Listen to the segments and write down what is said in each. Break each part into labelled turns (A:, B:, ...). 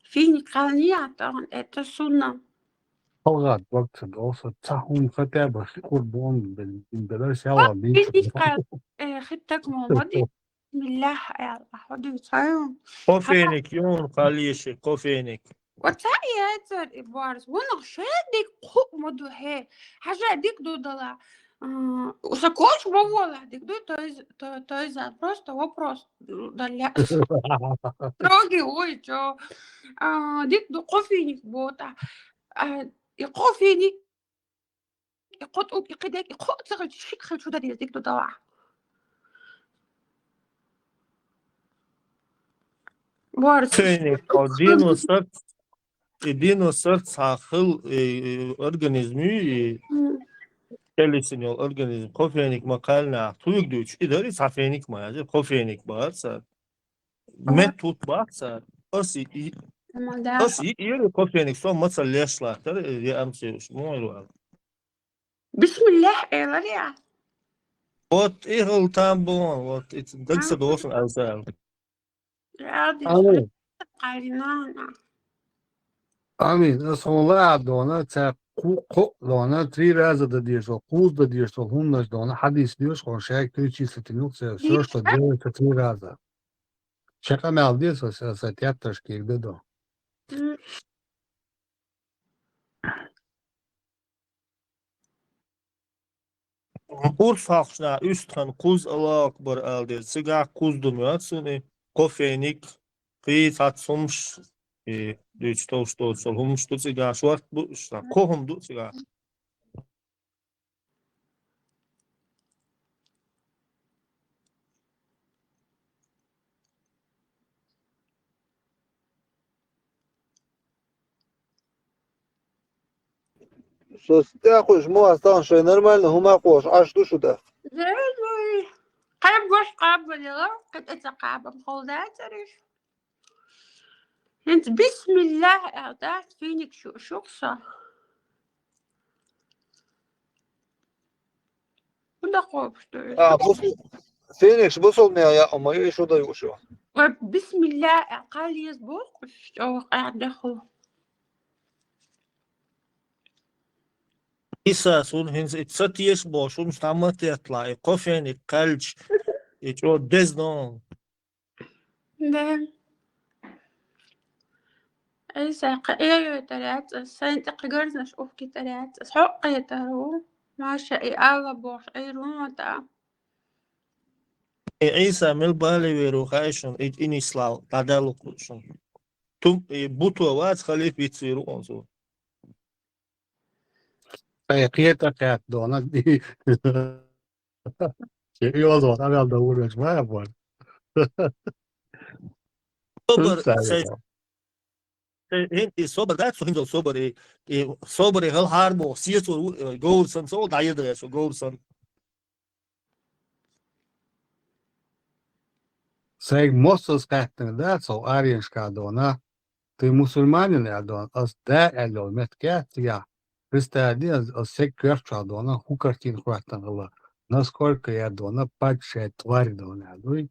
A: فينك غنية это سنة.
B: طلعت وقت الدراسة بتاعهم فتابة قربون بالبلاش هوا بيت
A: فينك خدتك ماضي بسم الله يلا حدي صايم
C: Kofenik, jón kalíši, kofenik.
A: وتسعي بارس وانا شادك خوك مدو هي حاجة ديك دو дала وسакоч вовола дик дو то есть просто вопрос для строгий ой чё дик дو кофейник бота кофейник يقط يقدك يقط صغر شيك خل شو ده ديك دو دوا بارس
C: Kofenik, dino srd sahil organizmi, kelesini organizm, kofenik makalna, tuyuk düç, idari safenik mayacı, kofenik bağırsa, metut bağırsa, asi iyi kofenik son masa leşlahtır, ya amsiyoruz, muayru.
A: بسم الله يلا يا
C: Ot ihal tam bon, ot dikse doğsun azal.
A: عادي
B: آمين
A: قارنانا
B: آمين والله دونا تا قو دونا تري رازا دا ديرسو قوز دا ديرسو هونش دونا حديث ديوش خون شاك تري چي ستنوك سا سرش تا دير تا تري رازا شاكا مال ديرسو سا تياترش كيك دو
C: Urfaqşna üstkan kuz alaq bir aldir. Siga kuz dumyatsuni kofenik qiyt atsumş düç toşto solhumuş tu siga şwart bu şta kohum du siga.
D: Что стяхуешь, останешься нормально, гумакош, а что сюда?
A: زي قلب واش قابل يلا قد اتقابل خولدات تعرف انت بسم الله اعطاك فينك شو شخصة ولا خوف
D: Феникс, бусол меня, я о моей что даю еще.
A: بسم الله قال يسبوق او قاعد دخل
C: İsa sun hins itsatiyeş boşun stamat yatla kofenik kalç o deznon.
A: ده اي ساق ايه تلات سنت قجرنا شوف كي تلات حق يترو ماشي اي اغا بوش اي رومتا
C: İsa mel bale veru khaşun inislav tadalukuşun. Tum butu var khalif bitsiru onso.
B: فايقيتا كات دونا دي يوضو أنا أدور مش ما يبغى
C: Sober sober dat so hindo sober hel harbo sieso goursan so dayda so goursan.
B: Sei mostos kähtänyt so arjenska dona. Ты мусульманин я дон, ас да эло мет кят я. Представляете, ас сек кёрча дона, хукартин хватан гала. Насколько я дона, падшая тварь дона. Ну,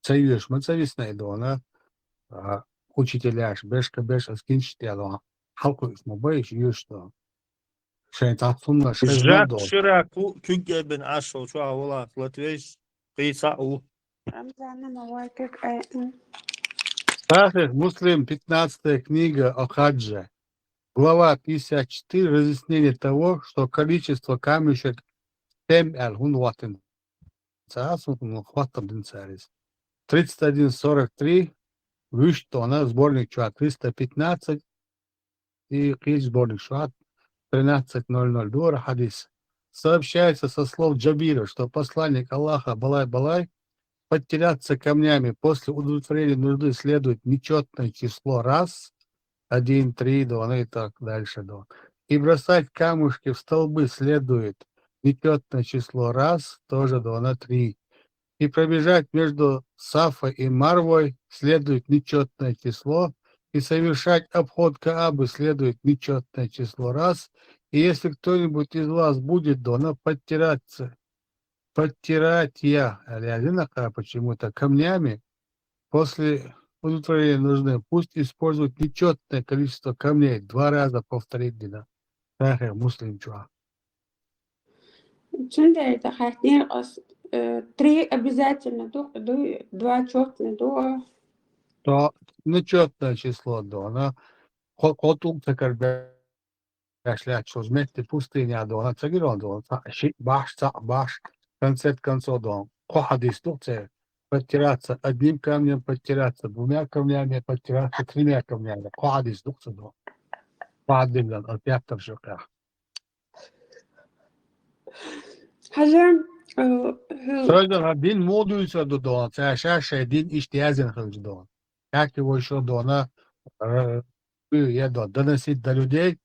B: цаюш, мацависная дона. Учителяш, бешка беш, аскинчит я дона. Халку мобаиш юшто. Шайтатунна
C: Жак
B: шездо.
C: шираку күгебен ашо чуа вола латвеш кыйсау.
A: رمضان مواقف
B: Сахих Муслим, 15 книга о хаджи. Глава 54. Разъяснение того, что количество камешек 7 аль-хунватин. 31:43. Виштона, сборник Шуат 315 и Кич, сборник Шуат 13:00. Дура хадис. Сообщается со слов Джабира, что посланник Аллаха Балай-Балай подтеряться камнями после удовлетворения нужды следует нечетное число раз, 1, 3, 2, и так дальше. И бросать камушки в столбы следует нечетное число раз, тоже 2, 3. И пробежать между Сафой и Марвой следует нечетное число, и совершать обход Каабы следует нечетное число раз. И если кто-нибудь из вас будет подтирать я, почему-то камнями, после удовлетворения нужды пусть используют нечетное количество камней, 2 раза повторить дина. Сахар муслим чуа.
A: Цундер, это хотел 3 обязательно, два четные,
B: То нечетное число дона. Хотул такар бэшлять, что вместе пустыня дона. Цагирон дона. Баш, в конце концов дона. Коха дистукция. Подтираться одним камнем, подтираться 2 камнями, подтираться 3 камнями. Коха дистукция дона. Паддин, опять в шоках.
A: حاجة
B: Sözler din moduysa da doğan, her şey din ihtiyacın hıncı doğan. Как его еще дона, я доносить до людей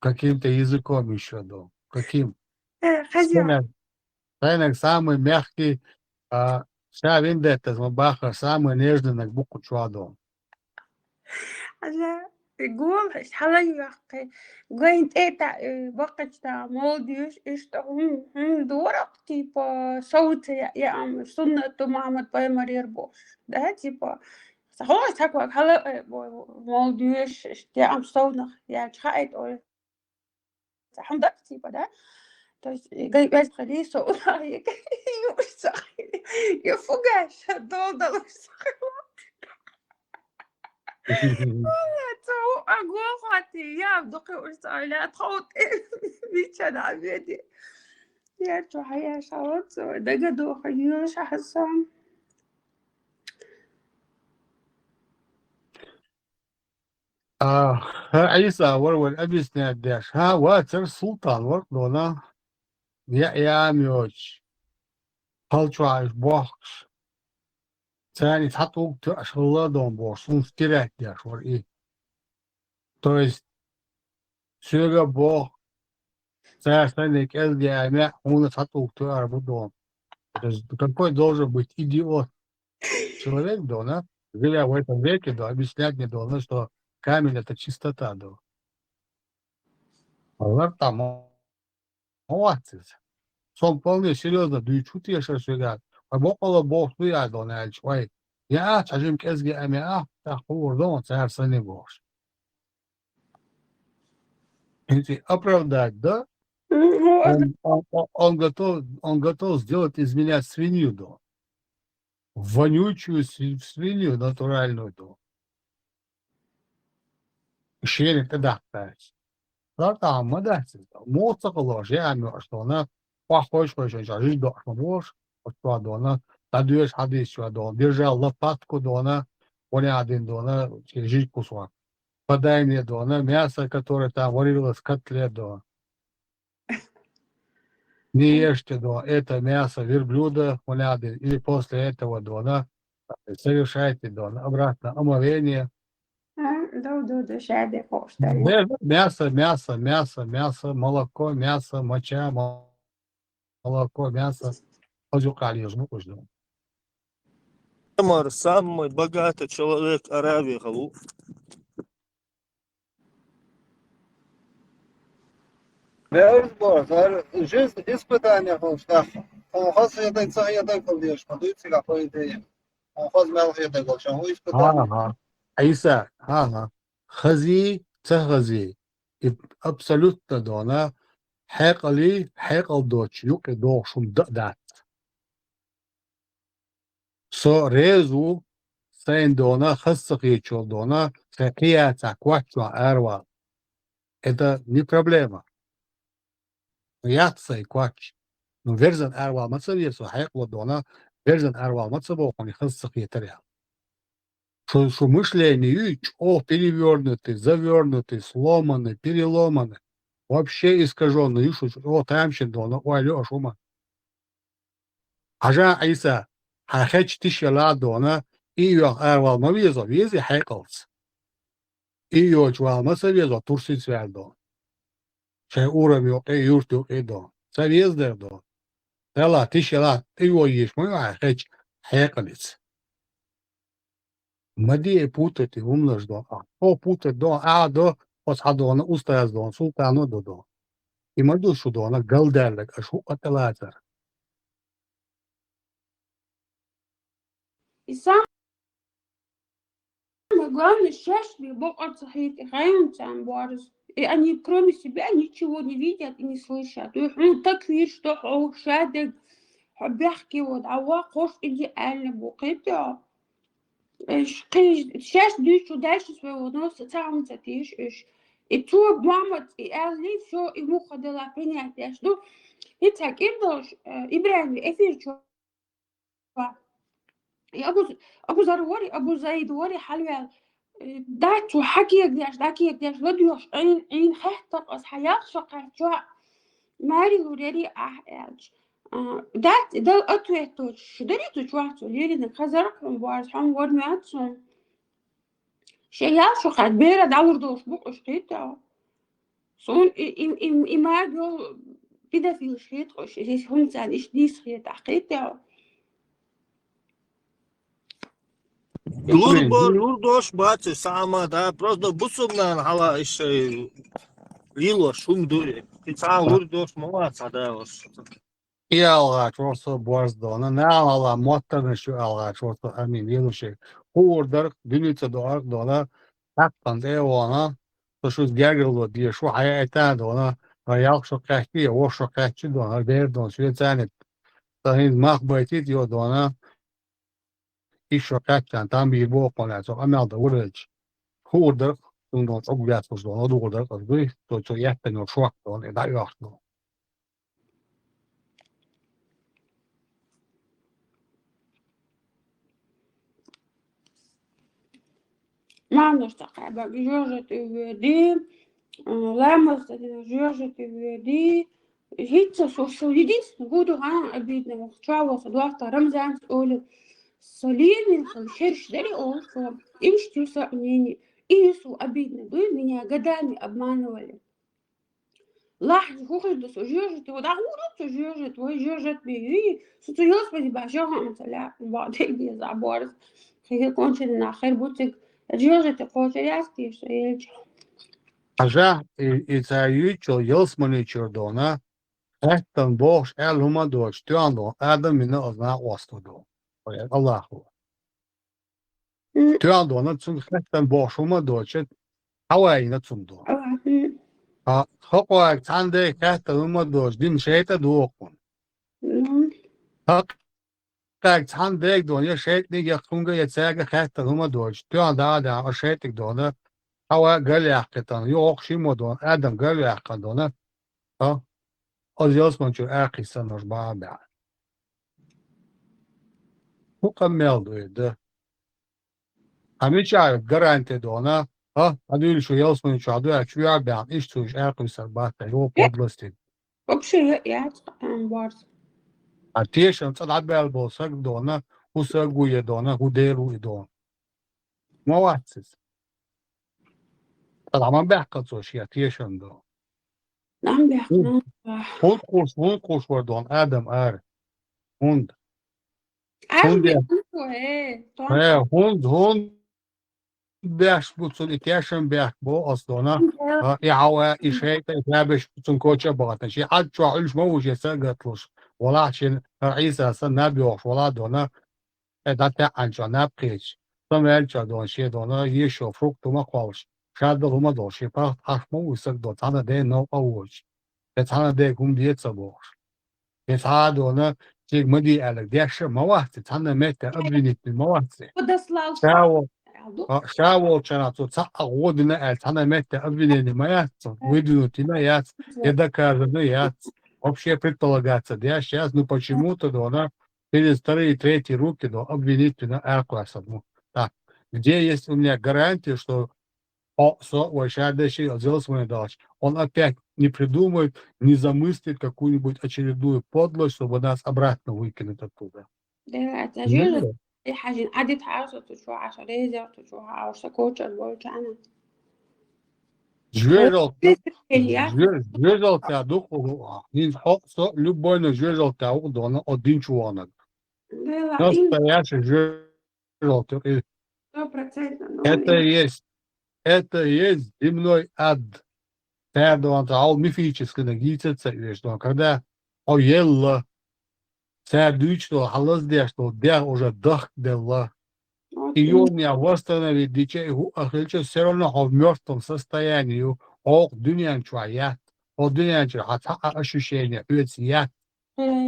B: каким-то языком еще до. Каким?
A: خزيرة
B: Тайнак самый мягкий, вся виндета, змабаха, самый нежный на букву чуадо.
A: حاجة جول حاجة جاين إيه وقت موديش هم دورك تيبا صوت يا أم سنة محمد بايمر يربوش ده تيبا خلاص هكوا هلا موديش يا أم صوتنا يا شخائد أو حمدك تيبا ده جاي بس خليه صوتنا يفوقش دول تو أقول خاطي يا بدقي ورسالة تخوت بيتشان عبيدي يا تو حيا شاوت دقا دو خيوش أحسن
B: عيسى ورول أبيس ناداش ها واتر سلطان ورقنا يا ميوش هالشواش بوخش ثاني تحطوا تأشغل دون بوش سنستيرات داش ور إيه. То есть Сёга Бог, царственный Келдиамя, он отцатул Туарбудон. То есть какой должен быть идиот человек, да, живя в этом веке, да, объяснять мне должен, что камень это чистота, да. А там молодец. Сон вполне серьезно, да и чуть я сейчас сюда. А около Бог, ну я, да, человек. Я, чажим Келдиамя, так, урдон, царственный Бог. Если оправдать, да, он готов сделать из меня свинью, да. Вонючую свинью натуральную, да. Щели тогда ставить. Да, там, да, моца положи, что она похож, жизнь да, что можешь, что она, тадуешь хадис, что она, держал лопатку, да, она, поня один, да, она, жизнь кусок. Подай мне, да, она, мясо, которое там варилось, котлет, да. Не ешьте, да, это мясо верблюда, поляды, или после этого, да, совершайте, да, обратно омовение.
A: دو شادي خوش تاني
B: Мясо, молоко, мясо, моча, молоко, мясо. Озюкали, жмук, да.
C: Амар самый богатый человек Аравии, Галу.
D: жизнь испытания холштах. Он хас едай цах едай колдеш, подуйцы какой идея. Он хас мел едай колчан, он испытания.
B: Ага. Айса, ага. Хази, цахази. И абсолютно, да, она حقلي حقل دوتش يوكي دوشم دات سو ريزو سين دونا خصقي чё дона какие-то квачо арва. Это не проблема. Яца и квач. Но верзан арва мацавесу хайкло дона верзан арва мацаво он хصقي таря. Что мышление перевернутый, завернутый, сломанный, переломанный. Вообще искаженный, о, тамщин дона, ой, Лёш, ума. Ажа Айса, хахеч тишела дона, iyo erval ma визо, визи хайкалс. Iyo чвал ма са визо, турси цвял дон. Че урам yok, yurt yok, don. Sa виздер дон. Тела, тишела, iyo еш, ма хахеч хайкалиц. Мади путать и умножь дон. О, путать дон, до, посадона, устаяз дон, султану дон. И мадушу дона, галдерлек, ашу аталатер.
A: И самое главное, счастливы, Бог отцахит, и хайнцам борз. И они кроме себя ничего не видят и не слышат. И так видят, что шадек, бяхки вот, а ва кош идеально букета. Сейчас дичу дальше своего носа сам затишь. И то мама, и Элли все ему ходила принятие, что и так и дождь, и брали, эфир чё. يا أبو زروري أبو زيد وري حلوة دات وحكي يقداش لديوش عين خيطة أص حياق شقا جوا ماري وريري أحياج دات دل أتويتو شدري تجواتو ليري نخزرق مبارز حم ورمياتسون شيال شقا بيرا دور دوش بوق اشتيتا صون إما جو بدا في الشيط وش هم زان إيش ديس خيط أحقيتا
C: Lur doş baçı sama da просто busumdan hala işte lilo şumdu. Sen lur doş молодца да oş.
B: И алгач орсо борздона, не алала моттарны şu алгач орсо амин елуши. Хурдар дүнүцө доар дона тактан де ona şu gergelo diye şu hayata dona ayak şu kahki o şu kahki dona der don şu tane tahin mahbaytit yo dona iş şu kahkan tam bir bu konu so amel da urç. Hurдар don çok yatmış dona hurдар azgı to yatten o şu dona da yok.
A: Мамаш такая, жёжит и веди, лэмос жёжит и веди. Хитца сушил единственное, буду обидно, чего согласно Рамзан Олю. Солимин, шерш дали олсо, им штюса мнение. Иису обидно, вы меня годами обманывали. Лах, хухидус, жёжит, вот ахурут, жёжит, вы жёжит бери. Суту Господи, башахам саля, бадей без заборс. Хе кончили нахер бутик. Жёжит, получается, что я
B: Aja itayucho yosmanicho dona ettan boş el huma doç tuando adam mine ozna ostodo. Oya Allahu. Tuando na tsun ettan boş huma doç hawai na tsundo. Ha hokwa tande ettan huma doç din şeyta dokun. Hak kak tande don ya şeytni yakunga yetsaga ettan huma doç tuanda da o şeytik dona هوا قال يحقتان يوق شي مودون ادم قال يحقدونه ها از ياسمن شو اخي سنر بابع هو كمل ده هميش عارف جرانتي دونا ها هدول شو ياسمن شو هدول شو يابع ايش توش اخي سر باتا يو بودلستي
A: вообще я борс.
B: اتيشن صدع بالبوسك دونا هو سغويه دونا هو ديرو دون ما واتس طبعا بحكي شو اتيشن دو
A: نعم بيحكي
B: هون قوش وردون ادم ار هوند
A: عارف
B: هوند
A: ايه
B: hund beş butsun iteşen beş bu aslına يعوى إشيء تابش بتون كوتش بغتنا شيء حد شو علش مو شيء سقطلش ولا عشان عيسى سنة بيوش ولا دونا داتا عنشان نبقيش سمعل شو دون شيء دونا يشوف روك توما قالش شاد دوما دوش يبقى أحمو وسق دوت أنا ده نو أولش بس أنا ده قوم ديت سبوش بس هذا دونا شيء مدي على ديش مواسط أنا متى أبنيت المواسط
A: подослал
B: شاو شاو чарату ца агодина эл тана метте обвинение моя выдвинутина я доказано я вообще предполагается да сейчас ну почему-то да она через вторые и третьи руки да обвинительно класса ну так где есть у меня гарантия что он опять не придумает не замыслит какую-нибудь очередную подлость чтобы нас обратно выкинуть оттуда
A: ده جوجة حاجة عدت عاوزة تشوع عشرية تشوع عاوزة كوتشر بولش أنا
B: жезлта духу нин хоксо любойно жезлта удона один чуанак настоящий жезлта
A: 100%.
B: это есть земной ад он ал мифически нагицется что когда оелла садуч что халас де что де уже дах дела Ее не восстановить детей, все равно в мертвом состоянии. О, дуньян чуаят, о, дуньян чуаят, ощущения, я.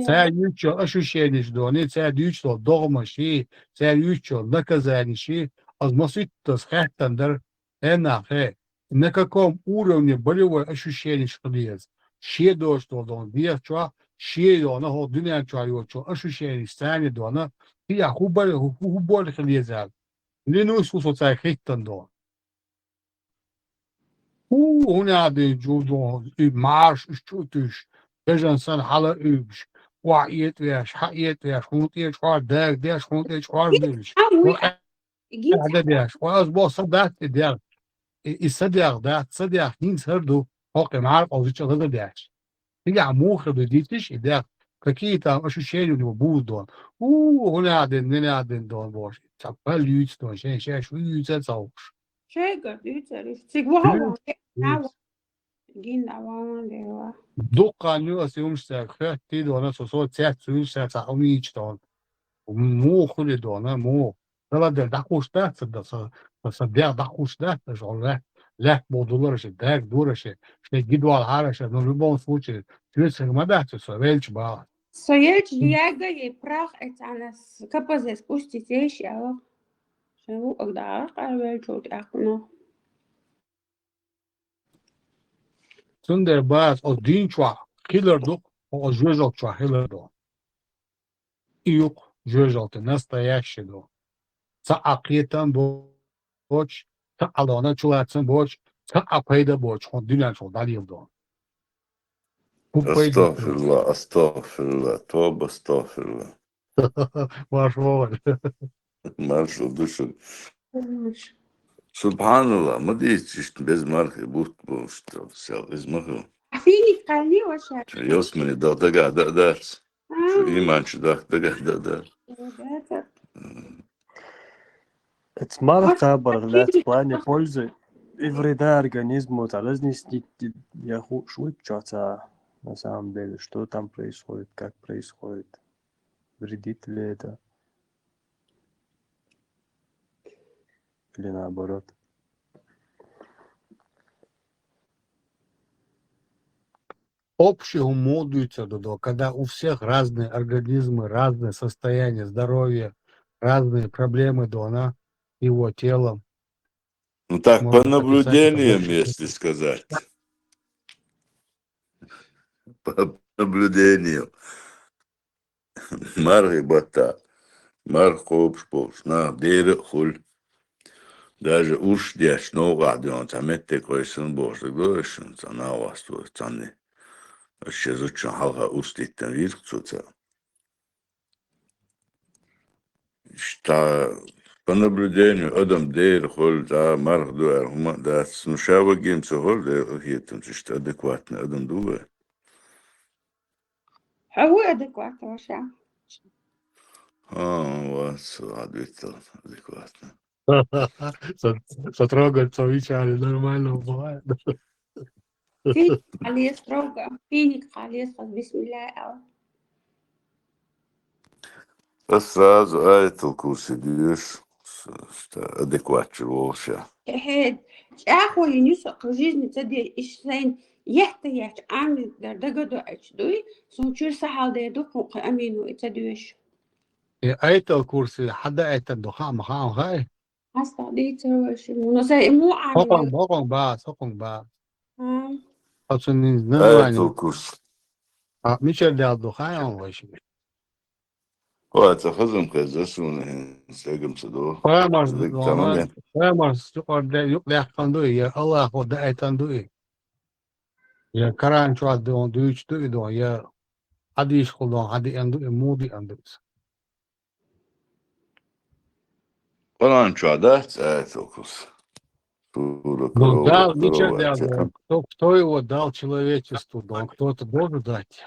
B: Це нічого ощущення, що не це нічого дома ще, це нічого наказання ще, а змусить то схектандер, энахе. На каком уровне болевое ощущение, что есть. Ще до что он вверх, что, ще до на ход дня, что ощущение станет до на, я хубаль хлезал. Не ну искусство це хектандо. هنا جوجو مارش شوتش بجن سن حالا ایش وعیت ویش حقیت ویش خونتی چهار دگ دیش خونتی چهار بیش وقعده دیش و از با صدق دیش صدق ده صدق این سر دو حق معرف از چه دیش دیگه عموخ بدیتش دیش какие-то ощущения у него будут дон. هنا عدن هنا عدن دون باش تقبل ليوت دون شيء شيء شو يوت زوج
A: Chega, se igual a
B: دقة سيمشتاق خيرتي دونا سوسو تسات سيمشتاق ساوميش دون مو خلي دونا مو لا ده دقوش ده صدق دقوش ده شغل لا موضوع داك دورش شي جدول عارش انه لبون فوتش تلس ما ده تسويلش بقى
A: Соедь лего и прах это она капазе спустить еще. Шеву когда арвел чуть ахно.
B: سندر باز او دين شوا كيلر دو او جوجل شوا هيلر دو ايوك جوجل настоящий дو ца акиетан боч ца алона чулатсан боч ца апайда боч хон дюнян шо далил до
E: استغفر الله استغفر الله توبة استغفر الله
B: Ваш вовремя.
E: маршал душу. سبحان الله ما ديتش без марки بوت что все из маху.
A: Фини кали вообще.
E: يوسمني ده قاعد دارس شو إيمان شو ده قاعد دارس.
F: Это марка обладает в плане пользы и вреда организму. Полезно снить я шутчаться на самом деле, что там происходит, как происходит, вредит ли это или наоборот.
B: Общего модуется до, когда у всех разные организмы, разное состояние здоровья, разные проблемы до она его телом.
E: Ну так,
B: Можно
E: по
B: описать это
E: наблюдениям,
B: больше.
E: если сказать. По наблюдению. Марги бата. Мар хопшпош. На, дейре хуль. Даже уж деш, но гады, он там это койсын бош. Так говоришь, он там на вас твой, там не. Вообще зачем халха устить там вирк цуца. Что по наблюдению адам дейр холь да марх дуэр хума да снушава гимца холь да хитам что адекватно адам дуэ.
A: Хау адекватно вообще.
E: Вот, ответил адекватно.
B: Сотрогаться в вечере нормально бывает.
A: Финик кали строго. Финик кали строго. Бисмилля.
E: А сразу айтал курс идешь, что адекватно вообще.
A: هاد أخوي نسق جيزني تدي إشسين يحتاج عامل دقدو أشدوي سوتشير سحال دي دقوق أمينو إتدويش
B: ايتل كرسي حدا ايتل دخان مخان غاي
A: هستا دي تروش ونسا مو عامل
B: حقن باس حسن
E: Айтал
B: نزاني
E: курс.
B: ميشل دي الدخان وش
E: Вот, خزم كزاسون سيجم صدو.
B: فامرس
E: زيك
B: دونا
E: تمام.
B: فامرس يقعد يقلع كندوي يا الله خد ايتن دوي يا كران شو دون دويش دوي دون يا حديش خلون حدي اندو مودي اندوس
E: Палан чуадать, айтал курс. Тура
B: Ну да,
E: корова,
B: ничего
E: корова.
B: дал, кто его дал человечеству, да, кто-то должен дать.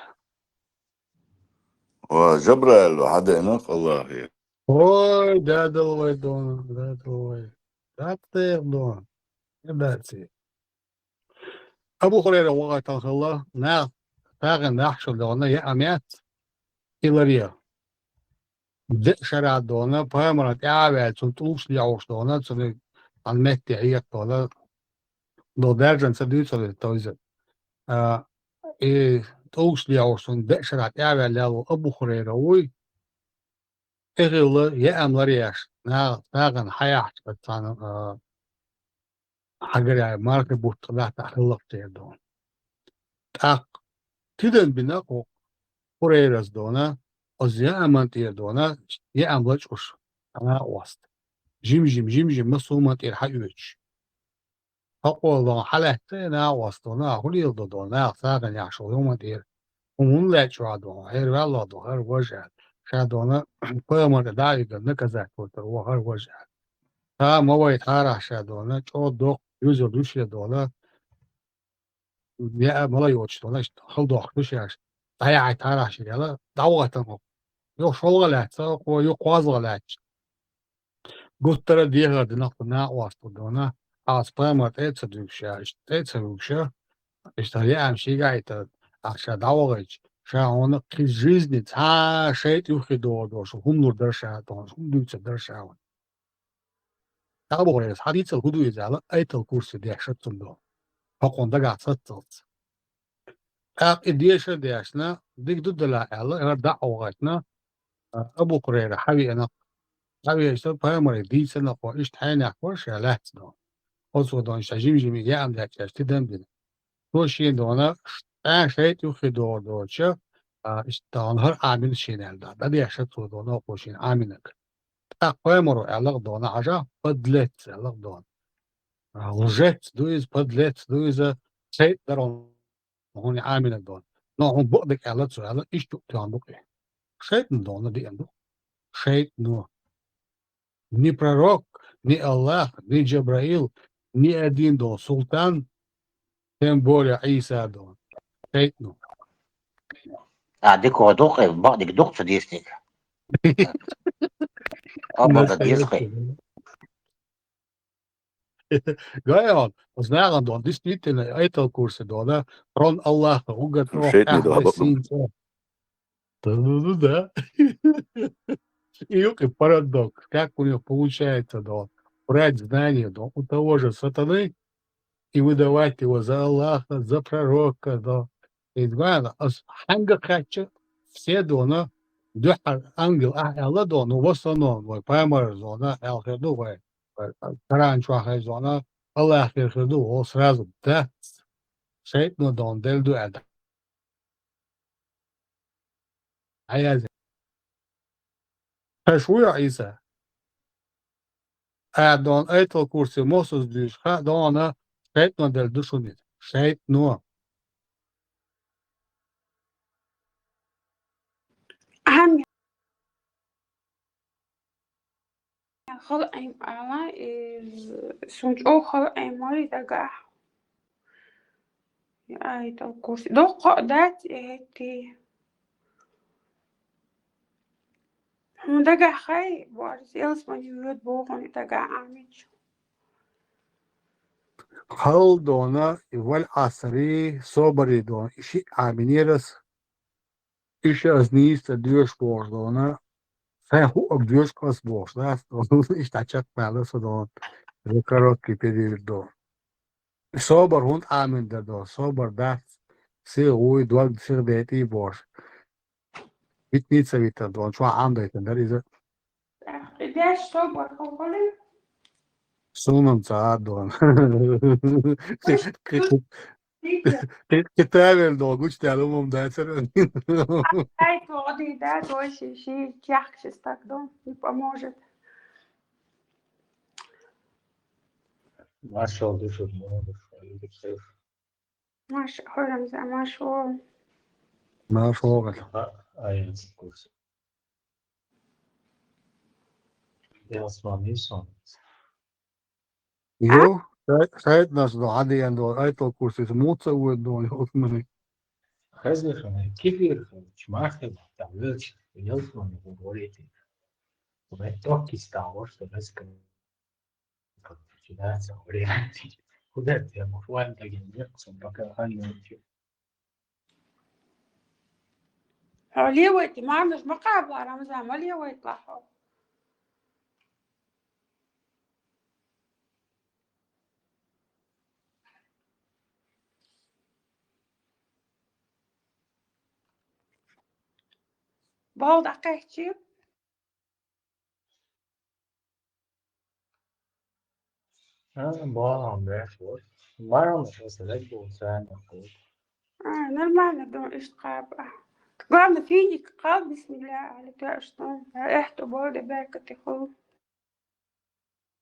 E: وجبرائيل حدا هناك الله خير.
B: Ой, да, долой, Дон, да, долой. Да, ты, Дон. Да, ты. أبو هريرة وقت الله نا فاغن نحشر دونا يا أميات إلاريا ده شرع دونا بامرة اعوال تنطوش ليعوش دونا تنو المتي عيق دونا دو درجن سدي تنو توزن ايه توش ليعوش تن ده شرع اعوال لالو ابو خريرة وي اغيلا يا املر ياش ناغن حياح بتانا حقري مارك بوت لا تحلق تيدون تاق تدن بناقو خريرز دونا از يا امان تيدونا يا املج وش انا وست جيم مسومت الحيوش أقول حلقتنا وسطنا هولي ضدنا ساقن يعشو يوم دير ومن لا تشعدوا هير والله ظهر وجه شادونا كل ما تدعي قد نكزاك وتروهر وجه تا ما ويتحارح شادونا جو دوق يوزر دوشي دولا يا ملا يوتشتونا خل دوق دوشي عش ضيع يتحارح شي يلا دعوة يو شغلات ساق ويو قوازغلات قلت ترى ديها دنا وسطنا أسبرمت эцедукша что я это акша давагач ша он к жизни ца шейт юхи до что хумнур дерша то хумдуца дерша таборе хадица худу изала айтал курсы дяшатсун до хаконда гацатсалц ак идеша дяшна дик дудала ала дعوغاتنا ابو قريره حبي انا حبي اشتغل بايمري دي سنه قوش حين قوش لاتنا also dan شجيم يا ام داك اشتدم بين روشين دونا شيء يخي دوچه استانهر عامل شينال دا بدي اشتو دونا قوشين عاملك تقويمرو علاق دونا عجا بدلت علاق دون لجت دويز بدلت دويز شيء درون هون عاملك دون نو هم بقدك علاق سو علاق ايش تقتان بقى شيء دونا دي عنده شيء نو ни пророк, ни Аллах, ни Джабраил, ни один до султан, тем более Иса до. Шейтну.
G: ديك ودوق بعض دوق في ديستيك أبغى ديسقي
B: Gajal, znagan do, действительно, это курсы до, да, рон Аллаха, угад рох,
E: Шейтни до,
B: да. И парадокс, как у него получается, да, брать знания, да, у того же сатаны и выдавать его за Аллаха, за пророка, да. И главное, ханга хача, все дона, дюхар ангел, Аллах дона, в основном, вот, поймар зона, алхерду, вот, таранчуаха зона, Аллах херду, вот сразу, да, шейтну дон, дельду эда. Аязи. Шуя Иса. Дон этого курсе мосус дюшха, дона, шейтну дельду шунит. Шейтну.
A: أهم خلق أعلى سونج أو خلق مالي دقاح أي الكورس دو قادات هتي هم دقاح خي بارس يلس من يود بوغني دقاح عميج
B: خل دونا اول عصری صبری دون اشی امینیرس اشی از نیست دیوش بورد دونا فهو ابدیوش کاس بورد است iş taçak mağlası دون ذكرت كتير دون صبر هون امن در دون صبر ده سه اوی دوال سه دیتی بورد بیت سویت دون شو عام دیتن در ایزه
A: داش صبر خالي
B: سونم ساعت دون كتاب دون گوش تعلمم داتر
A: أي تقعدي ده دوشي شي تيحكش استخدم поможет
H: Marshall düşür mü?
A: مش حرم زي ما شو
B: ما فوق
H: Aynen kurs. Osmanlı son.
B: يو ساعت ناس دو عادي عندو ايتو كورسي موت سوى دون يوثمني
H: Hazır kifir çmartı davul yılsın bu boreti. Ve tokki stavor da nasıl كذا orenti. Kudet ya mufwan da geliyor son baka hangi
A: ليه ما عندش مقابلة رمضان ما ليه يطلعوا بوضع قهتي
H: Bara han därför. Bara han är lägg och sen
A: نرمال دون إشتقاب قام فيني قاب بسم الله عليك يا أشطان إحتى بوضع بركة خو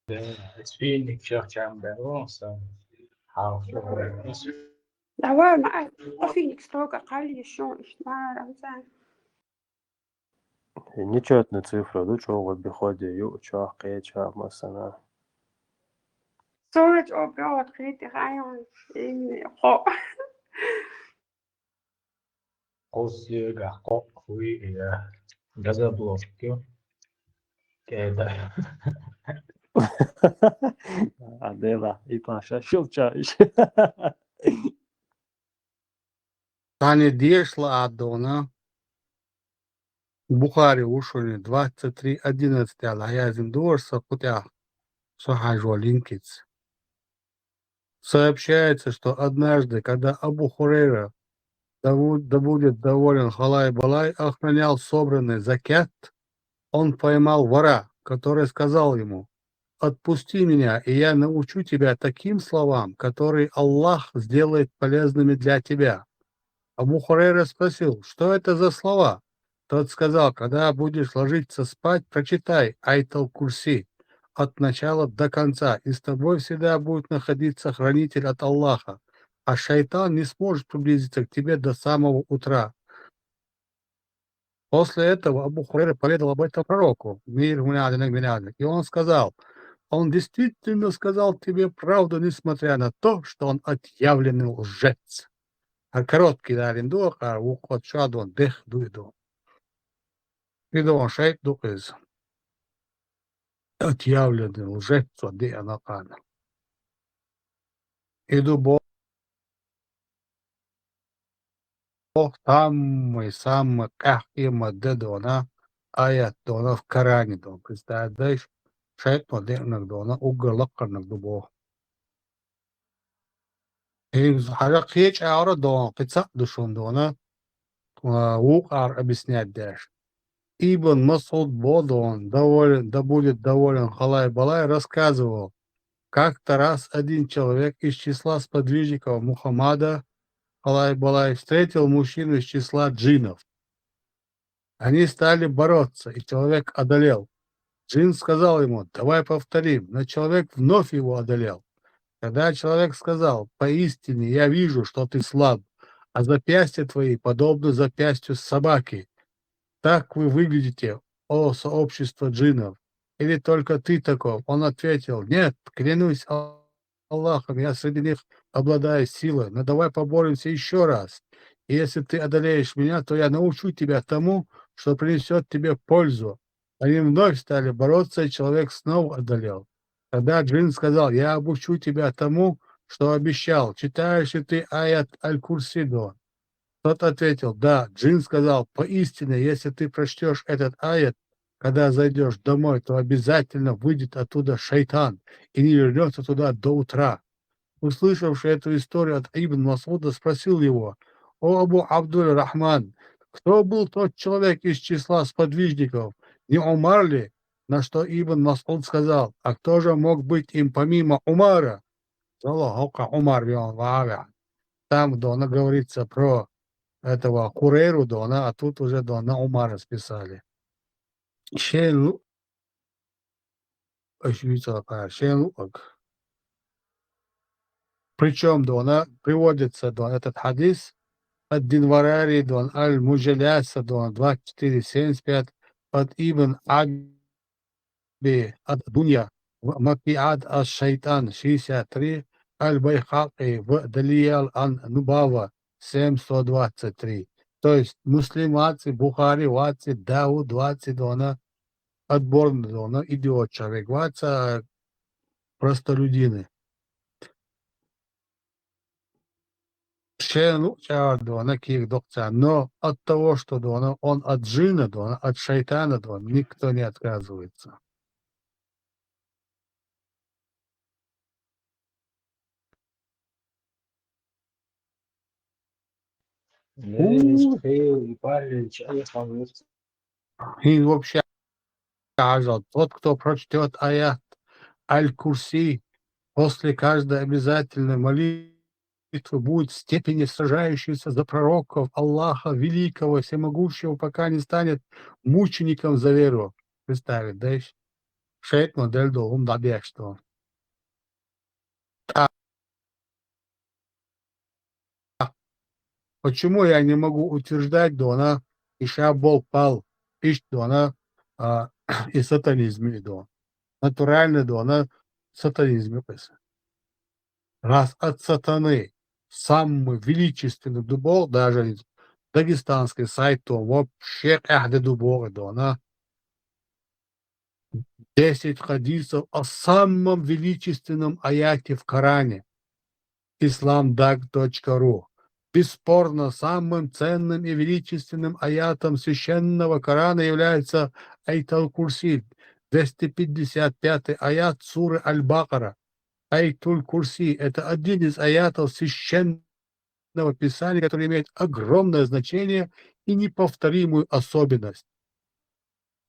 H: det svinigt kyrkan och sen har
A: دعوة ما فيني ستوكا قال شلون إجتماع رمضان
F: Нечетная цифра, да, что вот биходе, чах, чах, масана.
A: صورة أوبيوت خيتي خايون خو
H: Osjöga koppui ja gazablokki. Käydä.
F: Адела, и Паша, шелчаешь.
B: Таня дешла Адона. Бухари ушли 23:11 Алаязин Дорса Кутя Сахажуалинкиц. Сообщается, что однажды, когда Абу Хурейра, да будет доволен Халай Балай, охранял собранный закят, он поймал вора, который сказал ему: «Отпусти меня, и я научу тебя таким словам, которые Аллах сделает полезными для тебя». Абу Хурейра спросил: «Что это за слова?» Тот сказал: «Когда будешь ложиться спать, прочитай Айтал Курси от начала до конца, и с тобой всегда будет находиться хранитель от Аллаха, а шайтан не сможет приблизиться к тебе до самого утра». После этого Абу Хурейра поведал об этом пророку, мир ему над, и он сказал: «Он действительно сказал тебе правду, несмотря на то, что он отъявленный лжец». А короткий дарин а вот шадон дех дуйдо. Видон шейт дукез. Отъявленный лжец, де анакана. Иду Бог самый кахи маддона, аят дона в Коране дон. Представляешь, шейт мадденак дона, уголаканак дубо. И حاجة قيش عارة دون قصة دشون دونا وقار объяснять дальше. Ибн Масуд Бодон, да будет доволен Халай Балай, рассказывал, как-то раз один человек из числа сподвижников Мухаммада, Халай Балай, встретил мужчину из числа джиннов. Они стали бороться, и человек одолел. Джин сказал ему: «Давай повторим», но человек вновь его одолел. Когда человек сказал: «Поистине я вижу, что ты слаб, а запястья твои подобны запястью собаки. Так вы выглядите, о сообщество джиннов. Или только ты таков?» Он ответил: «Нет, клянусь Аллахом, я среди них обладаю силой, но давай поборемся еще раз. И если ты одолеешь меня, то я научу тебя тому, что принесет тебе пользу». Они вновь стали бороться, и человек снова одолел. Тогда джин сказал: «Я обучу тебя тому, что обещал. Читаешь ли ты аят Аль-Курсидо?» Тот ответил: «Да». Джин сказал: «Поистине, если ты прочтешь этот аят, когда зайдешь домой, то обязательно выйдет оттуда шайтан и не вернется туда до утра». Услышавший эту историю от Ибн Масуда, спросил его: «О Абу Абдуль-Рахман, кто был тот человек из числа сподвижников? Не Умар ли?» На что Ибн Масуд сказал: «А кто же мог быть им помимо Умара?» Там, где он говорится про этого Хурейру Дона, а тут уже Дона Умара списали. Шейн Причем Дона приводится Дон этот хадис от Динварари Дон Аль-Муджаляса Дон 2475, от Ибн Аби от Дунья в Макиад аш-Шайтан 63, Аль-Байхаки в Далиял ан-Нубава 723. То есть муслимацы, Бухари, вацы, Дауд, вацы, Дона, отборно Дона, идиот человек, ваца, простолюдины. Шену Дона Кир Докца. Но от того, что Дона, он от джина Дона, от шайтана Дона, никто не отказывается.
H: ليش خير يفرج أي خميس
B: И вообще сказал, тот, кто прочтет аят Аль-Курси после каждой обязательной молитвы, будет в степени сражающийся за пророков Аллаха Великого, Всемогущего, пока не станет мучеником за веру. Представить, да? Шейт модель долгом добег, что. Почему я не могу утверждать, что она еще Бог пал, и что она и сатанизме, да. Натурально, да, она сатанизме. Раз от сатаны самый величественный дубок, даже из дагестанский сайт, то вообще каждый дубок, да, она 10 хадисов о самом величественном аяте в Коране. islamdag.ru. Бесспорно, самым ценным и величественным аятом священного Корана является Айт аль-Курси, 255 аят суры Аль-Бакара. Айтуль-Курси – это один из аятов священного писания, который имеет огромное значение и неповторимую особенность.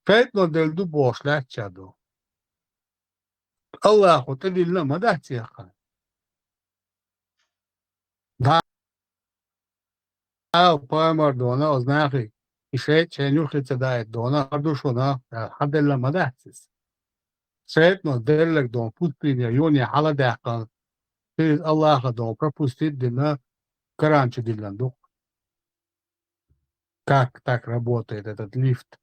B: Поэтому дельду бошля чаду. Аллаху талилла мадатиха. Да, поймар дона ознахи. И шеет ченюхица дает дона ардушуна хаделла мадатис. Поэтому деллек дон пустыня юни халадяхан. Через Аллаха дон пропустит дина Коранчу дилланду. Как так работает этот лифт?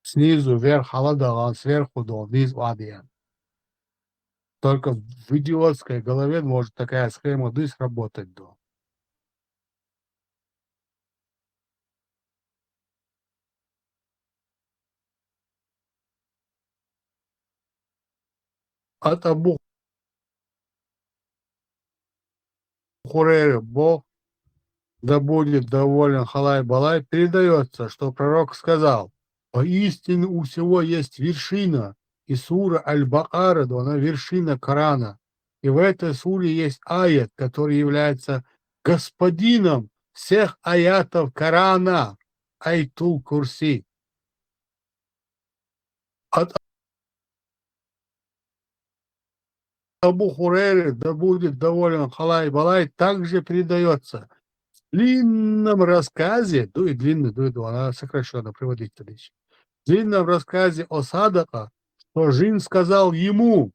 B: Снизу вверх халадаган, сверху дон, вниз вадиян. Только в идиотской голове может такая схема дыс работать, да. От Абу Хурейры, Бог да будет доволен халай-балай, передается, что пророк сказал: поистине у всего есть вершина, и сура Аль-Бакара, да, она вершина Корана. И в этой суре есть аят, который является господином всех аятов Корана, Айтул Курси. От Абу Хурейры, да будет доволен халай-балай, также передается в длинном рассказе, дует длинный, дует, она сокращенно приводить тогда еще. В длинном рассказе о Садака, что Жин сказал ему: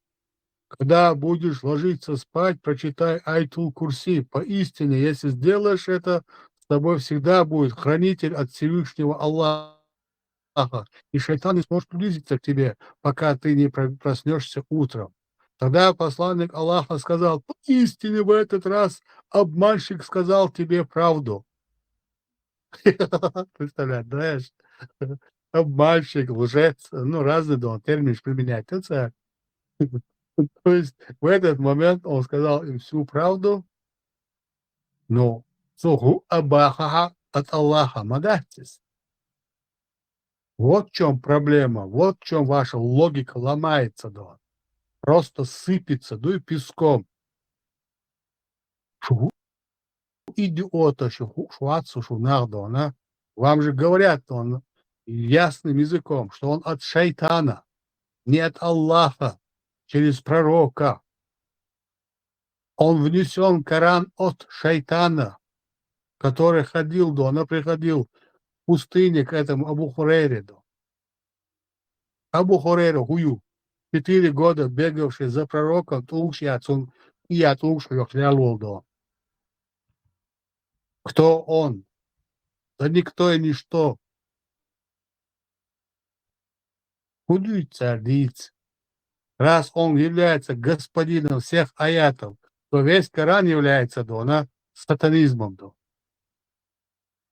B: когда будешь ложиться спать, прочитай Айтул Курси. Поистине, если сделаешь это, с тобой всегда будет хранитель от Всевышнего Аллаха. И шайтан не сможет приблизиться к тебе, пока ты не проснешься утром. Тогда посланник Аллаха сказал: поистине в этот раз обманщик сказал тебе правду. Представляешь, знаешь? Обманщик, лжец, ну, разные термины применять. То есть в этот момент он сказал им всю правду, но суху абахаха от Аллаха мадатис. Вот в чем проблема, вот в чем ваша логика ломается, да. Просто сыпется, да и песком. Шуху идиота, шуатсу шунардона. Вам же говорят он ясным языком, что он от шайтана, не от Аллаха, через пророка. Он внесен в Коран от шайтана, который ходил, да, он приходил в пустыне к этому Абу Хурейре. Абу Хурейра, хую, 4 года бегавший за пророком, и от Лукшего. Кто он? Да никто и ничто. Худой цариц. Раз он является господином всех аятов, то весь Коран является, да, сатанизмом. Да.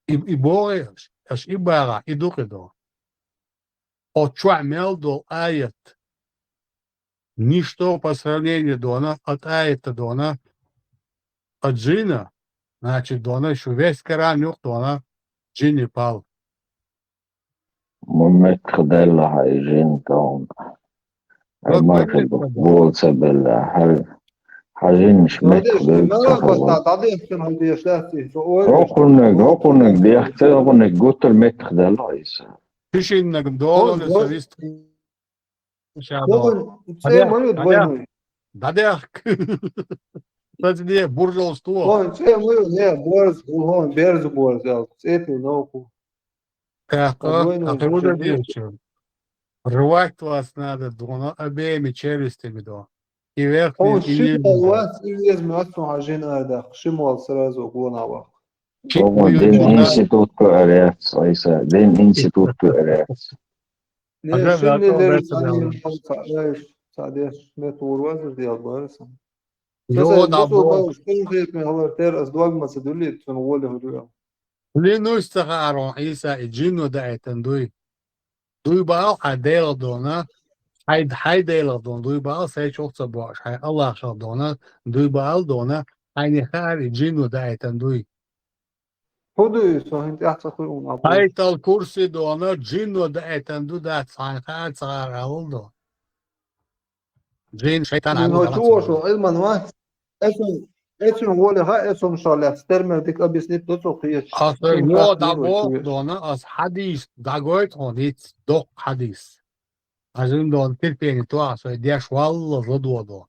B: И Бога, аж и Бага, и Духи, да. Очуамел до аят. ничто по сравнению дона от аята дона, от джина, значит, дона еще весь Коран юх дона джинни пал.
G: ممت خدالة هايجين تون
B: Вот
G: المركب
B: говорит, да.
G: بولسة بالله هاجين شمت
D: Kardeş,
G: خدال
D: ben
G: تخوال
D: basta tadı yaptım hadi yaşlarsın.
G: هوكونك دي اختي هوكونك قوتر مت خدالة إيسا
B: Пиши на долу,
D: Hon,
B: лесовист,
D: hon,
B: Hadi,
D: moju
B: hadi.
D: dvojnu.
B: Дадях. Znači, буржуаство.
D: Hon, moju, ne, borz, hon, berz borz, jel, cetni nauku.
B: Kako?
D: Dvojnu,
B: А ты вот
D: znači,
B: это рвать вас надо, дона, обеими челюстями, да. И верхним,
D: hon
B: и
D: šimo
B: нижним.
D: vas i vezmi otno hažin arda, šimo srazu gona.
B: Чикую,
G: دين
B: дона.
G: انستيتوت كواريات إيسا دين انستيتوت كواريات
D: Ne,
B: Aga,
D: şimdi
B: zato
D: leri
B: već
D: saniyem,
B: da.
D: sadeš, ne tu urvazır diye albarısın.
B: Jo,
D: Sasa,
B: da
D: bu su
B: bo.
D: baš, što je mi halar teras dogma se duli, to ne voli hruja.
B: Linus tagaro isa ijino da etendui. Dui baal hadel dona. Hay del don. Dui baal say çok sabaş. Hay Allah şal dona. Dui baal dona. Hay har ijino da etendui.
D: Hudu, so hindi ahsa kuyun abu.
B: Hay tal kursi dona jino da etendu da sankat sagar oldu. Jin şeytan
D: Min
B: alu
D: ho
B: galat
D: čuo
B: oldu.
D: što ilman vas, esun voli ha, esun šalet, stermer dik abisnit to co krijeć.
B: As yo da bo dona as hadis da goit on it dok hadis. Azim don tirpeni to aso diaš wallah zadodo.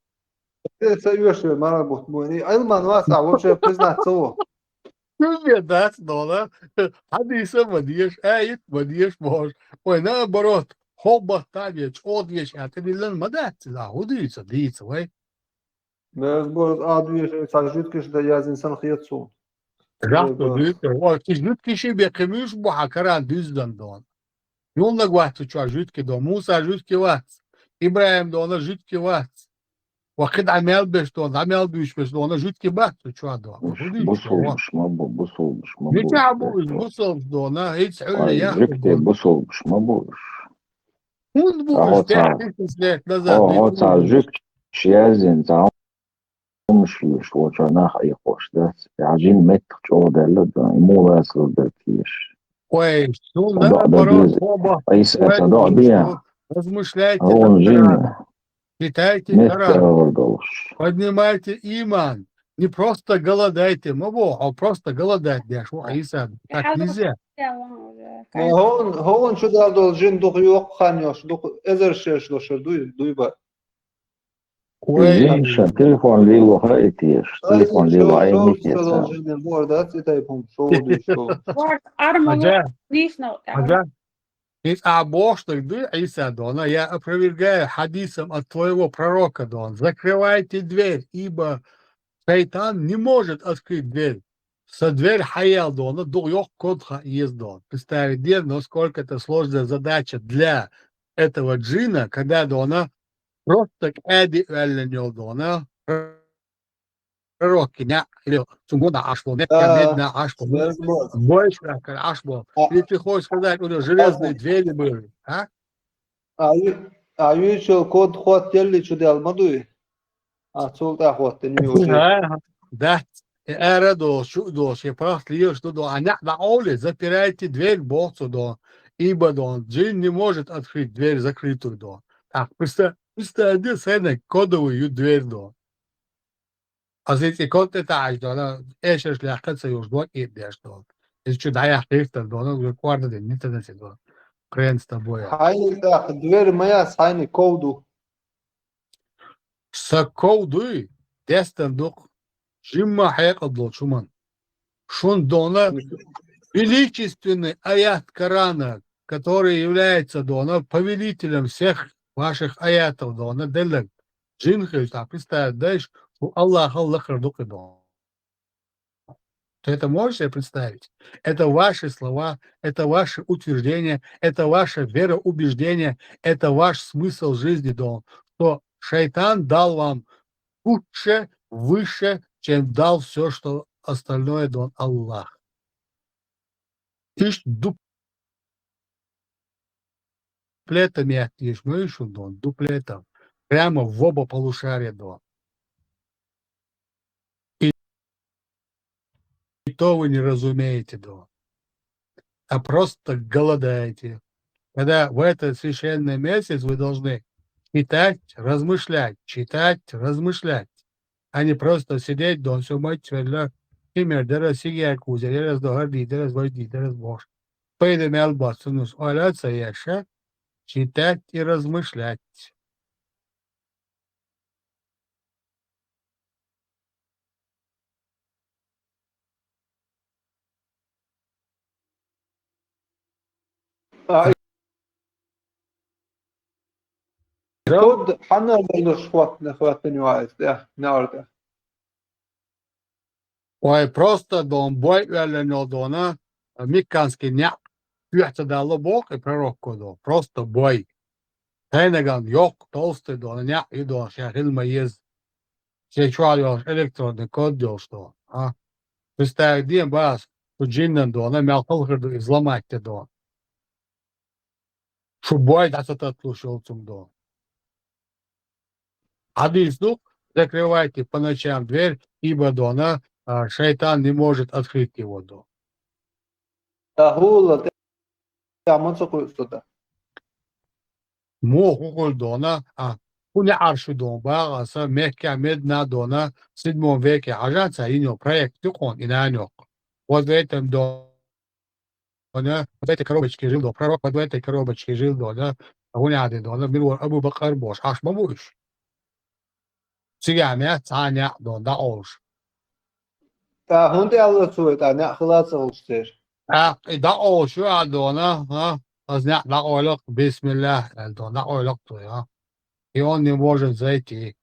D: Sa još je marabut moj. Ilman vas, a uopće priznat ovo.
B: Verdade, dona. Hadise vadiyeš, ayet vadiyeš boş. Oy naоборот, hobatavječ, odvječ, a te bilen madat, la hudica, dica, vay.
D: Bez borz adviš, sa žitkiš da jaz insan hijetsu.
B: Rahto düzde. O kişi kişi bekemiş bu hakaran düzden don. Yolda guahtu çu jütki don. Musa jütki vat. İbrahim de ona jütki vat. Vakit amel beş don, amel büyüş beş don, ona jütki baktı çu don.
G: بصولش ما بصولش ما
B: Ne
G: بوش
B: çabu bu dona hiç öyle
G: جكتي
B: yaptı.
G: بصولش ما بوش
B: Hun bu
G: أهو
B: işte
G: تاع
B: hisset
G: هو
B: nazar.
G: هو تاع جك شيازين تاع مش فيش وجناح يخوش ده عجين متر جو ده لا مو واصل ده فيش
B: Ой, ну
G: صدق ده
B: наоборот,
G: بيز
B: оба.
G: أي صدق بيع
B: Размышляйте
G: هو
B: над
G: جين
B: Кораном, читайте
G: متر
B: Коран,
G: ورقوش
B: поднимайте иман. Не просто голодайте, а просто голодать, Дяш, Иса. Так нельзя.
D: Hon şu da dol jin duk yok khan yoş, duk ezer şeş doşur duyba.
B: Ой,
G: جين شا تليفون ليلو هاي تيش تليفون ليلو عين
D: Şov
G: هيك
D: şu dol
G: يسا
D: jin bu arada sitay pum şov du şov.
A: Вот, арму,
B: Аджа,
A: лично.
B: Аджа. Ведь Бог тогда, Иса, Дона, я опровергаю хадисом от твоего пророка, Дон. Закрывайте дверь, ибо шайтан не может открыть дверь. Со дверь хаял Дона, дух кодха есть Дон. Представить дверь, насколько это сложная задача для этого джина, когда Дона просто кади элленил Дона, пророки, не, или сунгуда ашло, медна ашло,
D: Bez borz.
B: больше ашло. Или ты хочешь сказать, у него железные двери были, а?
D: Ayu şu kod xot telli şu del maduy. A sol da xot teni yoje.
B: Да, эра до, я просто ее, что до, она на оле, запирайте дверь босу до, ибо до, джин не может открыть дверь закрытую до. Так, представь, сцена, кодовую дверь до. А эти код это аж до, она, эшер шляхтаться юж до, и дешь до. Если что, да, я хрифтер до, ну, кварда день, не тогда до. Хрен с тобой.
D: Hayni da dver maya hayni kovdu.
B: Сакоудуй, дестен дух, жимма хайкадло чуман. Шун дона, величественный аят Корана, который является Дона повелителем всех ваших аятов Дона, Делек, Джинхель, так, представь, дальше, у Аллаха Аллах Дона. Ты это можешь себе представить? Это ваши слова, это ваши утверждения, это ваше вероубеждение, это ваш смысл жизни, Дон, что шайтан дал вам лучше, выше, чем дал все, что остальное, Дон, Аллах. Иш дуплетами отъешь, ну и что, Дон, дуплетом. прямо в оба полушария, Дон. И то вы не разумеете, Дон, а просто голодаете. Когда в этот священный месяц вы должны читать, размышлять, а не просто сидеть, Дон, все мать сверло, kimmer deres sigar kuze, deres dohar di, deres vojdi, deres boш. Пойдем мелбасунус, оляться яша, читать и размышлять.
D: كود حنا بالشوط نخواتني واعز ده نارده
B: Ой, просто Дон, бой велено Дона, миканский ня, пьется дало Бог и пророк кодо, просто бой. Тайнаган, йок, толстый Дон, ня, и Дон, шахилма ез, чечуалёш, электронный код дел, что, а? Представь, дим бас, джиннан Дона, мялкал хырду, изломать те Дон. Шубой, да, это слушал цум Дон. Адис, ну, закрывайте по ночам дверь, ибо Дона, шайтан не может открыть его, Дон.
D: هو تعمل سقوط صدا
B: Мохукул Дона, хуня аршу Дон, багаса, мехка медна Дона, в 7 веке, ажанца, иньо, проект, тюкон, инанёк. Вот в этом Дона, в этой коробочке жил Дон, пророк вот в этой коробочке жил Дона, хуняды Дона, мирвор Абу Бакар Бош, аш мамуш. Цигамя, цаня, Дон, да олш.
D: هوندي الله سويت أنا خلاص غلطير
B: Да олш, а Дона, азня, да олок, бисмиллах, Дон, да олок, и он не может зайти.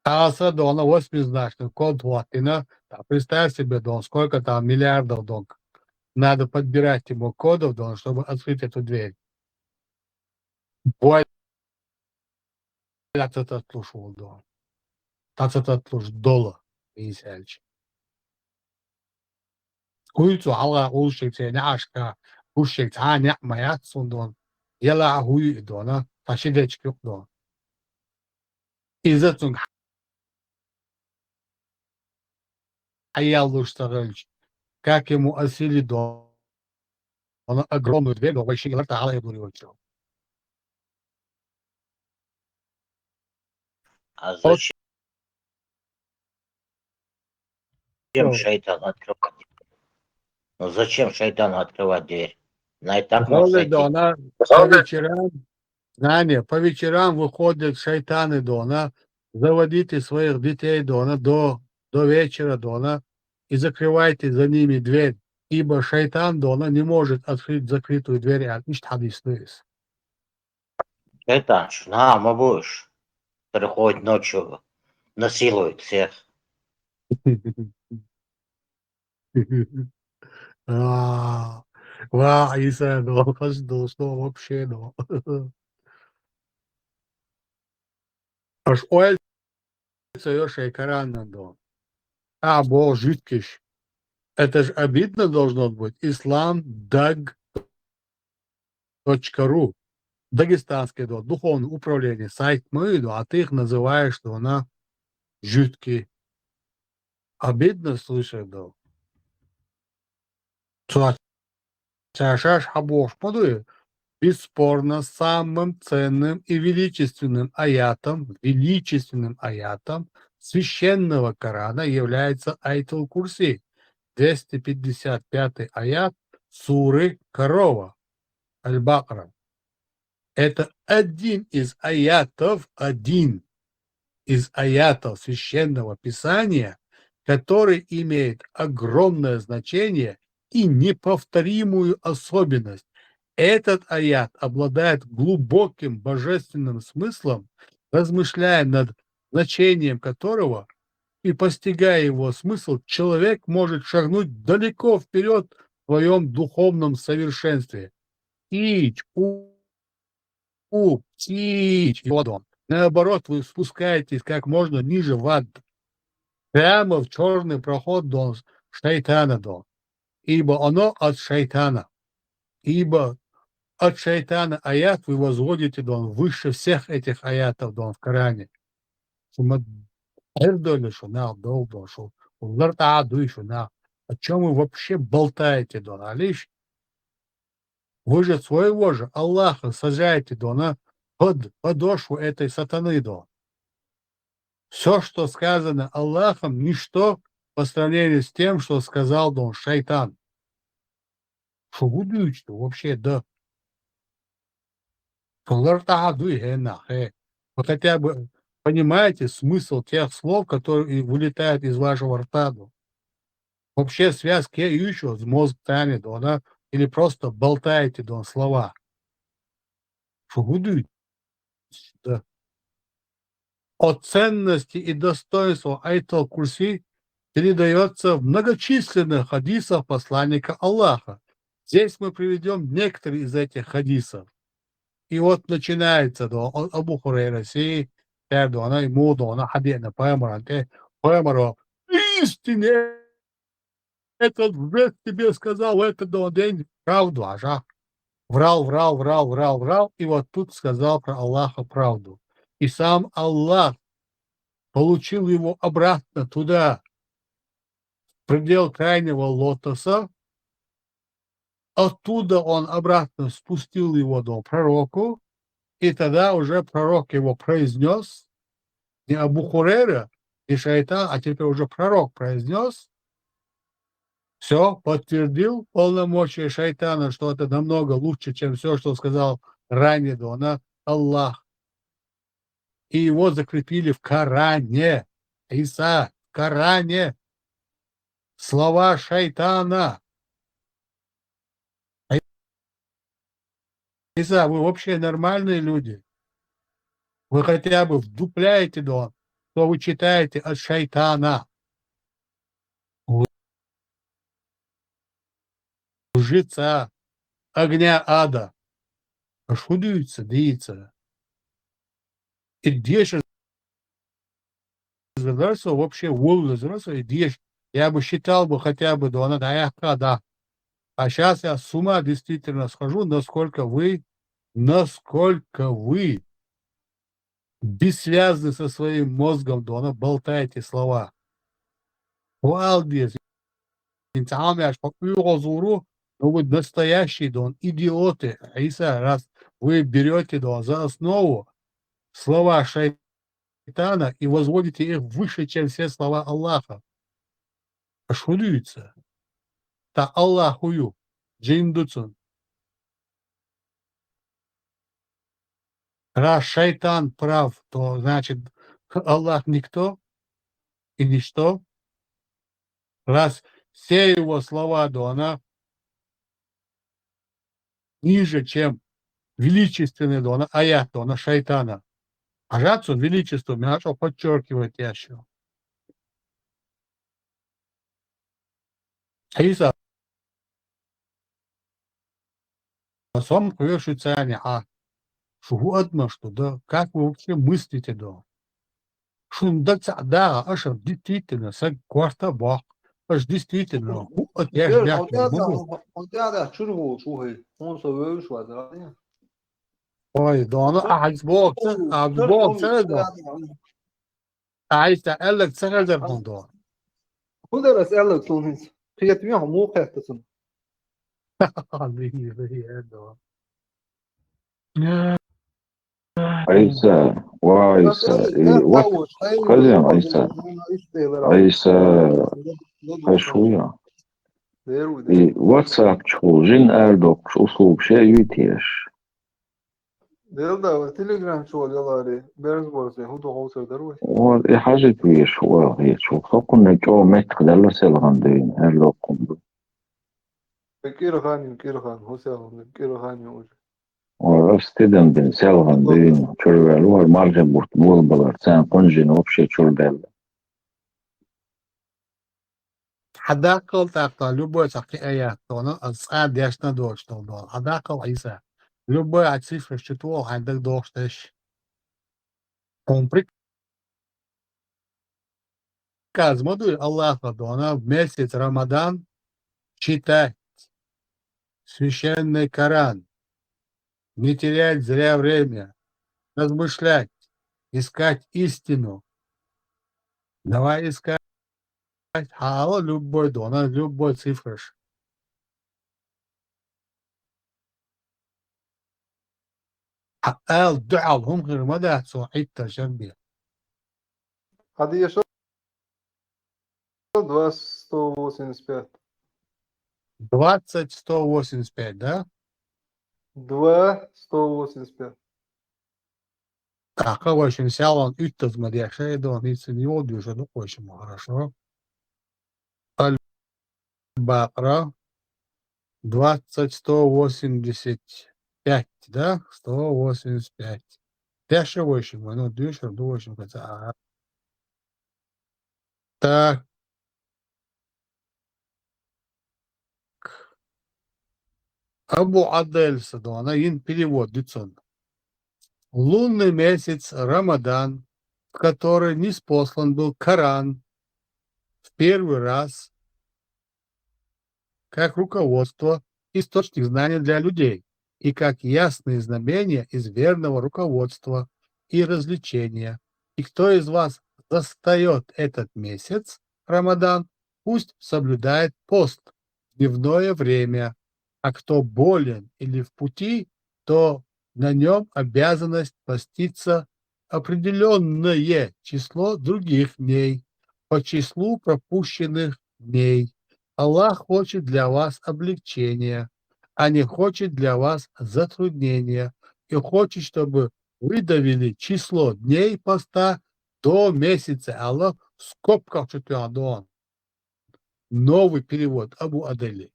B: Аса Дона 8-значный код Латина. Представь себе, Дон, сколько там миллиардов, Дон. Надо подбирать ему кодов, Дон, чтобы открыть эту дверь. Бой, это слушал, Дон. Это слушал, Дола, Исельч. Куицу, алла, улшик, няшка, ушик, ня, моя, Дон. Ела, хуй, Дон, тащидечки, Дон. Из этого Аялуш Сарельч, как ему осилить, Дон. Он огромную дверь, но вообще не лартала, я говорю, что.
I: А
B: Вот
I: зачем
B: что.
I: шайтану открывать дверь? Ну зачем шайтану открывать дверь? На и так мог
B: Говорит,
I: зайти.
B: Дона, по вечерам, знание, по вечерам выходят шайтаны, Дона, заводите своих детей, Дона, до вечера, Дона, и закрывайте за ними дверь, ибо шайтан, Дона, не может открыть закрытую дверь, а ищет хадис лыс.
I: Шайтан, на, будешь. Приходит ночью, насилует всех.
B: Ва, Иса, ну, каждого, что вообще, ну. Аж ой, шейкаран, ну. А, бог, жидкиш. Это же обидно должно быть. Islamdag.ru. Дагестанское духовное управление. Сайт мой, а ты их называешь, что она жидкий. Обидно слышать, да. Чашаш хабош подует. Бесспорно, самым ценным и величественным аятом священного Корана является Айтул Курси, 255 аят суры Корова, Аль-Бакра. Это один из аятов священного писания, который имеет огромное значение и неповторимую особенность. Этот аят обладает глубоким божественным смыслом, размышляя над значением которого и постигая его смысл, человек может шагнуть далеко вперед в своем духовном совершенстве. Наоборот, вы спускаетесь как можно ниже в ад, прямо в черный проход до шайтана, ибо оно от шайтана, ибо от шайтана аят вы возводите, да, выше всех этих аятов, да, в Коране. О чем вы вообще болтаете, да, Алиш? Вы же своего же Аллаха сажаете, да, под подошву этой сатаны, да. Все, что сказано Аллахом, ничто по сравнению с тем, что сказал, да, шайтан. Что вы думаете вообще, да? Вы хотя бы понимаете смысл тех слов, которые вылетают из вашего рта, да? Вообще связки еще с мозгами, да, или просто болтаете, да, слова. Что вы думаете, да? О ценности и достоинстве Айтал Курси передается в многочисленных хадисах посланника Аллаха. Здесь мы приведем некоторые из этих хадисов. И вот начинается, да, Абу Хурайра си, да, она ему, да, она хадисна Пайгамбар, Пайгамбар, истине этот вред тебе сказал в этот, да, день правду, ажа. Врал, и вот тут сказал про Аллаха правду. И сам Аллах получил его обратно туда, в предел крайнего лотоса. Оттуда он обратно спустил его до пророку, и тогда уже пророк его произнес, не Абу Хурейра, не шайтан, а теперь уже пророк произнес, все, подтвердил полномочия шайтана, что это намного лучше, чем все, что сказал ранее до Аллах. И его закрепили в Коране. Иса, в Коране. Слова шайтана. Иса, вы вообще нормальные люди? Вы хотя бы вдупляете, да, что вы читаете от шайтана. Лжеца, огня ада. Шудуется, дается. И дешь разобрался вообще волю разобрался, и дешь. Я бы считал бы хотя бы, да, да. А сейчас я с ума действительно схожу, насколько вы бессвязны со своим мозгом, да, болтаете слова. Валдес, но вы настоящие, да, идиоты. Иса, раз вы берете, да, за основу слова шайтана и возводите их выше, чем все слова Аллаха. Шудуется. Та Аллахую, джиндуцун. Раз шайтан прав, то значит Аллах никто и ничто. Раз все его слова, да, она ниже, чем величественный, да, аят, да, она шайтана. А жацу величество, мяшо подчеркивает еще. Иса, сам совершится, шугу одно, что, да, как вы вообще мыслите, да? Шундакца, да, аж действительно, кварта бах, аж действительно, я ж ой, да, она Бог, да, عايز قال لك تشغل زي الموضوع.
D: خذ أسألك تونس هي تبيعهم مو قيادة
G: عيسى وعيسى قدم عيسى شوية واتساب شو جن أردوك شو صوب شيء يتيش
D: يلا تليجرام شو يلا ري بيرز بورسي هو تو هوسر دروي
G: حاجة ويش هو هي شو خاكم جو متك دلو سيلغاندين أردوكم
D: كيلو خان هوسر كيلو خان يوجد
G: Stidem bin Selvan çölvel marca burt bol balar sen konjin вообще çölvel.
B: حداقل تاقل любой такие аят, но сад яшна дождь дол. حداقل Иса. Любой от цифры читал, хандак дождь. Он приказ модуль Аллаха, дона в месяц Рамадан читать священный Коран. не терять зря время, размышлять, искать истину. Давай искать любой дона, любой цифры. الدعاء هم غير مدى صحيح تشبيه.
D: Adi еще 2,185.
B: 20-185, да?
D: 2,185.
B: Так, в общем, взял он 300 смотрящий, он и ценил уже, ну, очень хорошо. Аль-Бакра 20-185, да? 185. Дальше 8, ну, дальше, ну, 8, хотя. Так. Абу Адель Садуана, перевод, Дицон. Лунный месяц Рамадан, в который ниспослан был Коран в первый раз, как руководство, источник знания для людей, и как ясные знамения из верного руководства и развлечения. И кто из вас застает этот месяц, Рамадан, пусть соблюдает пост в дневное время, а кто болен или в пути, то на нем обязанность поститься определенное число других дней по числу пропущенных дней. Аллах хочет для вас облегчения, а не хочет для вас затруднения, и хочет, чтобы вы довели число дней поста до месяца. Аллах в скобках что-то. Новый перевод Абу Адели.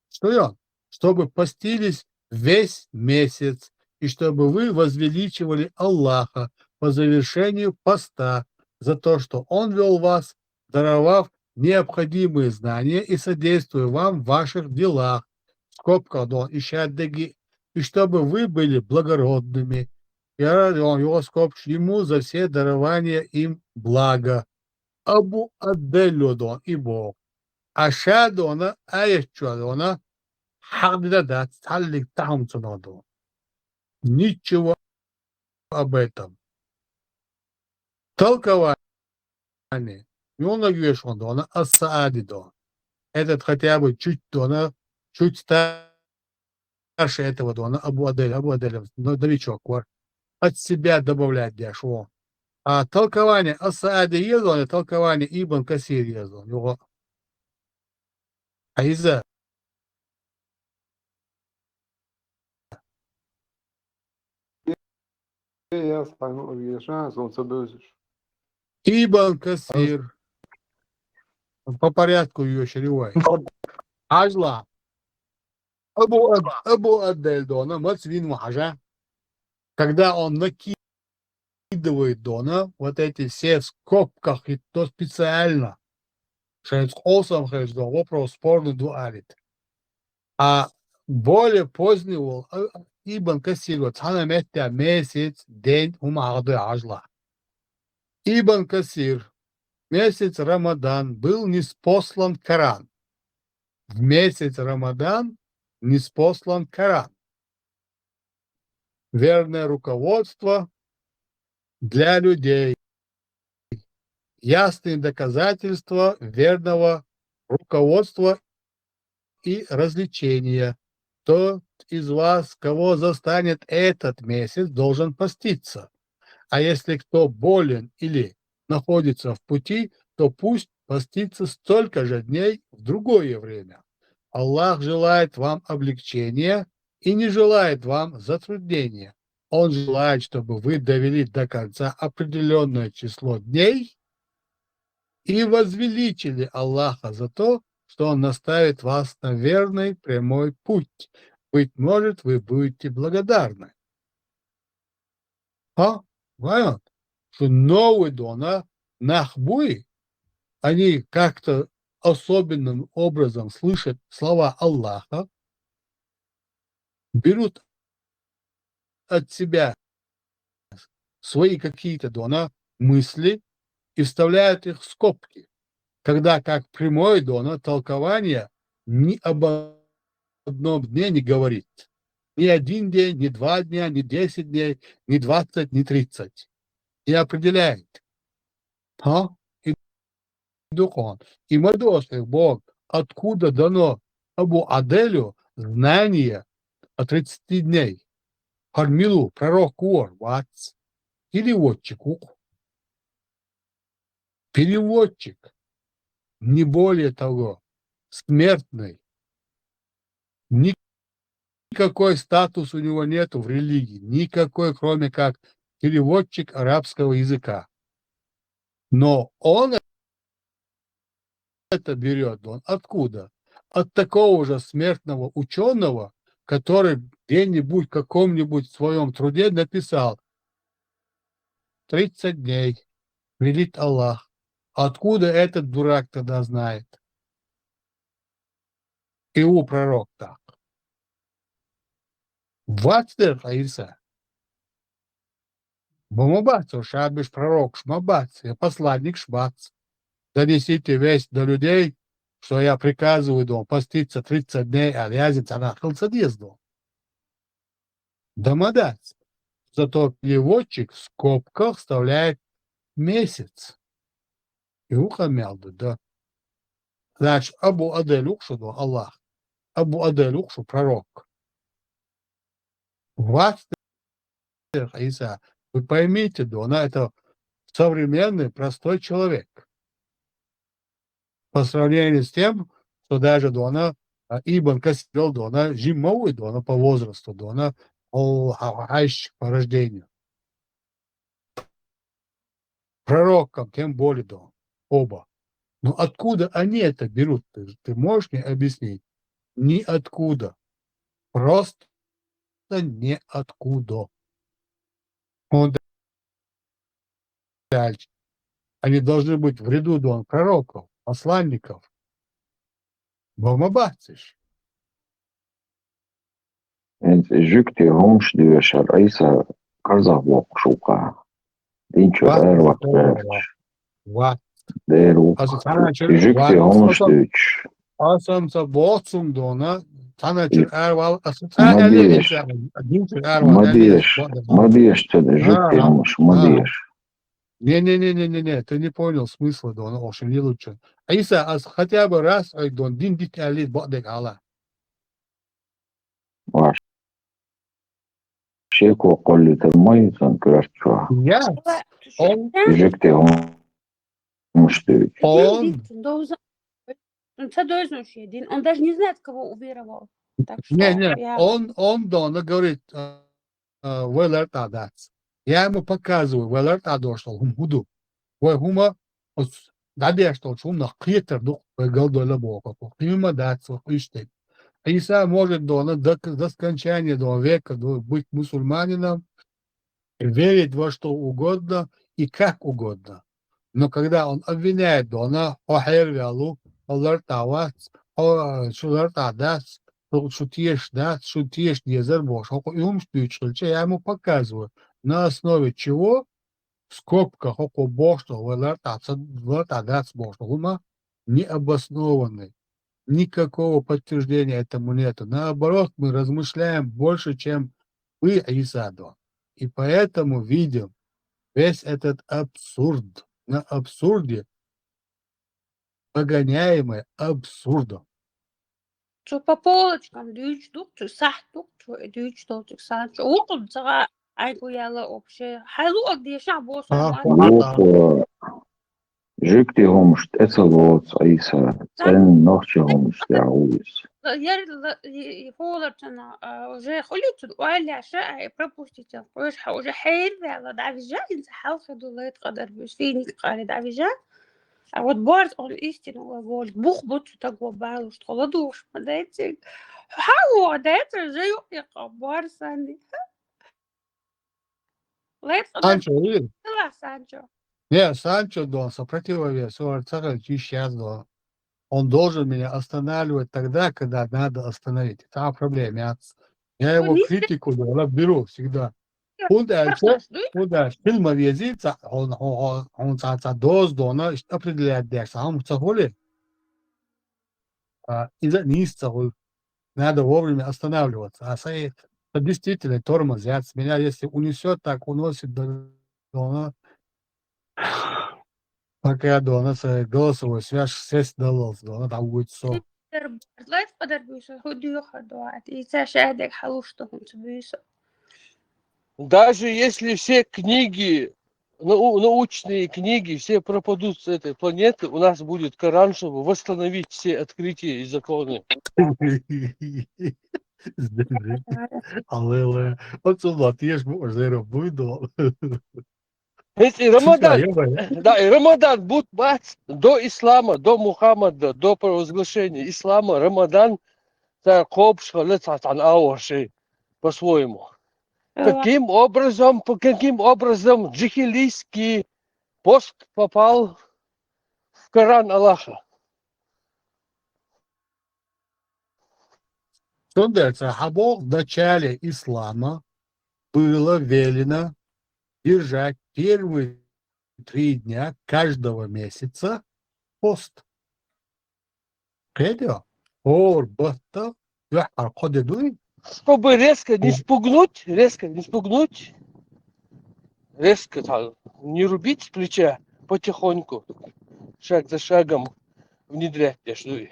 B: Что он? Чтобы постились весь месяц, и чтобы вы возвеличивали Аллаха по завершению поста за то, что Он вел вас, даровав необходимые знания и содействуя вам в ваших делах, скобка, и чтобы вы были благородными, и он его скобка ему за все дарования им блага. Абу Аделю и Бог. Ашаду она, аячу она, хагдадат, саллик тамцунаду. Ничего об этом. Толкование. Она асаадидо. Этот хотя бы чуть старше этого дона Абу Адель, но новичок. От себя добавлять дешево. А толкование асаади езон, толкование Ибн Касир езон. Его Айза.
D: Я стану решать, он соберешь.
B: Ибн Касир. По порядку ее шаривай. Ажла. Абу Адель дона, мацвин махажа. Когда он накидывает дона, вот эти все в скобках, и то специально. Шесть осам вопрос спорный дуалит. А более позднего Ибн Касир, вот Ханамеття месяц, день умагады ажла. Ибн Касир, месяц Рамадан был ниспослан Коран. В месяц Рамадан ниспослан Коран. Верное руководство для людей. Ясные доказательства верного руководства и развлечения. Тот из вас, кого застанет этот месяц, должен поститься. А если кто болен или находится в пути, то пусть постится столько же дней в другое время. Аллах желает вам облегчения и не желает вам затруднения. Он желает, чтобы вы довели до конца определенное число дней и возвеличили Аллаха за то, что Он наставит вас на верный прямой путь. Быть может, вы будете благодарны. Понятно? Что новый дона, нахбуи, они как-то особенным образом слышат слова Аллаха, берут от себя свои какие-то дона мысли и вставляют их в скобки, когда как прямое дона толкование ни об одном дне не говорит. Ни 1 день, ни 2 дня, ни 10 дней, ни 20, ни 30. И определяет. А? И Духон. И мы дошли, Бог, откуда дано Абу Аделю знание о 30 дней. Хармилу, пророк Куор, вац. Переводчик. Переводчик. Не более того. Смертный. Никакой статус у него нету в религии. Никакой, кроме как переводчик арабского языка. Но он это берет. Он откуда? От такого же смертного ученого, который где-нибудь в каком-нибудь своем труде написал 30 дней, велит Аллах. Откуда этот дурак тогда знает? Иу пророк так. Вацтер Аиса. Бомабацу, шабиш пророк, шмабац, я посланник шбац. Донесите весть до людей, что я приказываю дом поститься 30 дней, а вязец она хылцадезду. Домодать. Зато переводчик в скобках вставляет месяц. И ухо мялду, да. Значит, Абу Адель Укшуду, Аллах. Абу Адель Укшу, пророк. Вацтер Аиса. Вы поймите, да, она это современный простой человек. По сравнению с тем, что даже Дона Ибн Касир, Дона Жимовый, Дона по возрасту, Дона Айш по рождению. Пророком, тем более, Дон. Оба. Но откуда они это берут? Ты можешь мне объяснить? Ниоткуда. Просто ниоткуда. Он дальше. Они должны быть в ряду Дон пророков, посланников. Бомабациш.
G: Жюкти Хомшдюш Раиса Казахвок Шука. Динчо Эрвак Эрч.
B: Ват.
G: Деру. Жюкти Хомшдюч.
B: Асамса боцум Дона. Таначер Эрвал.
G: Мадеш. Мадеш. Жюкти Хомш. Мадеш.
B: Не, ты не понял смысла Дона. Оши не лучше. Аиса, хотя бы раз, Дон, дин дик алит бодек Алла.
G: Ваш. Шеку Колли Термой, Санкрашчуа.
B: Я? Он?
G: Жюкти Хомшдюч.
B: Он?
A: Он даже не знает, кого уверовал. Так что
B: Не,
A: я...
B: он Дона говорит, Велер Тадац. Я ему показываю, Велер Тадо, что он буду. Ой, хума, дадя, что он на хитр дух, голдола бока, хума дать, хуйштек. Иса может до скончания до века быть мусульманином, верить во что угодно и как угодно. Но когда он обвиняет Дона, охервялу, олартавац, шулартадац, шутиеш дезер бош, я ему показываю, на основе чего в скобках око бош, олартадац бош, необоснованный. Никакого подтверждения этому нету. Наоборот, мы размышляем больше, чем вы, Исадо. И поэтому видим весь этот абсурд. На абсурде, погоняемый абсурдом.
A: Что по полочкам, дюч, дук, сах, дук, дюч, дук, сах, около цара, айку яла вообще. Халу, где шабо,
G: Жюкти Хомшд, Эцелоц, Аиса, Цен Нохчи Хомшд, Яуис.
A: Я фолочна уже холит ولا شيء пропустите وش уже حير على دافجا انت حلقه دولت قدر بس فيني قال دافجا вот борт он истину вот бухбут так вобал что ладуш подайте хау дайте же я кабар санди лет
B: Санчо, видишь?
A: Санчо
B: Не, Санчо, Дон, сопротивовес, сейчас, Дон. Он должен меня останавливать тогда, когда надо остановить. Это проблема. Я его критику беру всегда. Куда фильма везится, он доз Дона определяет дальше. Он цаголи. Из-за низ цаголь. Надо вовремя останавливаться. А сайт Это действительно тормозят. Меня если унесет, так уносит до дона. Пока дона голосовой связь далось, дона там будет со.
A: لا يقدر بيوصل هو دو يخدو عادي إذا شاهدك حلوشتهم تبيوصل.
J: Даже если все книги, научные книги, все пропадут с этой планеты, у нас будет Коран, чтобы восстановить все открытия и законы.
B: Але, оце лад, є ж може робити.
J: Ведь и Рамадан, да, и Рамадан будет до ислама, до Мухаммада, до провозглашения ислама, Рамадан, коб шхалецат ан ауаши, по-своему. Каким образом джихилийский пост попал в Коран Аллаха?
B: Сундерца, Бог в начале ислама было велено держать первые 3 дня каждого месяца пост. Кедо? Орбата, яхар кодедуй.
J: Чтобы резко не спугнуть, резко так, не рубить с плеча, потихоньку, шаг за шагом внедрять между.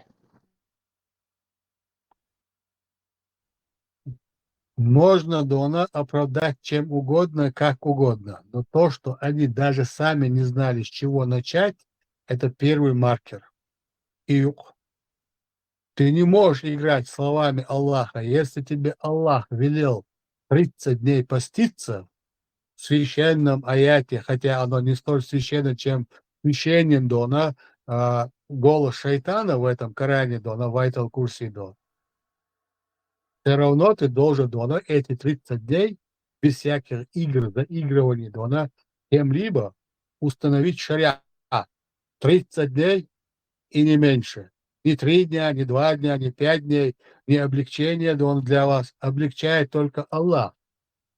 B: Можно дона оправдать чем угодно, как угодно. Но то, что они даже сами не знали, с чего начать, это первый маркер. И ты не можешь играть словами Аллаха. Если тебе Аллах велел 30 дней поститься в священном аяте, хотя оно не столь священно, чем священен дона, голос шайтана в этом Коране дона, вайтал курси дона. Все равно ты должен дона эти 30 дней без всяких игр, заигрываний дона кем-либо установить шариат. 30 дней и не меньше. Не 3 дня, не 2 дня, не 5 дней, не облегчение дона для вас. Облегчает только Аллах.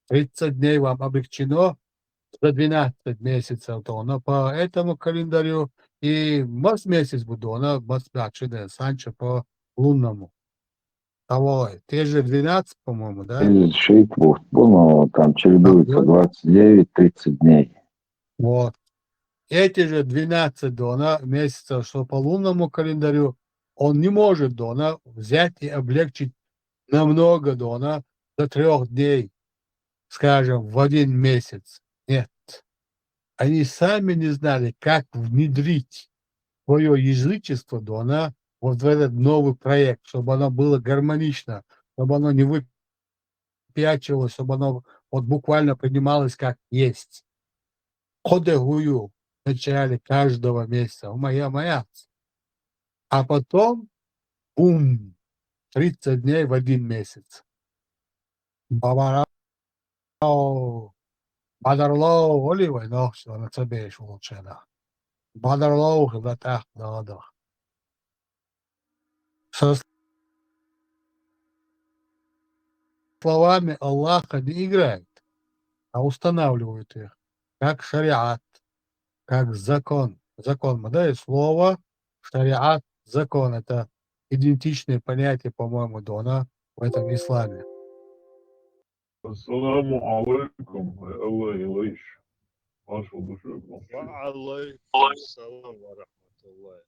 B: 30 дней вам облегчено за 12 месяцев дона по этому календарю и мас месяц дона, мас санчо по лунному. Того, те же 12, по-моему, да?
G: Шейт вот, ну, там чередуется 29-30 дней.
B: Вот. Эти же 12 дона месяцев, что по лунному календарю, он не может дона взять и облегчить намного дона до 3 дней, скажем, в 1 месяц. Нет. Они сами не знали, как внедрить свое язычество дона вот в этот новый проект, чтобы оно было гармонично, чтобы оно не выпячивалось, чтобы оно вот буквально принималось как есть. Кодегую в начале каждого месяца. Моя. А потом, бум, 30 дней в 1 месяц. Бабарау, Бадарлоу, оливай, но все, на тебе еще лучше, да. Бадарлоу, хватах, да. Со словами Аллаха не играют, а устанавливают их, как шариат, как закон. Закон, да, и слово, шариат, закон. Это идентичные понятия, по-моему, дона в этом исламе.
K: Ассаламу алейкум, Аллах илайш. Вашу душу.
C: وعليكم السلام ورحمة الله.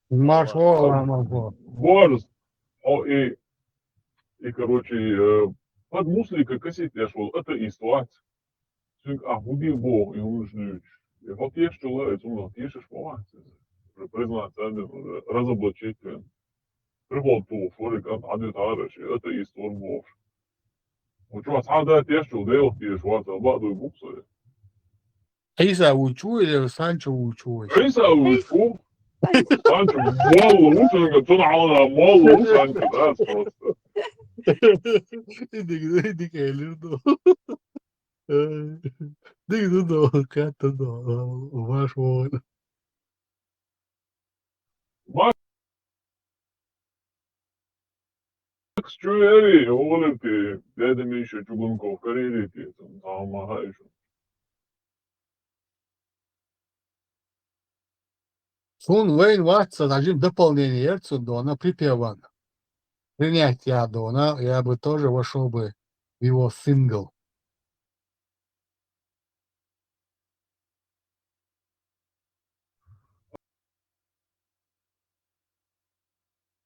B: Маршо.
K: Борс, и короче, под муслика косить я шел, это истуать. Çünkü ahudi Бог и нужны. И вот есть что это у нас есть шпалать. Признать, разоблачить. Приход то, форик от адитарыш, это истор Бог. Вот что асада есть что делать, есть вот обладу буксы.
B: Иса учу или Санчо учу?
K: Иса учу. Санчо, мало лучше, что на мало Санчо, да, просто.
B: Иди келердо. Диги ката ваш вон.
K: Макс Чуэри, Олимпи, дядя Миша Чугунков, карьерите, там Магаишу.
B: Сун Вейн Ватсон, один дополнение Эрцу дона припеван. Принять я дона, я бы тоже вошел бы его сингл.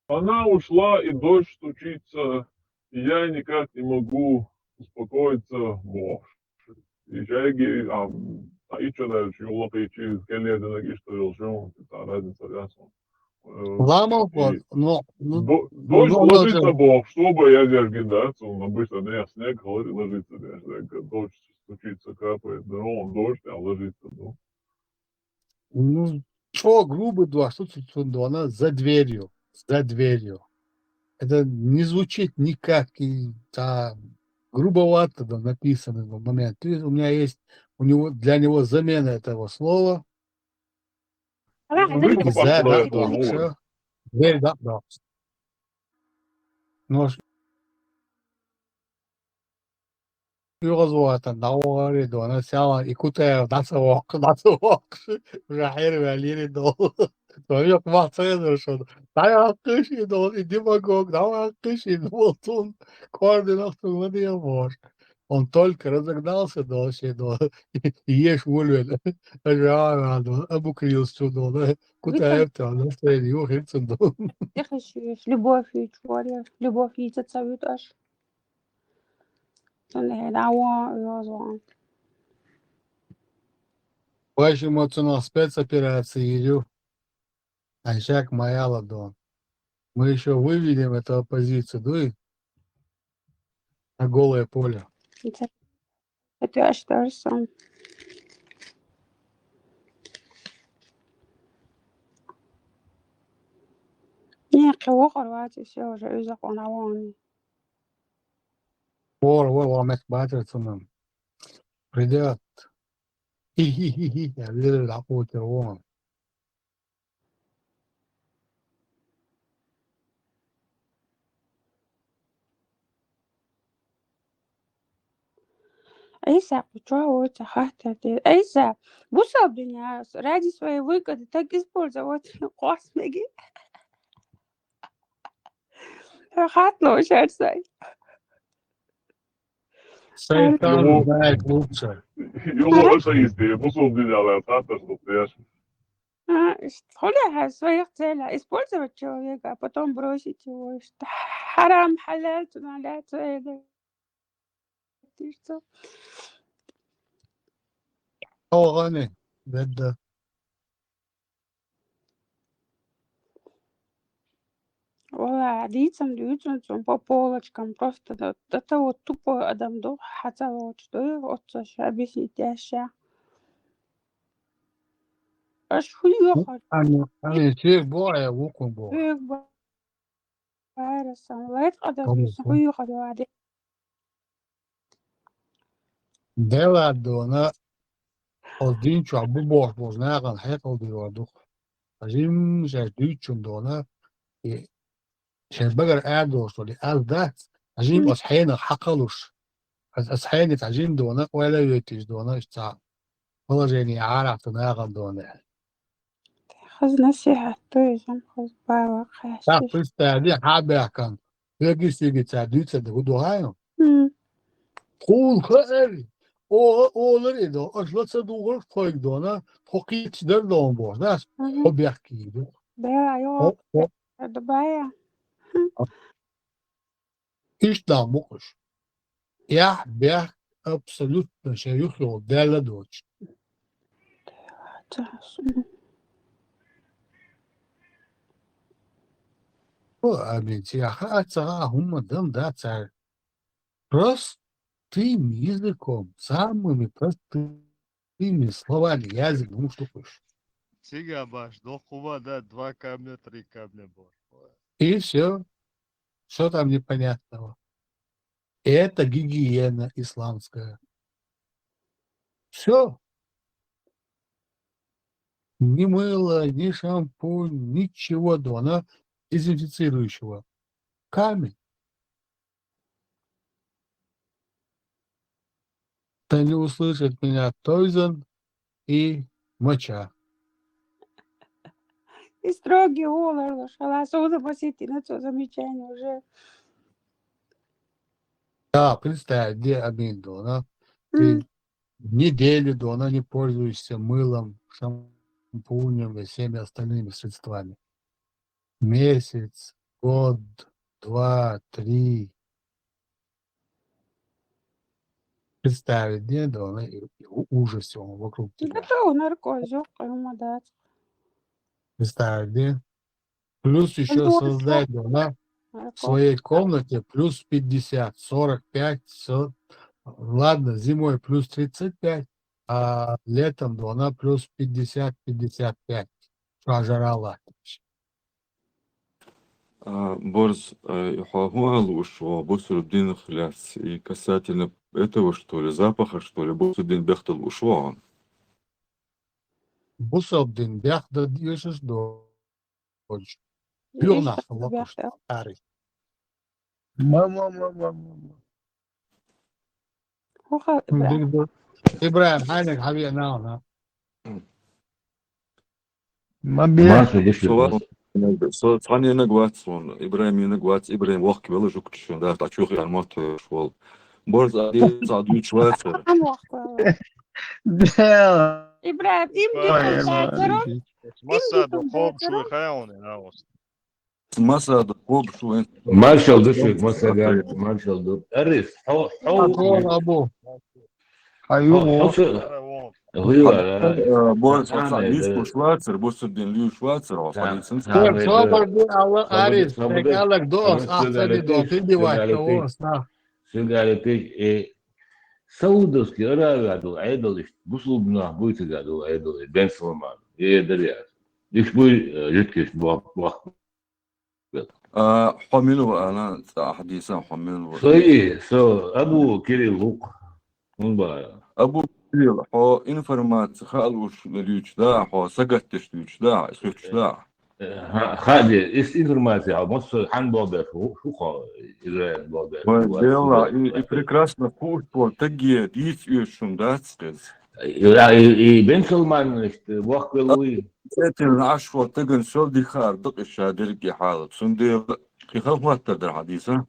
K: Она ушла, и дождь стучится, и я никак не могу успокоиться больше. Ижайги, aici yola aici schelia de năgiște religion, ta разница ясно.
B: Ламал,
K: И
B: но,
K: дождь ложится Бог, чтобы я держи, да, он обычно не снег ложится, дождь стучится, капает, да, он дождь, а ложится, ну.
B: ну, что грубо, да, что тут она за дверью, за дверью. Это не звучит никак, и грубовато да, написано в момент. То есть у меня есть для него замена этого слова.
K: Видно,
B: За, да,
K: построит
B: да,
K: он,
B: все. Дверь, да, да. Но يغزو تدور دون سوا يكوتا ناس وقت جاهر ولير دو Yok mahsaya şurada. Dayak kışı dolu демагог, dayak кыşı болтун координатуру не может. Он только разогнался до вообще до и ешь волю жара обукрился до куда это на стоит его хитцем.
A: Я хочу с любовью творя, любовь идет аж. Dann är det ja så.
B: Почему цена спецоперации идет? Айшак моя ладон. Мы еще выведем эту оппозицию, да, на голое поле.
A: Это я считаю сам. Не, кого хорвати все уже из-за конавани.
B: Вор, мать цунам. Придет. Хи-хи-хи-хи, я верю, да, вон.
A: Эйса, почему это хатати? Эйса, бусабдиня ради своей выгоды так использовать космики. Хатло шерсай.
B: Шайтан знает лучше.
K: Yola istiyor, bu sol dünyalar, tahta стоящий.
A: Хуля своих целей использовать человека, а потом бросить его. Что харам, халяль, туналя, цели. Ты что?
B: Оғаны, бәдді.
A: Ола, лицом по полочкам. Просто это вот тупой адам до хотя вот что и вот объяснить яща. Аж хуёха.
B: Они всех боя вукун бо.
A: Büyük bayrasan. Лайт adam diyorsun. Хуёха doğadı.
B: Дела дона один чабу бош бознаган хайкал диyordu. Azim düçün dona şerbeger erdo soli az da azim asxayna xaqalush. أصحيني تعجين دونا ولا يوتيش دونا اشتاع والله جاني عارف تناغل دونا
A: خز نصيحة تويزم خز باوا
B: Так,
A: خاشش.
B: представь, حابة Registrigi tadütse de hudohayo.
A: Hmm.
B: Kul khari. Oğlar idi. Aşlatsa doğru koydu ona. Tokit der doğum boş. Das o berkiydi.
A: Bea yok. Det baya.
B: Hiç da bokuş. Ya berk absolutno şey yok yok derle doç. Bu abi ya hatsa hum dam da tsar. Простым языком, самыми простыми словами язык, ну что хочешь.
F: Сега баш, до хуба, да, 2 камня, 3 камня баш.
B: И все. Что там непонятного? Это гигиена исламская. Все. Ни мыло, ни шампунь, ничего она дезинфицирующего. Камень. Да не услышит меня Тойзен и моча.
A: И строгий олар, шалас, он запасите на то замечание уже.
B: Да, представь, где Амин, да, ты неделю до не пользуешься мылом, шампунем и всеми остальными средствами. Месяц, год, 2, 3. Представить, где да, и ужас он вокруг тебя.
A: Готовы наркозик, мадать.
B: Представить, где. Плюс еще создать да, в своей комнате плюс 50, 45, ладно, зимой плюс 35, а летом да, она плюс 50, 55. Что жарала.
L: Борз, что босс рубдин хляс, и касательно этого, что ли, запаха, что ли, босс рубдин бехтал ушван.
B: Бусобдин, бяхда дьюшиш дочь. Пюрнах, локош, старый. Мама. Ибраим, хайнек, хави нау,
G: Маша, если
L: صاني نقواتسون إبراهيم ينقوات إبراهيم وقت ولا جوكتشون ده تعشوخ يعني ما تشوال برز عادي صعدوا شواتر
A: إبراهيم
C: مسا دخوب شو خيوني ناوس
L: مسا دخوب شو انت
G: مارشال دشك مسا مارشال دو أريس حو
B: أبو
L: برز ليش شواتر بص الدين ليش شواتر وفاليسن
B: صبر دي أول أريس تقالك دوس أحسن دو تدي واحد
G: سيجارتي سودوسكي أراغادو عيدلش بصوبنا بويتغادو عيدل بن سلمان دريات ليش بوي جتكش بوق
L: حملوا أنا حديثا حملوا
G: أبو كيريل لوق
L: أبو كيريل حو إنفرمات خالوش ليش دا حو سقطش ليش دا سوتش دا
G: هذه информация о мосте handball шуха Израиль болда.
L: Дело и прекрасно футбол такие действующим да сказ.
G: И Бенсельман вахт велуи.
L: Это наш вот таган сел дихар дق الشادرقي حالة سندير خيخاف ما تقدر حديثا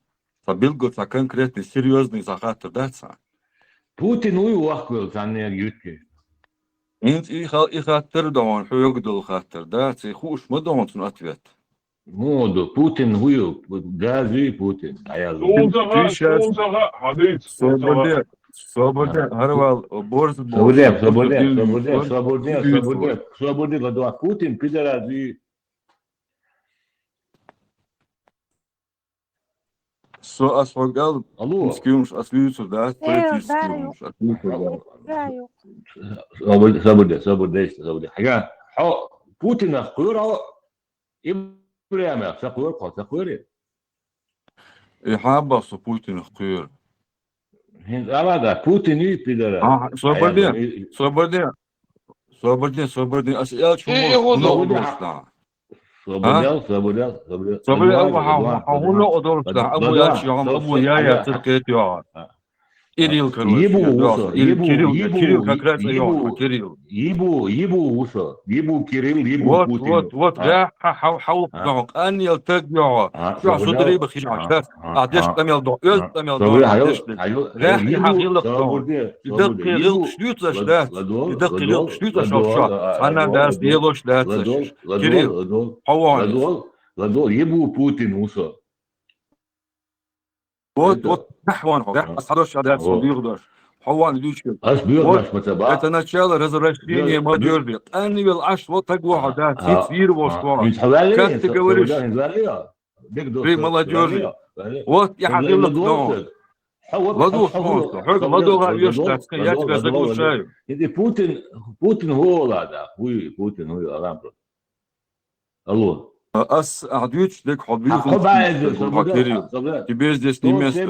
L: فبيلقوا конкретный серьезный захатер даться.
G: Путин уй вахт вел саннер ютке.
L: انت اي خاطر دون حو يقدر خاطر داتي خوش ما دون سن ответ.
G: مودو بوتين هو غازي بوتين
K: Солнцага, حديث
L: Свободен, Харвал, борз
G: свободен, ладуа Путин, пидорази.
L: Со асфогал,
G: Алло.
L: скюмш, аслюцу, да, политический.
G: Свободен. Хага, Путин ахкура, إبراهيم سقور قصقوري.
L: يحب بوتين خير.
G: هند أبدا بوتين يبيدر.
L: свободен. أسئلة شو نقدر
G: свободен.
L: هو نقدر أبو ياشيام أبو يايا تركيت يا. Кирилл, короче. Кирилл как раз Кирилл.
G: Ебу усо. Ебу Кирилл, ебу Путин.
L: Вот, да, حاول معك أن يلتقوا. شو صدري بخير. عادش تميل دو. تميل دو. راح يحقق دو. يدق يلق شلوت لشلات. يدق يلق شلوت لشلات. أنا داس يلق شلات. كيريل. حوان.
G: لدول يبو بوتين усо.
L: Вот нахван, хороший адрес, бьёрдаш. Хаван лючка. Это начало разращения молодежи. Они вел аж вот так вот, да, цитировал что. Как ты говоришь? При молодежи. Вот я говорил, но. Ладу просто. Ладу говоришь, я тебя заглушаю.
G: Это Путин голода. Путин голода. Алло.
L: أس أعديش لك حبيب тебе здесь не место.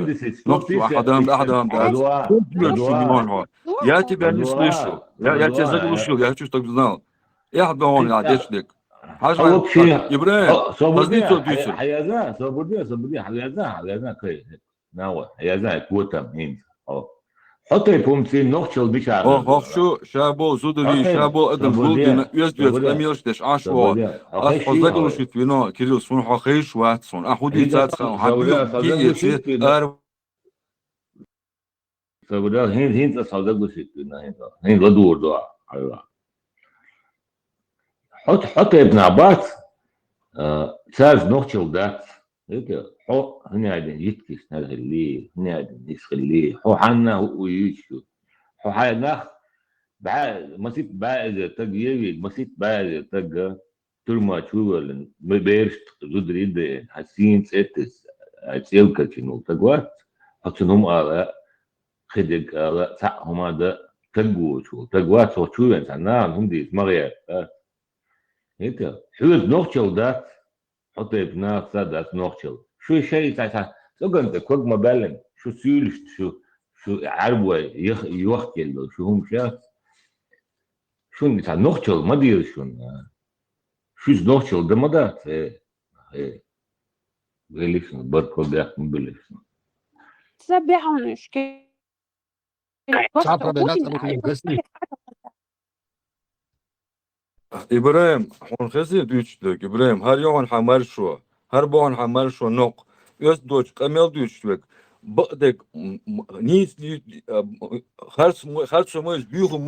L: Я тебя не слышу. Я тебя заглушил. Я хочу, чтобы знал. Я حبيب أعديش لك. إبراهيم.
G: صبرني حيازنا كي ناوى حيازنا كوتام هين. حتى يفهمتين نقشل بشعر.
L: شو شابو زودري شابو أدم زودنا يزبط أميرش دش عشوا أصدقوا شو تبينا كيلو سون حخيش واتسون أخودي تاتسون حبيب كي يصير
M: فبدال هين تصدق بسيطنا هين لا دور دعاء الله حط ابن عباس ساز نوختشل دات هيك حو هنا قاعدين يتكس هذا اللي هنا قاعدين يسخليه حو حنا ويشو حو حنا بعد مسيت بعد تجيبي مسيت بعد تجا ترما تشوفل بيرش زودريد حسين ستس أتيل كتشنو تجوات حطنهم على خدك على ساهم هذا تجو شو تجوات شو يعني نعم هم دي مغير هيك شو نوختشل دات حط ابناء سادات نوختشل شو شيء تاع سو انت كوك ما بالن شو سيلش شو عربوا يوختل شو هم شاف شو تاع نوختشل ما دير شو نوختشل ده ما دات ايه بليش بركو ده بليش
A: تسبحون إشكال
B: شعب بينات أبو كريم قسمي
L: إبراهيم حون خزي دوشتك إبراهيم هر يوم حمر شو هر بون حمر شو نق يس دوش كمل دوشتك بدك نيس خرس مش بيخو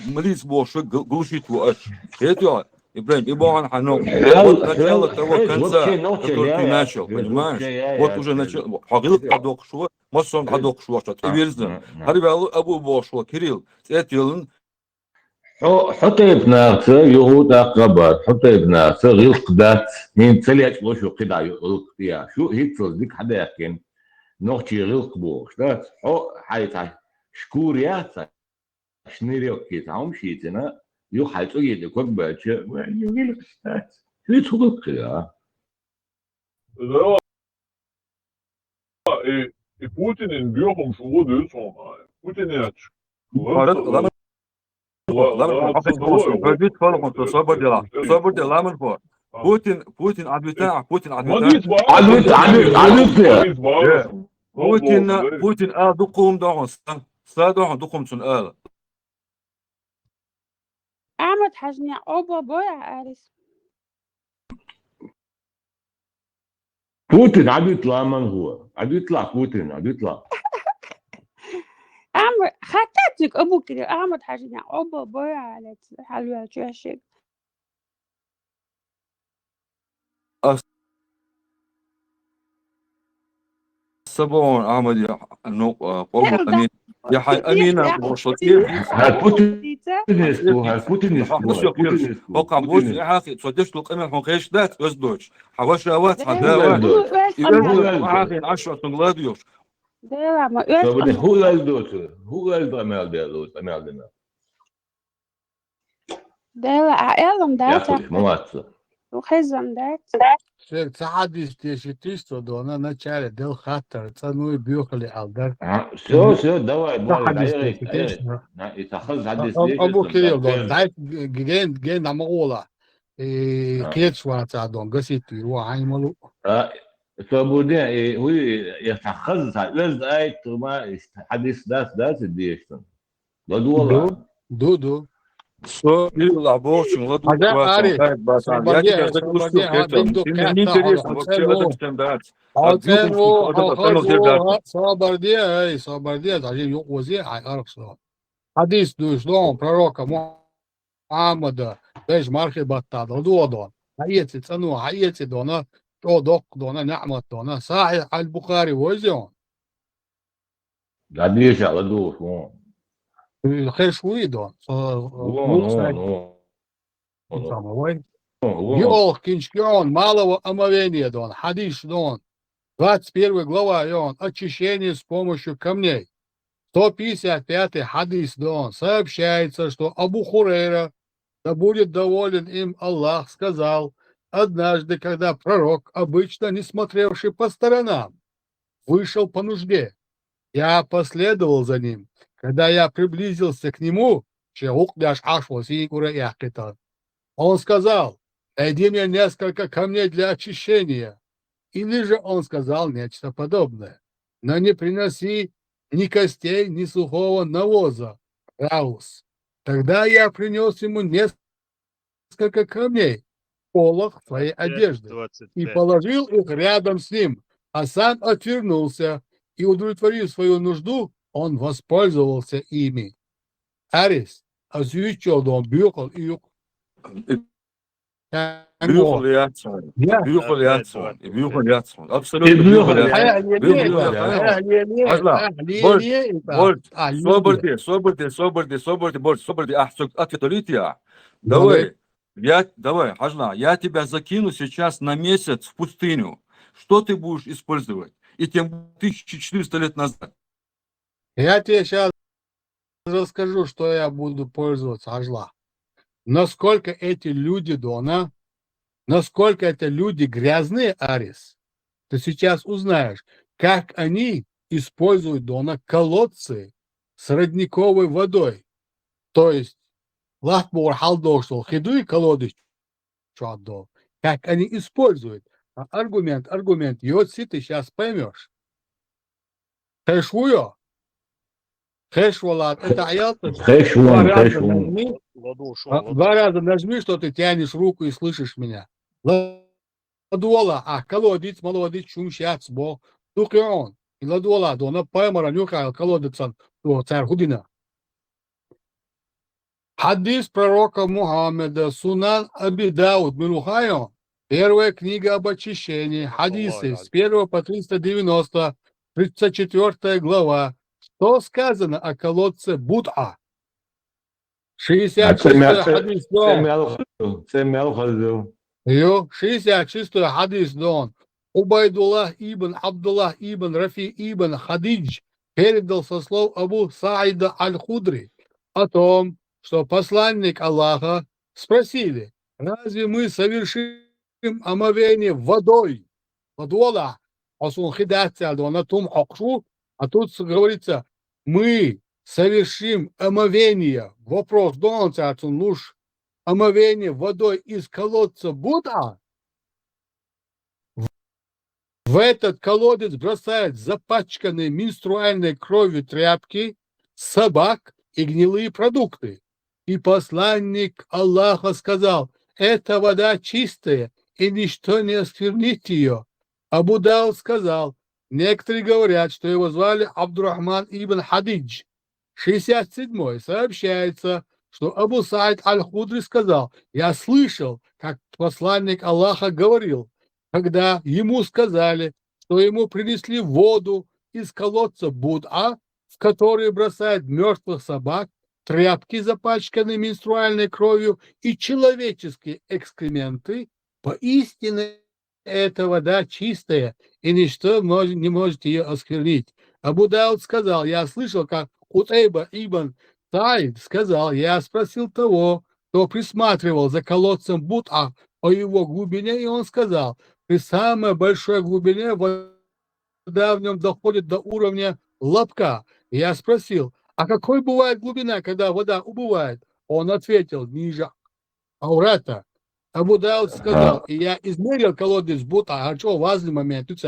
L: مديس بوش قوشيت وأش هيتوا إبراهيم إبوان حنوق вот начало того конца который ты начал понимаешь вот уже начал حقيقة دوق شو ما صون دوق شو что إبرزن هربي أبو بوشوا كريل تأتيلن
M: حط ابناء يهود قبر حط ابناء غير قدات هين تسليت شو قدا يغلق فيها شو هيك تصدق حدا يحكي نوختي غير قبور شتات حو حيت شكوريات شنيريو كي تعم شيتنا يو حيت يجي كوك باتش يقول شتات شو يتغلق يا
K: Putin in Björkum så det ut som Putin är
L: Putin عدوتاع Putin دقوم دعون صادوا دقوم سنقال
A: أحمد حجني أوبا بويا عارس
M: بوتين عم يطلع من هو عم يطلع بوتين عم يطلع
A: أحمد خطتك أبو كده أحمد حجني أوبا بويا على حلوة شو شيء
L: سبعون أحمد يا نو قوم أمين يا حي أمينة وشطير
M: هالبوتين
L: وقع بوتين يا حاكي تصدقش له قيمة حقيش ذات أزدوج حواشوات حداوات وعاقين 10 تنغلاديوش
M: هو الدوت أمال ديالوت أمال دينا
A: ديلا عائلهم
M: يا
A: داتا
M: أخي موات
A: وخزم دات
B: شيخ سعادي تيشتيستو دونا نتشالي دل خاطر تنوي بيوخلي ألدر
M: شو دواء
B: أبو كريم دون دايت جين نمولا كيت شوارع دون قسيت يروح عيملو
M: فبودي هو يتخذ لز أي ما حديث داس الديشتن
B: دو
L: Что лабо чего
B: حديث دوشلون пророка Мухаммада беж мархи баттадо додон hayeti tsanu hayeti dona dok dona نعمت dona صحيح البخاري وزيون
M: قاعد يشعل دوش
B: خير شوي دون Йох, кинчкион, малого омовения дон, хадиш дон, 21 глава он, очищение с помощью камней. 155 хадис дон, сообщается, что Абу Хурейра, да будет доволен им Аллах, сказал, однажды, когда пророк, обычно не смотревший по сторонам, вышел по нужде, я последовал за ним. Когда я приблизился к нему, он сказал, найди мне несколько камней для очищения. Или же он сказал нечто подобное. Но не приноси ни костей, ни сухого навоза. Раус. Тогда я принес ему несколько камней в полах своей одежды и положил их рядом с ним, а сам отвернулся и, удовлетворив свою нужду, он воспользовался ими. Арис, озвучил он бюхал и
L: بيوخل ياتسون بيوخل ياتسون بيوخل ياتسون ابسولوت بيوخل صبرتي احسن ответите. Давай, Хажла, я тебя закину сейчас на месяц в пустыню. Что ты будешь использовать? И тем 1400 лет назад.
B: Я тебе сейчас расскажу, что я буду пользоваться, Ажла. Насколько эти люди, Дона, насколько это люди грязные, Арис, ты сейчас узнаешь, как они используют, Дона, колодцы с родниковой водой. То есть, лахбор халдошел, хиду и колодец, как они используют. Аргумент, йоци, ты сейчас поймешь. Хэшвуё. Хэшвалат, это аялта. Два раза нажми, что ты тянешь руку и слышишь меня. Ладуола, колодец, молодец, чумщац, бо, тукеон. И ладуола, дона поймара, нюхал, колодецан, царь Худина. Хадис пророка Мухаммеда, Сунан Аби Дауд, Минухайо. Первая книга об очищении. Хадисы с 1 по 390, 34 глава. Что сказано о колодце Буд'a? 66 хадис дон. 66 хадис дон. Убайдуллах ибн Абдуллах ибн Рафи ибн Хадидж передал со слов Абу Саида аль-Худри о том, что посланник Аллаха спросили, разве мы совершим омовение водой? Водола, а тут говорится, мы совершим омовение. Вопрос, омовение водой из колодца Буд'a. В этот колодец бросают запачканные менструальной кровью тряпки, собак и гнилые продукты. И посланник Аллаха сказал, эта вода чистая, и ничто не осквернит ее. Абу Дауд сказал, некоторые говорят, что его звали Абдурахман ибн Хадидж. 67 сообщается, что Абу Саид аль-Худри сказал, я слышал, как посланник Аллаха говорил, когда ему сказали, что ему принесли воду из колодца Буд'a, в который бросают мертвых собак, тряпки, запачканные менструальной кровью и человеческие экскременты, поистине эта вода чистая, и ничто не может ее осквернить. Абу Дауд сказал, я слышал, как Утейба ибн Саид сказал, я спросил того, кто присматривал за колодцем Буд'a о его глубине, и он сказал, при самой большой глубине вода в нем доходит до уровня лобка. Я спросил, а какой бывает глубина, когда вода убывает? Он ответил, ниже аурата. Абу Дауд сказал, и я измерил колодец Буд'a, а что важный момент, тут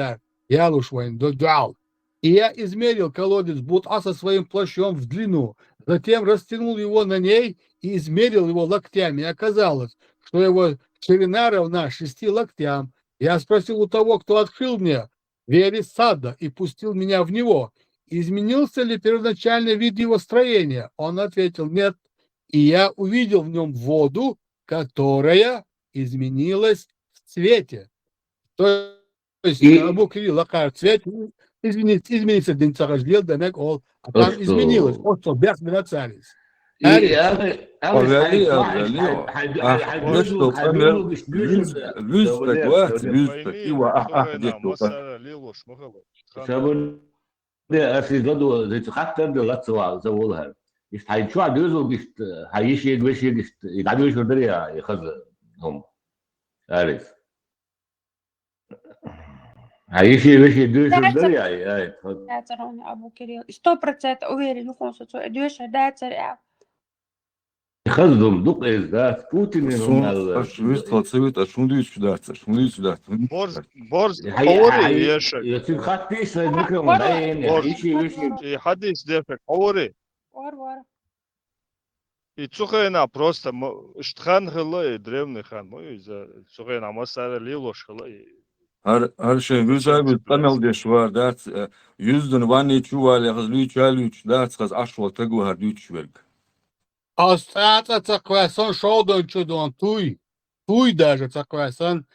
B: я лушвайн, дуал. И я измерил колодец Буд'a со своим плащом в длину, затем растянул его на ней и измерил его локтями. И оказалось, что его ширина равна 6 локтям. Я спросил у того, кто открыл мне двери сада и пустил меня в него, изменился ли первоначальный вид его строения? Он ответил, нет. И я увидел в нем воду, которая изменилась в цвете. То есть, Абу Кирилл, цвет изменится день царождел, демек ол, а там изменилось. Вот что, бях минацалис.
A: Абу Кирилл, 100% уверен, что идешь, да, царя.
M: يخزم دوق ازداد بوتين
N: борз حوري يا شيخ
M: يتخطي سيدكم باين
N: и حديث دافك حوري и цухена просто штхан хлы древний хан мой за цухена масара лилош хлы
L: Her şey güzel bir temel deş var. Dat yüzden vani çuval yağız lüç. Dat kız aşval tegu her lüç verk.
B: Остаться цаквасан шоудон чудон туй даже цаквасан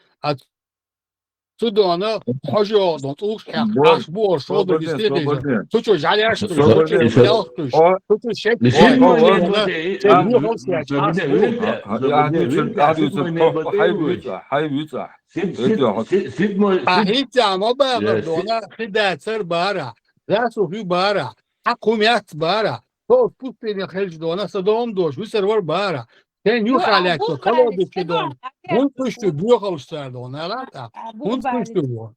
B: отсюда хожодон ушках аш бор шоудон дистегежа тучу жаляш тучу ялкуш тучу шек ahitya ma bağır dona hidatser bara zasu hi bara حكومات bara то пустыня хельж дона садом дош висервор bara sen yu halakto kalodi kidon hun kuştu büyükalışlar dona lata hun kuştu bu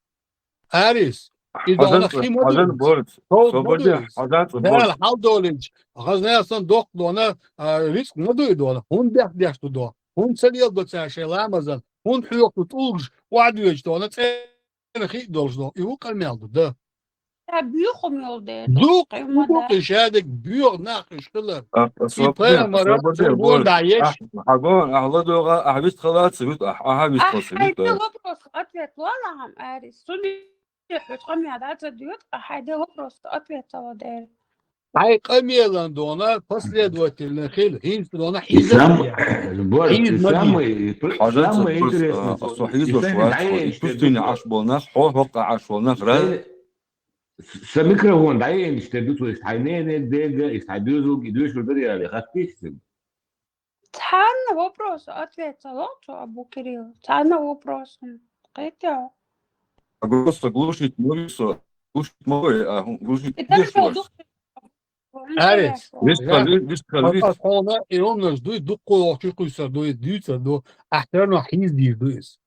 B: aris idona khimodu
L: Hazır borç. Sobacı. Hazır
B: Del
L: borç.
B: hal dolinç gaznesan dok dona risk modu dona hun deh do hun seliyal do şey lamazan hun huyok tutulj wadu dona sen khid dolj do yu kalmeldu da
A: büyüğüm yolda.
B: Duk işadet büyük nakıştılar.
L: Sobacı. Hagon ahla doğa ahbist khalat sibit ahbist qasibit.
A: هذا وبروس أطلت والله هم أري سوني يحكم يا ده تديوت هذا وبروس أطلت صوادر
B: Ay kamiyalan dona последовательно хил хин dona
M: самое интересное.
L: Пустыня аш болнах, хока аш болнах, раз.
M: Самикровон, да, я не что то есть хайнене дега, и сабюзу, гидуш ударили, хатписим.
A: تعال وبروس أطلت صوت أبو كريم تعال وبروس قيتها
L: Просто глушить мовисо, глушить мовы, а глушить
A: Это что духи
B: Aris.
L: Виш калвиш.
B: Ona eronlar duy dukko okuysa duy duysa do ahtarno hiz diyoruz.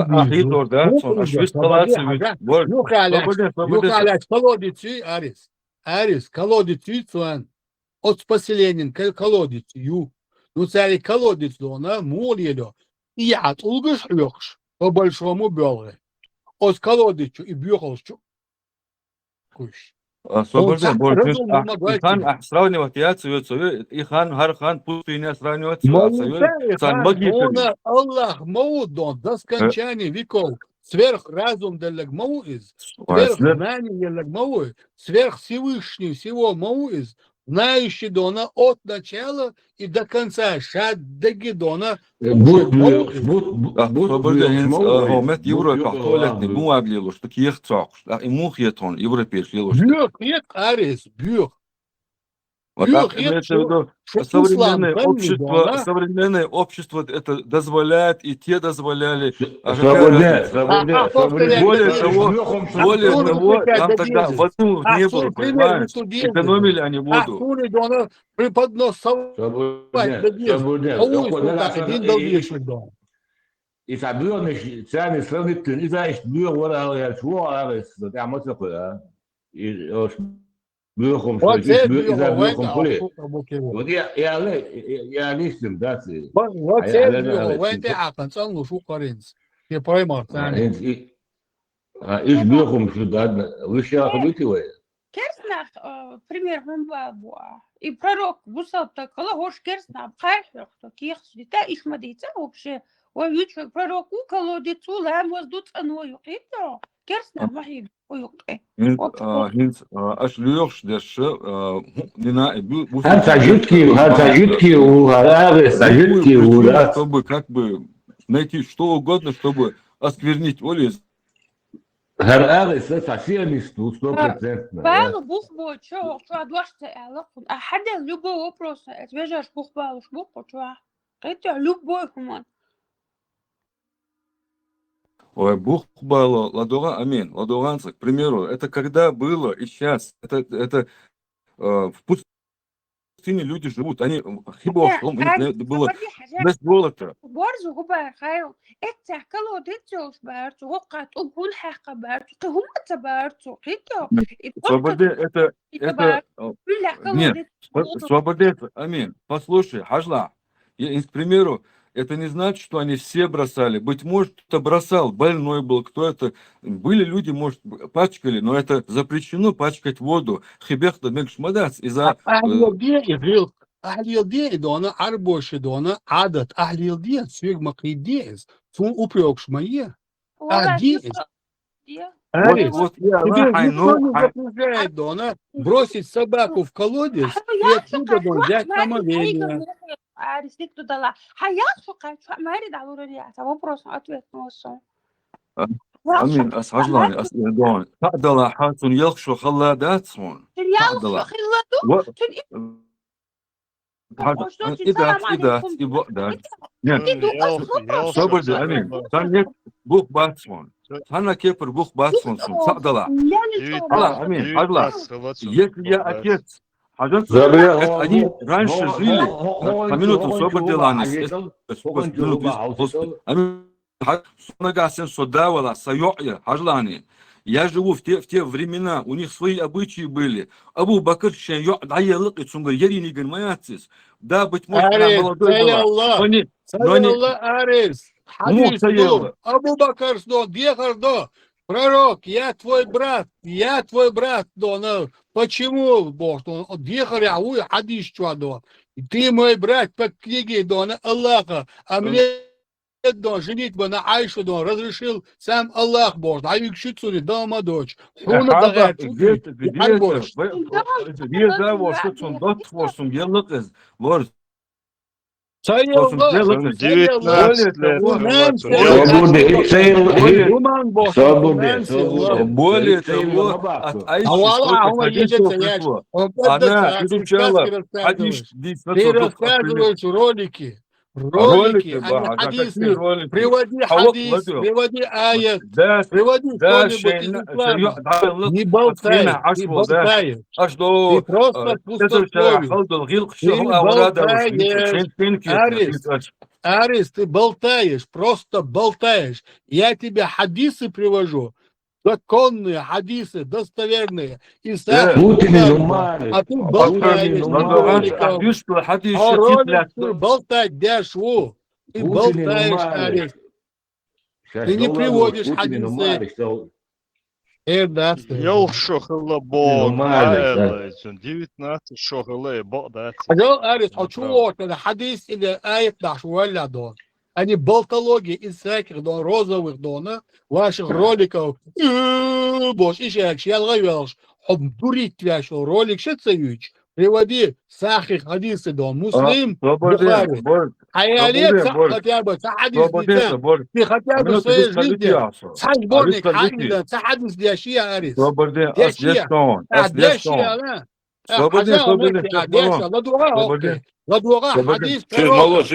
L: Ahit orada, son aşvist khalat sibit.
B: Yok hala колодицы Aris. Aris колодицы son от поселенин колодицю. Ну царь колодец дона молело. И от улгыш лёгш по большому бёлгы. От колодицю и бёхалчу. Куш.
L: Соболде борчуш. Ихан сравнивать я цвет, ихан har хан пустыня сравнивать цвет. Сан магитер.
B: Allah маудон до скончания веков. Сверхразум делег мауиз. Сверхзнание делег мауиз. Сверхвсевышний всего мауиз. Знающий дона от начала и до конца. Шад до гидона.
L: Соболде хомет Европа туалетный бумаг лило, что киех цакш. И мух етон европейский лило.
B: Бюх, нет, Арис, бюх.
L: Современное общество это дозволяет, и те дозволяли. Более того, там тогда воду не было, понимаешь? Экономили они воду.
M: И соберешь цены сравнительно, и знаешь, бюр вора шо арес, да мотока. И бюром,
B: Вот
M: что
B: это
M: из бюром поле.
B: бюро.
M: Вот я листом, да,
B: Вот это бюро, وين تعقل صنعوا شو قرنز. في برايمر ثاني.
M: из бюром сюда, вы сейчас ходите вы?
A: كرسنا пример هم بابوا и пророк бусал так лагош керсна бхайх то кихс дита их мадица вообще ويوتش пророк у колодицу лам воздут аною это керсна махи уюкте
L: Хинц аш люёш деш дина
M: Сажитки у Арабы, сажитки у да.
L: чтобы как бы найти что угодно, чтобы осквернить Олис.
M: Арабы совсем не 100%.
A: بالو بوخ بو شو ادوشت علاقه احد لوبو وبروس اتوجه بوخ بالو بوخ شو قلت لوبو كمان
L: Ой, Бух было, Ладога, амин, Ладоганцы, к примеру, это когда было и сейчас, это в пустыне люди живут, они хибох, было без золота.
A: برضه هو خايو انت كلو ديتوش بارتو وقعت وقول حق بارتو هم تبارتو قيتو
L: Свободе это, нет, свободе, амин, послушай, Хажла, к примеру, это не значит, что они все бросали. Быть может, кто-то бросал, больной был, кто это. Были люди, может, пачкали, но это запрещено пачкать воду. Хибехта мекшмадац из-за...
B: أهل يلدي دونا عربوش دونا عادت أهل يلدي سويق مقيديز فون أبريوكش مايه أهديز
A: где?
B: Арис,
L: Вот я
B: тебе
L: راح
B: никто не
L: ينوح
B: запрещает, Дона, бросить собаку в колодец и оттуда Дон, взять омовение.
A: Арис, лик туда. Хаяшука, ما يريد على وريا. вопрос, ответ на вопрос.
L: أمين أسعجلاني أسئلة تعدل حاتون يلخشو خلاداتهم تعدل إذا يبقدر صبر دي أمين ثانية بوخ باتسون ثانا كيبر بوخ باتسون تعدل هلا أمين هلا يا أكيد حاجات они раньше жили по минуту صبر دي لانس Нагасен содавала, сайоя, хажлани. Я живу в те времена, у них свои обычаи были. Абу Бакр шен даялык ицунга ерини генмаяцис. Да, быть может, она молодой была.
B: Аллах, Арис, хадис до, Абу Бакр до, Дехар до, пророк, я твой брат, до, почему, Бог, Дехар яуи хадис чуадо. Ты мой брат по книге до Аллаха, а мне до женитьба на Айшу до разрешил сам Аллах Бог, а их шицули дома дочь.
L: Где его что-то дот хвостом делать, вот.
N: 19 лет.
L: Более того, от Айши пришло. Она изучала хадис.
B: Ты рассказываешь ролики, хадисы. Приводи хадис, приводи аят, приводи что-нибудь из ислама. Не болтай, ты болтаешь. Ты просто пустословишь. Арис, ты болтаешь, просто болтаешь. Я тебе хадисы привожу. Законные хадисы, достоверные. И а ты болтаешь. Ты болтать дашь, ты болтаешь, Арис. Ты не приводишь хадисы.
N: Йолшо хлабо, 19 шогылы богдат.
B: Арис, чего это хадис или аят наш валя. Они болтологии из всяких розовых ваших роликов. Бош, ишек, ялгавелш, дурить твяшо, ролик шецевич. Приводи сахих хадисы муслим, Бухари. А я лет хотя бы хадис ты хотя бы в своей жизни сборник Хамида, хадис для шия, Арис. Для шия, да. Ладуга, хадис, пророк,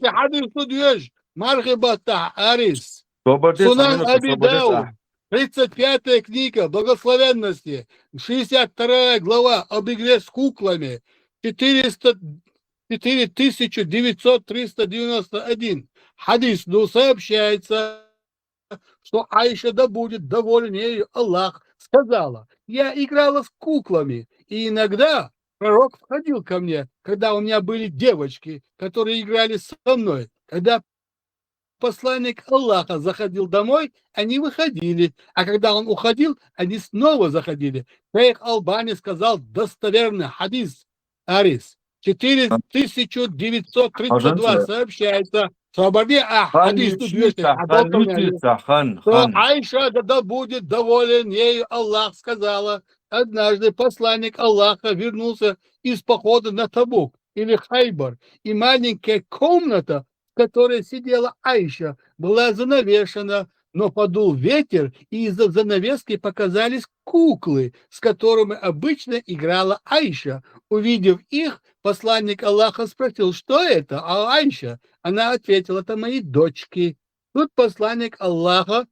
B: хадис судьёж, мархибата, Арис. Сунан Аби Дауд, 35-я книга благословенности, 62 глава об игре с куклами, 4991 хадис, сообщается, что Айша да будет доволен ею Аллах, сказала: я играла с куклами, и иногда пророк входил ко мне, когда у меня были девочки, которые играли со мной. Когда посланник Аллаха заходил домой, они выходили, а когда он уходил, они снова заходили. Шейх Албани сказал достоверный хадис, Арис, 4932 сообщается, что Айша да будет доволен ею Аллах, сказала: однажды посланник Аллаха вернулся из похода на Табук или Хайбар, и маленькая комната, в которой сидела Айша, была занавешена, но подул ветер, и из-за занавески показались куклы, с которыми обычно играла Айша. Увидев их, посланник Аллаха спросил: что это, Айша? Она ответила: это мои дочки. Тут посланник Аллаха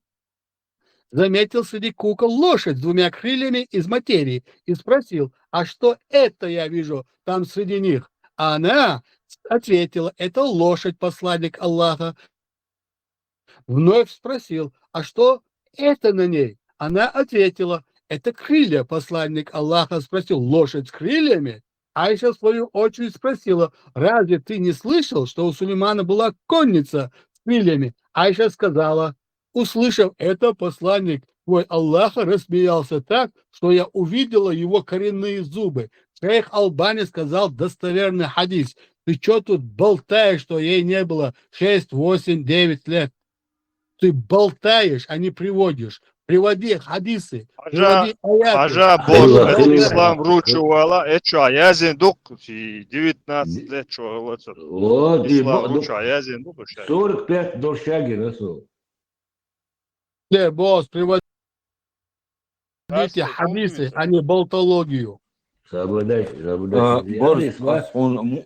B: заметил среди кукол лошадь с двумя крыльями из материи и спросил: а что это я вижу там среди них? А она ответила: это лошадь, посланник Аллаха. Вновь спросил: а что это на ней? Она ответила: это крылья, посланник Аллаха. Спросил: лошадь с крыльями? Айша в свою очередь спросила: разве ты не слышал, что у Сулеймана была конница с крыльями? Айша сказала: услышав это, посланник твой Аллаха рассмеялся так, что я увидела его коренные зубы. Шейх Албани сказал достоверный хадис: ты что тут болтаешь, что ей не было 6, 8, 9 лет? Ты болтаешь, а не приводишь. приводи хадисы,
N: Хажа,
B: приводи аяты.
N: хажа Бог, это ислам вручувала, это язин дук, 19 лет, что говорится.
M: Вот, и
N: Ислам вруча, язин дук.
M: 45 до шаги, Расул.
B: Да, босс, приводите хадисы, а не болтологию.
M: Соблюдайте.
L: Борис, он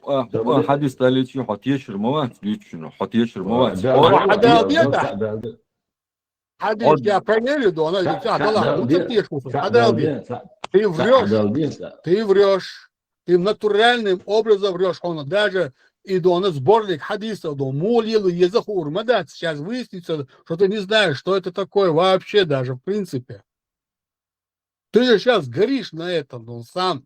L: حديث تالي حط يشر مواد ليش حط يشر مواد
B: حديث я проверю, да, она говорит, ты врешь, ты натуральным образом врешь, он даже и он сборник хадисов, да, молил язык урмадат, сейчас выяснится, что ты не знаешь, что это такое вообще даже, в принципе. Ты же сейчас горишь на этом, ну, сам.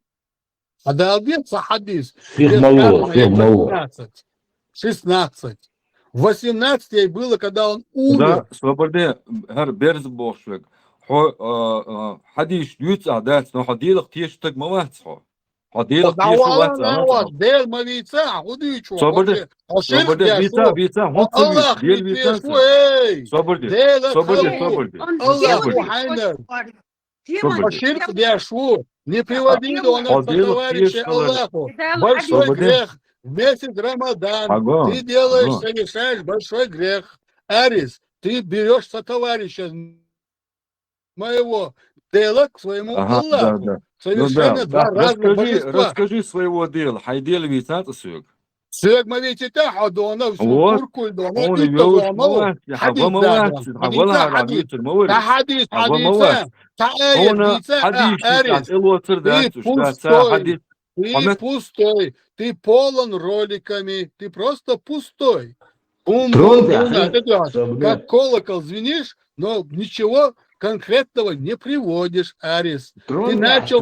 B: А долбится хадис. 15, 16. 18 ей было, когда он умер.
L: Да, свободе, гар берз бошек. حديث يوتع دات نو حديلق تيشتك مواتسو حديلق تيشو
B: ديل مبيتا خديچو
L: صبرده بيتا هم
B: الله
L: ديل بيتا صبرده
B: الله حينر Ширк бяшу, не приводи до нас товарища Аллаху. Большой грех. В месяц Рамадан ты делаешь, совершаешь большой грех. Арис, ты берешь сотоварища моего дела к своему Аллаху. Совершенно два разных божества.
L: Расскажи своего дела. Хайдел витат сюк.
B: Сюк мавитита хадона всю курку дона.
L: Он вел
B: حديث حديث ты пустой, ты полон роликами, ты просто пустой. Как колокол звенишь, но ничего конкретного не приводишь, Арис. Ты начал,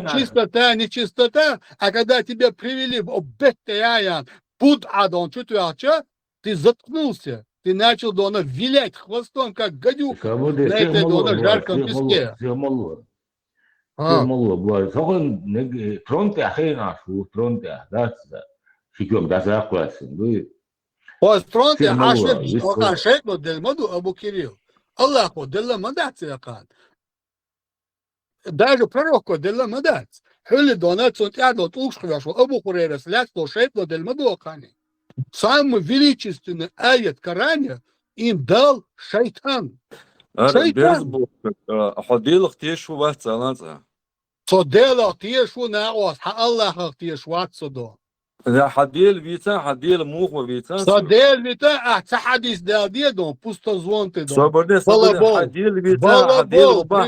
B: чистота, нечистота, а когда тебя привели в ты заткнулся. Ты начал, Дона, вилять хвостом, как гадюк на этой, Дона, жарком песке. Постронте, ашекло дельмаду Абу Кирилл. Аллаху делла мадат якат. Даже пророку делла мадат. Хюли Дона цунтядо тушхвяшу Абу Хурейра слясло шекло дельмаду акани. Самый величественный аят Корана им дал шайтан. Шайтан.
L: حديلق تيشو واتسالانزا
B: صديلق تيشو ناقوس الله تيشو واتسدو.
L: حديل فيتا حديل موخ فيتا
B: صديل فيتا حديث داديه دون пустозвон ты дон.
L: Балабол. حديل فيتا حديل با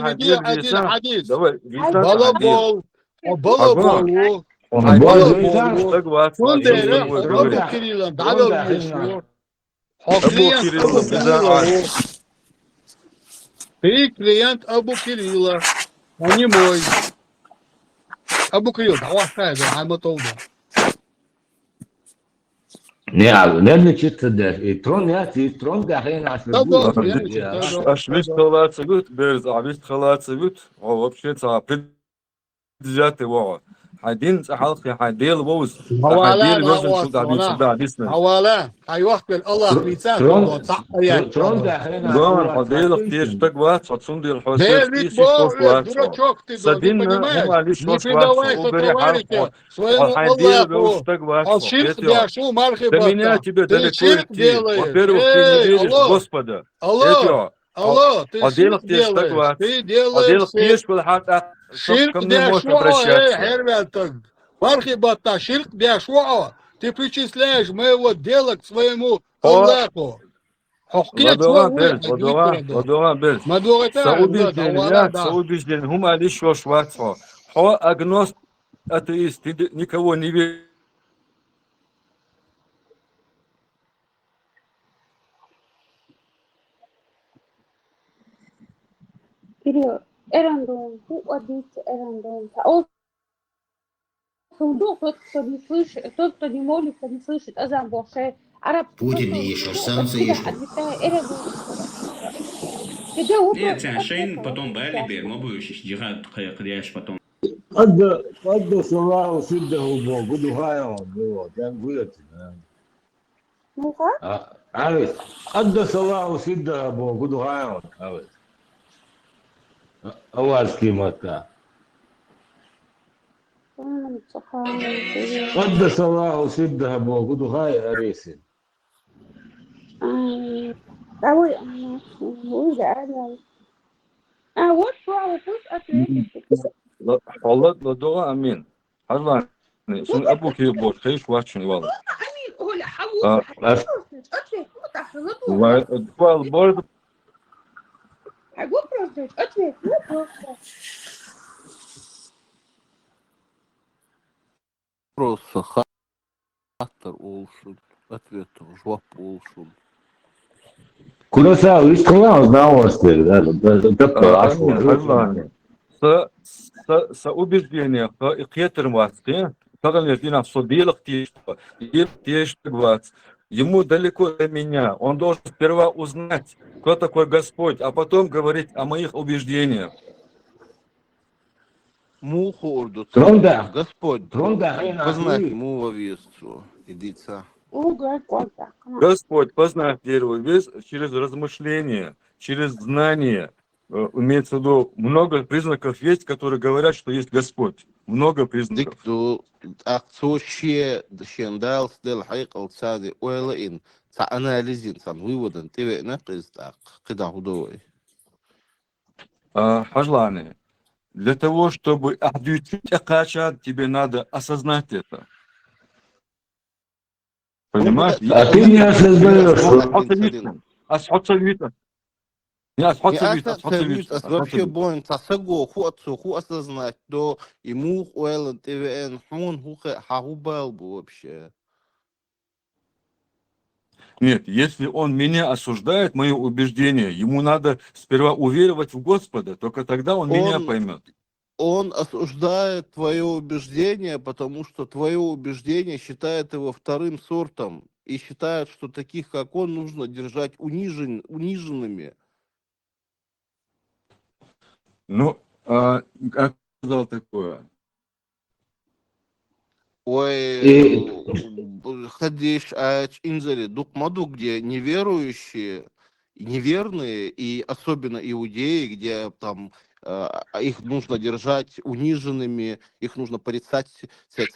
L: حديل فيتا
B: балабол. Балабол. Ты клиент Абу Кирилла, а не мой. Абу Кирилл, давай, I'm told.
M: لأن شفت ده ترون ده حين عشان
L: أشبيت خلاص قلت بيرز عبيت خلاص قلت هو بشيت صعب جاتي واو حدين حلقي حديل بوز حديل بوز شو ده بيسمع
B: حوالا هاي وقت الله بيتسال
M: ترون ده حين
L: جون حديل كتير تقوى تصون دي الحوسات
B: كيسي شوف
L: صدين هم عليش وش وقت حديل بوز تقوى
B: الشرك بيشو مرخي
L: меня тебе далеко идти. Во-первых, ты не веришь в Господа.
B: Алло, ты ширк делаешь. Ты делаешь ширк бяшуа. Мархи бата, ширк бяшуа. Ты причисляешь моего дела к своему Аллаху.
L: Саудизден, هم عليش وش وقت هو агност атеист, ты никого не веришь.
A: Кирилл, Эрандон, убийца Эрандон. Сундук, тот, кто не слышит, тот, кто не молится, не слышит азан Боже.
O: Путин ищешь, санкции ищешь.
P: Нет, عشان потом بالي بيرمبوش جهاد قياش потом.
M: قد صلاة وسده وبوجوده هاي كان قلت عارف قد صلاة وسده وبوجوده هاي عارف أول كلمة قدس الله سدها بوجود غاية أريسن
L: والله لدوغا أمين حضرني سن أبوك يبور خيش واتشني والله والبورد
Q: Просто хаттар olsun, ответ жвап olsun.
M: كروساو يشتغل удовольствие, да,
L: حضرني убеждение إقيتر ватки тогда дина судилок тишь ему далеко до меня, он должен сперва узнать, кто такой Господь, а потом говорить о моих убеждениях.
Q: Муху орду.
M: Тронда.
Q: Господь.
M: Тронда.
Q: Познать ему весту. Идица.
L: Господь познать первую весть через размышление, через знание. Имеется в виду много признаков есть, которые говорят, что есть Господь. Много признаков.
Q: Дикту акцошие дшендал стел хайкал цади ойлаин ца анализин сан выводен тебе накиз так кида худой.
L: Пожелание. Для того, чтобы отключить акачат, тебе надо осознать это. Понимаешь?
M: А ты не осознаешь.
Q: Вообще бон тасаго ху осознать, то ему уэлэн твн хун хуха хахубал бы вообще.
L: Нет, если он меня осуждает, мои убеждения, ему надо сперва уверовать в Господа, только тогда он меня поймет.
Q: Он осуждает твое убеждение, потому что твое убеждение считает его вторым сортом и считает, что таких, как он, нужно держать униженными.
L: Ну, как сказал такое?
Q: Ой, ходишь, инзари, дукмаду, где неверующие, неверные, и особенно иудеи, где там их нужно держать униженными, их нужно порицать,
L: Если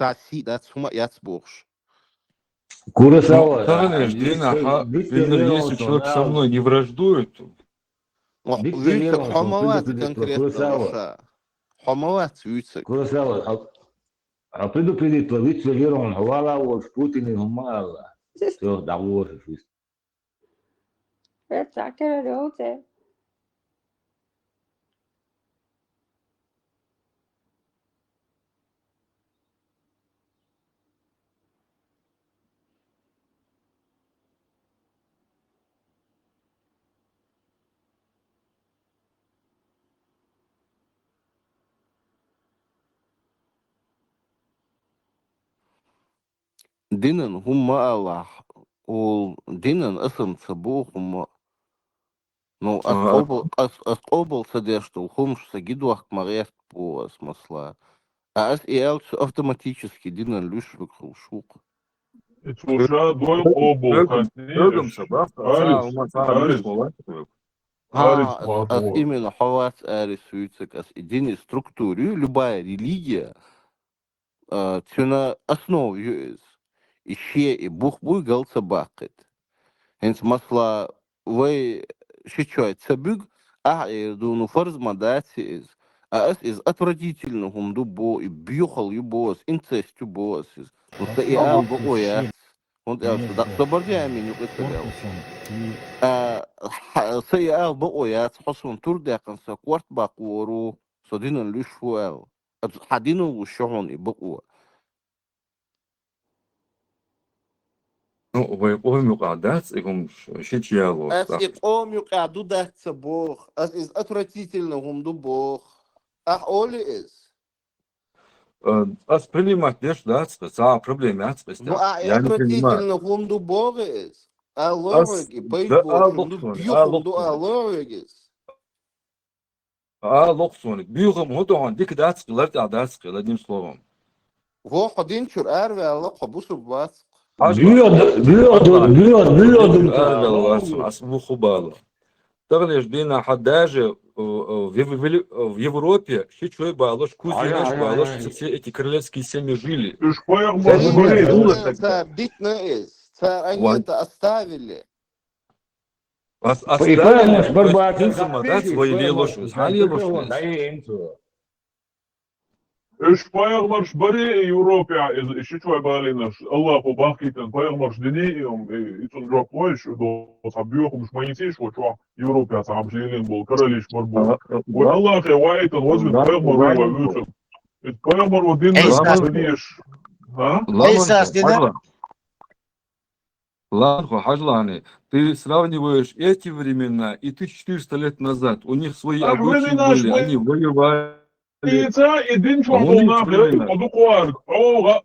L: человек со мной не враждует,
Q: конкретно
M: А предупредить, ловить верон, хвала вот Путин и мало. Все, договор.
Q: دينن هم الله ودينن اسم سبوه هم ну asqobel содержал хум сагидуах марет по смысла а и элч автоматически динен люш выкрушук
K: Слушай, дойл обол,
Q: именно хават арис вицек ас единой структуре любая религия тюна основе еще и бух буйгал собакет. Хенс масла вы шичой цабюг, а и дуну фарз мадати из. А из отвратительного дубо и бьюхал юбос, инцест юбос из. Вот и албо оя. Он собордя меню это. Сей албо оя, хосун турдякан са кварт баквору, содинан люшвуэл. Хадину лушон и бакуа.
L: Ну, вы мюкадат, и вам шичьяло.
Q: Мюкадудат бог, из отвратительного дубох. Ах, оли из.
L: Принимать лишь, да, проблемы.
Q: Ну, отвратительного дубох из. А лороги, бейбошем, бьюхом, а лорогис.
L: Локсоник, бьюхом, он дик датски, одним словом.
Q: Во, один чур арве, а лоха бусу вас.
L: أسمو خبالة تغليش دينا حداجة в Европе хичой балош, кузинаш балош, все эти королевские семьи жили.
Q: Они это оставили.
L: Оставили свои лошади, хали лошади.
K: Üç payagmarş bari Европа, şişvay balinaş. Allah po bakiten payagmarş deneyim. İçin rapoş do sabiyokmuş mayısiş o çok Европа sabşilin bol karaliş var bu. Ve Allah khawaitan vazmin payagmar var Yusuf. Payagmar o din deneyиш. Ha?
L: Ладно, Хажлани, ты сравниваешь эти времена и 1400 лет назад. У них свои обычаи были, они воевали.
K: İdin çok olmak koduklar. Oğa.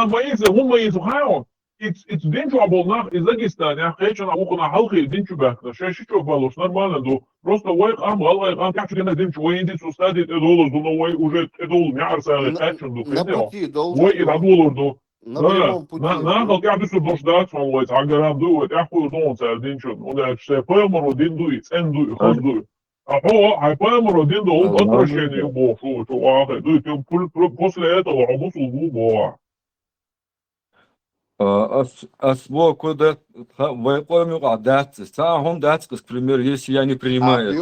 K: Mayısı hum mayısı hayo. It's din çok olmak Izakistan ya geçen okuna halkı din çok bakta. Şey çok balos нормально do. Просто вайк ам галай ам как тебе din çok oyun din sustadi edolur do вай уже edolur ya arsale kaçın do.
Q: На пути должен.
K: Вай edolur do.
Q: На прямом пути.
K: Na как ты дождаться он вай агарам do. Я хуй до он цар din çok. Он я все пойму din do и цен do хоз do. А пойму din do он отвращение бо что а до после этого обусул бо.
L: Осво, куда войками дать, сам дать, к примеру, если я не принимаю.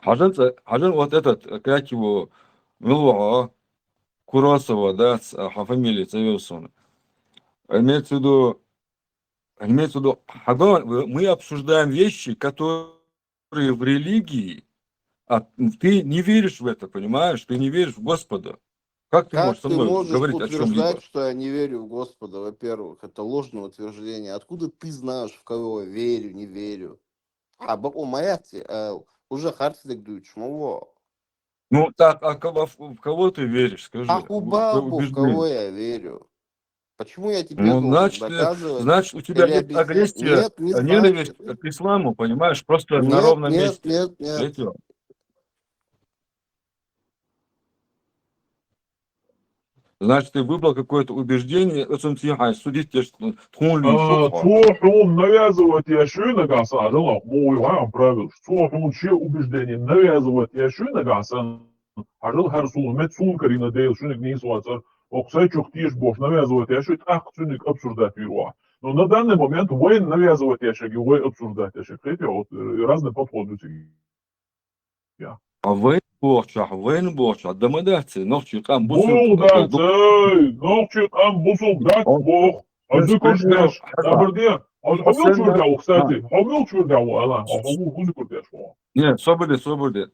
L: Хажан вот этот, как его, Милуа, Куросова, да, фамилия Цавилсона. Имеется в виду, мы обсуждаем вещи, которые в религии. А ты не веришь в это, понимаешь? Ты не веришь в Господа. Как ты можешь со мной говорить о чем-либо?
Q: Утверждать, что я не верю в Господа, во-первых, это ложное утверждение. Откуда ты знаешь, в кого я верю, не верю? У Маяти уже хартидек дует, шмово.
L: Ну так, а в кого ты веришь, скажи?
Q: В кого я верю? Почему я тебе
L: должен доказывать? Значит, у тебя нет агрессия, ненависть к исламу, понимаешь? Просто на ровном месте.
Q: Нет.
L: Значит, ты выбрал какое-то убеждение, судить тебя,
K: навязывать ящуна гаса, жила, мой вам правил, что че убеждение навязывать ящуна гаса, а жил харсул, мецул карина дейл, шуник не сватер, оксай чухтиш бош, навязывать ящует, ах, шуник обсуждать вируа. Но на данный момент воин навязывать ящуги, воин обсуждать ящуги, хотя вот разные подходы.
L: Войн борча, домодавцы, ночью там
K: бусул дать бог, а ты курдешь, абердер, хомил чурдяу, кстати, хомил чурдяу, ала, хомил курдешь.
L: Нет, соболи.
K: Соболи,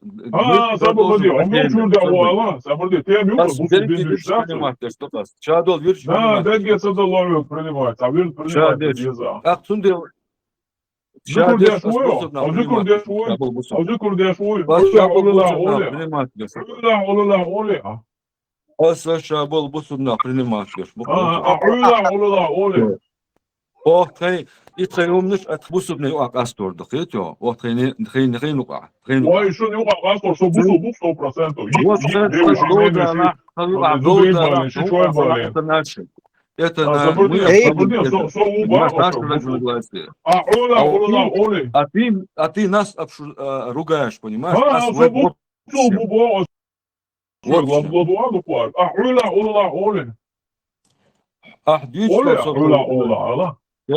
K: хомил чурдяу, ала, соболи, ты амил, бусул бендиш,
L: Чадол, вирш,
K: да, дегет садоловик принимать, а вирш принимать, еза.
L: Ах, сундел,
K: Zikurdеш voj.
L: Аса шабол бусудна принимать. Ох, ты и ты умниш от бусудной акастор, да хотё. Ох, ты не нука.
K: Ой, что не ука акастор, что бусу 100%.
L: Это а ты нас ругаешь, понимаешь?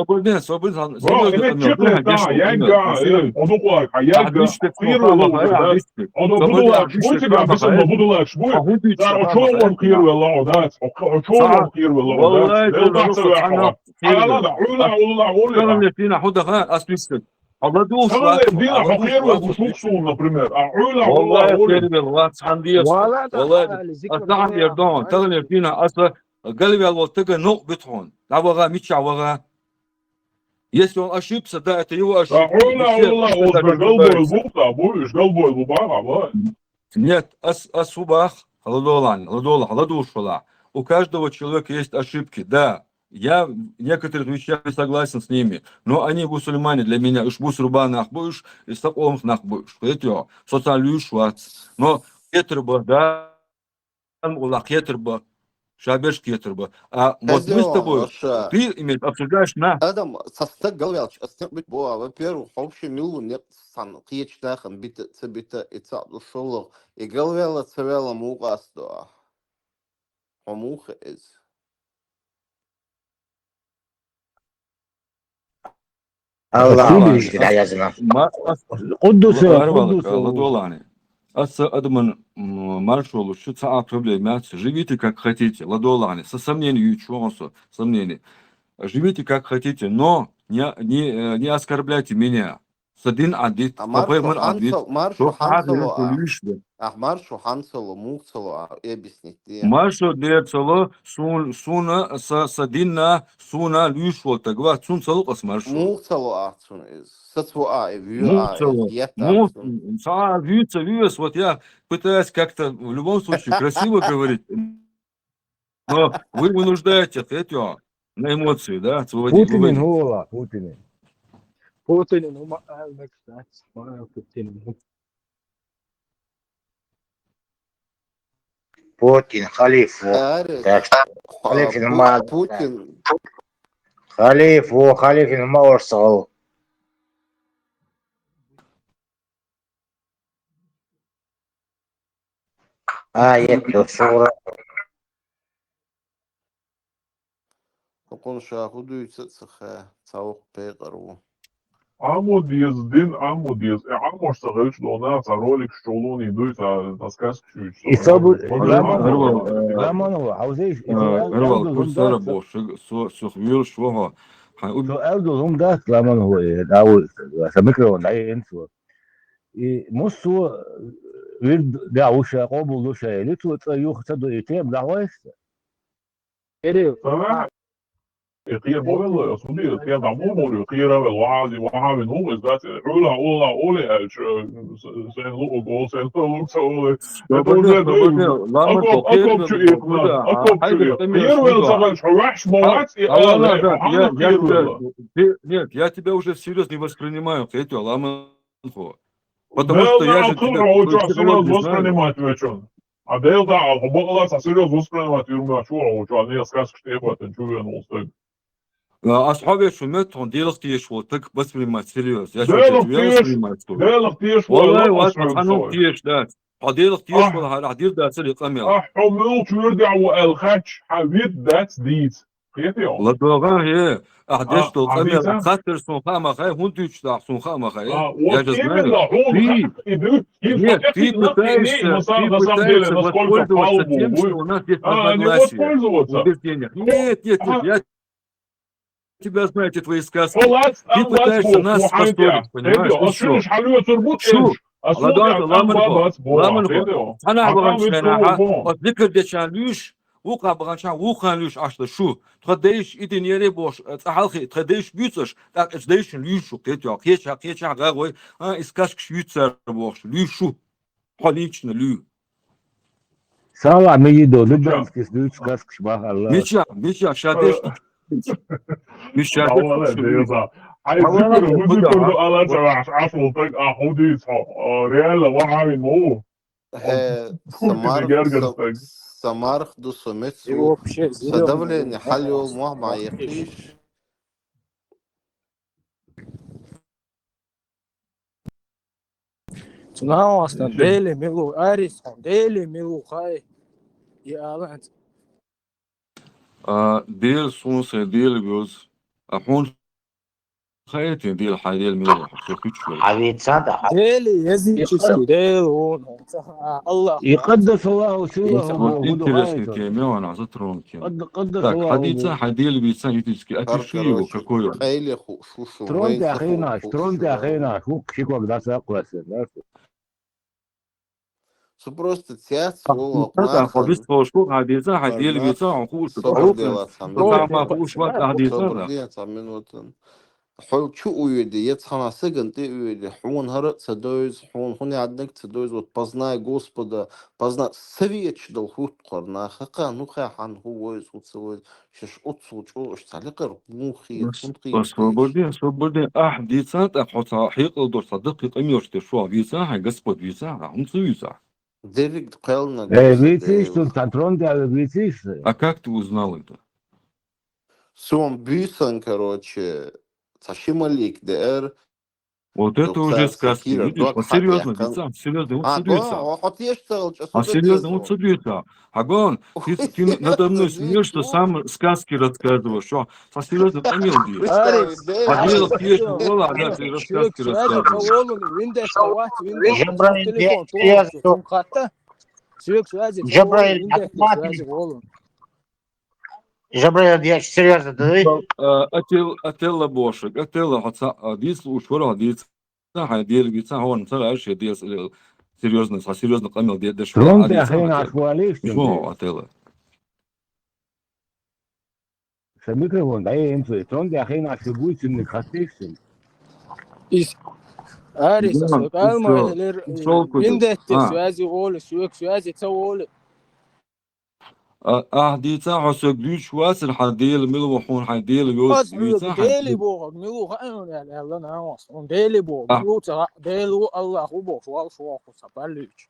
L: Я бы свободен. Если он ошибся, да, это его ошибка. Нет, у каждого человека есть ошибки, да. Я в некоторых вещах не согласен с ними, но они мусульмане для меня. Уж мусульманах будешь, и сакомнах будешь. Это социалюш. Но кетерба, да, улах кетерба. Шабеш кетерба. А вот мы с тобой, ты обсуждаешь на...
Q: Адам состав галвелч, остынбит боа. Во-первых, вообще милу нет сан. Киечтахан бита цебита и цаблу шоло. И галвела цевела мугастуа. Помуха из.
I: الله يشفي عيازنا
L: قدس ладолани. Адман маршалу, что ца проблемات, живите как хотите, ладолани, со сомнением, сомнений. Живите как хотите, но не оскорбляйте меня. Садин адит, попойман адит,
Q: Маршу Ханселу, Мухцелу, объяснить.
L: Маршу децело, суна, садинна, суна, люшо, тагва, сун салукас маршу.
Q: Мухцелу ахцун из. Сацвуа,
L: Мухцелу, вьюц, вот я пытаюсь как-то в любом случае красиво говорить, но вы вынуждаете это на эмоции, да?
B: Путин هو Путин هم قالك Путин.
I: Путин, халифу. Так что халифин ма Путин. халифин ма орсал. يكتب صورة
Q: Покон шахуду и цеха цаук пегару.
K: Амодиз, дин амодиз. Амош сагыш дона царолик шолун идут, таскас чуть.
B: لمن عاوز ايش؟
L: كرسر بوش سخبير شوها
B: سؤال دوم ده لمن هو او سمكر ولا اي انسو مصو ورد دعوش قبول شايلت وتيوخ تدو ايتام دعوش ايه
K: قير بول صديق قير دعمو قير وعاد هو ذات أولى سين لو سين لو سوى أكوب شو إقناع أكوب شو قير ولا صغر شوحش موات
L: Нет, я тебя уже всерьез не воспринимаю, Хетю, Ламанхо. Потому что я же
K: тебя... А дел да, а побола со серьезно воспринимать юрма чура, что они сказки что это чуя ностальгия.
L: أصحابي شو متهم ديلك تيش وتك بس ما سيريوس يا
K: ديلك تيش
L: والله واسمع عنهم تيش ده ديلك تيش ولا هدير ده سري قميل
K: حمل تردع والخاتش حبيت ذاتس ديت
L: لا دوغان هي أحدش تو قميل خاطر سونخا ما خاي هون تيش تاع سونخا ما خاي يا جزمان في بتاعش тебя знаете твои сказки. Ты пытаешься нас построить, понимаешь? Шо? Ламанхо. Она бранчана. Вот ذكر دشان ليش وقع برانشان وقع ليش عشان شو تخديش إدين يري بوش تحلخي تخديش بيتش تاك إزديش ليش شو كتير كيش غاوي إسكاش شويتر بوش ليش شو حليش نلو
B: سامع ميجي دولة بس ليش كاسك شبه الله
L: ميشا شاديش مش شايف
K: عايز ذكر على سماح عفوتك أحوديس ريال وعامل مو
Q: Самарх до Сомецу задавление халил мама якиш.
R: Тунау астан дели милу арис дели милу хай يا أبعد
L: ديل سونس ديل جوز أحون خيتي ديل حي ديل ميلو
I: حبيت صدق
R: ديلي يزيد ديل الله
B: يقدس الله سواه
L: интересный теме он азатрон так حديثا حديل بيتسان يتسكي أتشيو كقول
B: شترونت يا أخينا شوك شيكو قداس أقوى
Q: Что просто театр,
L: что حديثا حديل بيتسان عقول
Q: حول شو уйди, يتصنع سجن تيجي حون هرت سدوز حون عندك سدوز وتبزنا Господа بزنا سويتش دل خوت قرنا خا نوخا عن هو وتسوي شش أتصل شو اشتعلق مخي
L: свободен حديثا تحط حقيقة دور صدق قميش تشوا بيتسان Господь بيتسان هم سويسا
Q: Дерек Кэлна
M: Видишь,
Q: Гасадеев.
M: тут патрон, видишь?
L: А как ты узнал это?
Q: Сом Бюсон, короче, Сашималик, ДР,
L: Вот это уже сказки,
Q: Сакира,
L: видишь?
Q: Док
L: Вот серьезно,
Q: Хатяхан.
L: ведь серьезно, вот
Q: А,
L: судится.
Q: го, а ты что,
L: А
Q: сюда
L: серьезно, вот
Q: дезо?
L: судится. Агон, ты надо мной смеешься, сам сказки рассказываешь. Что? Со серьезно помил где?
R: Арис,
L: Поделал
R: Арис,
L: пьешь, вола, да, ты
R: Sürekli
L: рассказки
R: sadece
L: рассказываешь.
R: oğlum Windows var, Windows
I: Джабраил
R: telefon
I: связь,
R: tüm hatta sürekli sadece oğlum
I: Джабраил
R: Windows sadece oğlum.
I: Джабраил я серьезно, да?
L: أتلا بوشك أتلا حتى ديس وشورا ديس صح ديال بيتسا هو نطلع إيش ديس серьезно серьезно قامل ديال شورا
M: Трон
L: عادي
M: ты
L: صح
M: охрен
L: أتلا
M: ашвалишь,
L: شو أتلا
M: Микрофон, да я им трон ты охрен ашвалишь, не хотишь.
R: Aris,
L: Иван,
R: sürekli alma
L: шел куда?
R: Windows sadece oğlum sürekli sadece oğlum.
L: ديتسا حسك ديش واسل حديل ملوحون حديل يوس
R: Az
L: ديتسا
R: deli bu, milu hayon yani Allah ne olsun. Deli bu, milu ta deli Allah bu şu şu sapalış.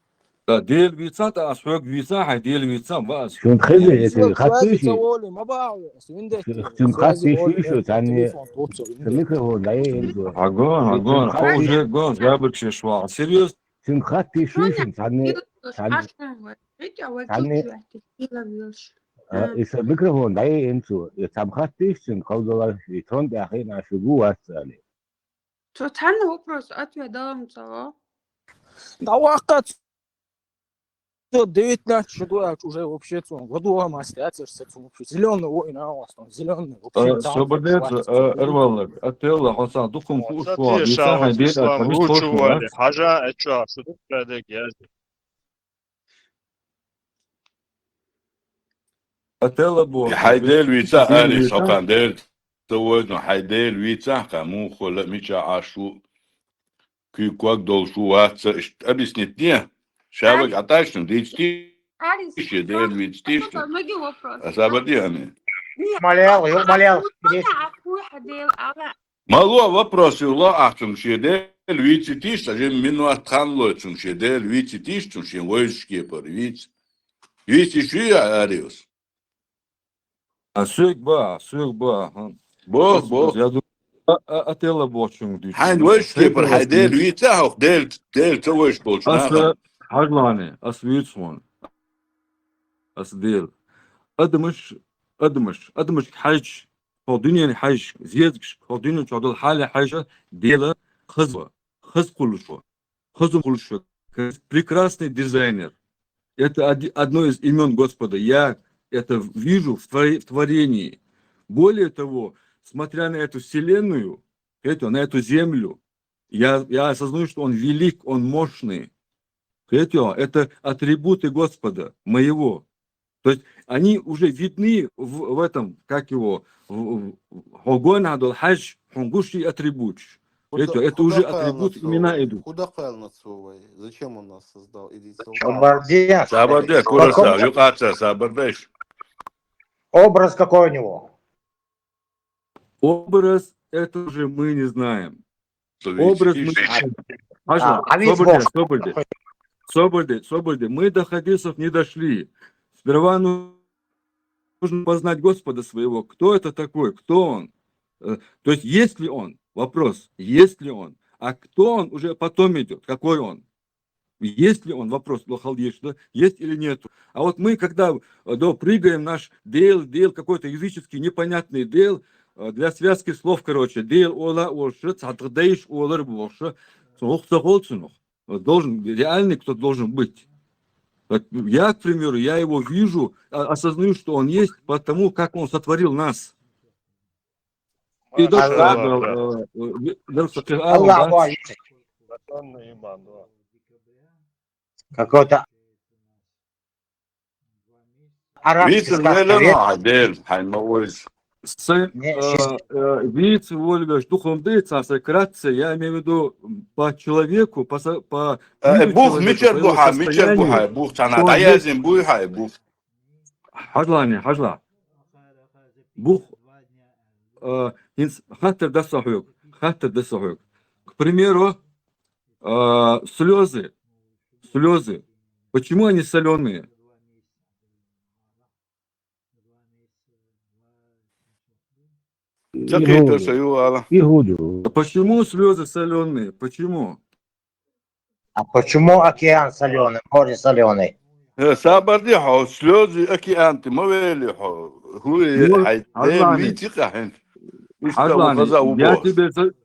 L: ديل بيتسا تأسوق بيتسا حديل بيتسا بس
M: شو تخلي
R: Sürekli sadece
M: خطيشي
R: oğlum ma bağlı.
M: شو
R: Sadece
M: خطيشي
R: oğlum
M: شو ثاني
R: telefon tutsa.
M: ميكروفون لا ينزل
L: عقون هو
M: خطيش
L: جاي قون جابك شي شوار سيريوس
M: شو خطيشي شو ثاني ثاني إذا ميكروفون لا ينزل يتم خطيش شو قوضوا يترون ده أخير عشوقو واسالي
A: Что там вопрос отведом цего?
R: Да вакат 19 что уже вообще году остается зеленый война основном зеленый вообще
L: Соболец Эрвалок أتلا حسن دكم
N: Оца
L: فوق
N: ти
L: بيتسا
N: шава
L: حديل
N: ислам
L: أتمش
N: ручу
L: توش
N: вали.
L: ناس
N: Хажа эча, что тут предек язди.
L: أتلا بوش
E: حيديل ويتا
L: حديل
E: أري
L: بيتسا
E: سوكان ديل توزن حيديل ويتا كمو خلا ميشا عاشو كي كواك دول شو واتسا أبس نتنيا شابك عطاشن ديشتي
A: Арис,
E: ديل ويتستيشن
A: многие вопросы.
E: أسابدي أنا
I: Малял, я малял.
E: مالو вопрос الله أحسن شيء ديل ويتستيش أجل منو أتخان لو تشون شيء ديل ويتستيش تشون شيء ويش كيبر ويتستيش يا أريوس
L: سوق با
E: بو
L: بس
E: بو
L: يا دو أتلا بوشون ديش
E: حين ويش كيبر هاي ديل ويتا ديل تويش بولش
L: أس
E: ناخن
L: حجلاني أس ويتسون أس ديل أدمش حاج خودين حاج زيادش خودين شغل حالة حاجة ديلا خزوة خز كلشوا прекрасный дизайнер. Это одно из имен Господа. Я это вижу в творении. Более того, смотря на эту вселенную, на эту землю, я осознаю, что Он велик, Он мощный. Это атрибуты Господа моего. То есть они уже видны в этом, как его, Хогонадол Хадж, Хонгуши атрибут. Это уже атрибут имена идут.
Q: Куда Кэл Нацовой? Зачем он нас создал?
E: Сабарде, Кураса, Юкаца, Сабардеш.
I: Образ какой у него?
L: Образ, это уже мы не знаем. Образ мы... Свободе. Мы до хадисов не дошли. Сперва нужно познать Господа своего. Кто это такой? Кто Он? То есть, есть ли Он? Вопрос. Есть ли Он? А кто Он уже потом идет? Какой Он? Есть ли Он? Вопрос. Есть или нет? А вот мы, когда прыгаем наш дейл, какой-то языческий непонятный дейл, для связки слов, короче, дейл, ола, олши, цатгдейш, олар, болши, должен, реальный кто должен быть. Я, к примеру, я его вижу, осознаю, что он есть, потому как он сотворил нас. И
I: какой-то арабский
L: Вид Ольга, духом дыца, кратце, я имею в виду по человеку, по
E: Бух, Мичер Буха, Бух, Тана, Таязин, Буха, Бух.
L: Хажла. Бух, хаттер да сахук. К примеру, слезы. Почему они соленые?
E: Закрыто союза.
L: А почему слезы соленые? Почему?
I: А почему океан соленый, море соленый?
E: سابردي حو سلوزي أكي أنت ما ويلي حو هو حيتين
L: Адлани,
E: ميتيكا هن إستا
L: Адлани,
E: وخزا وبوس.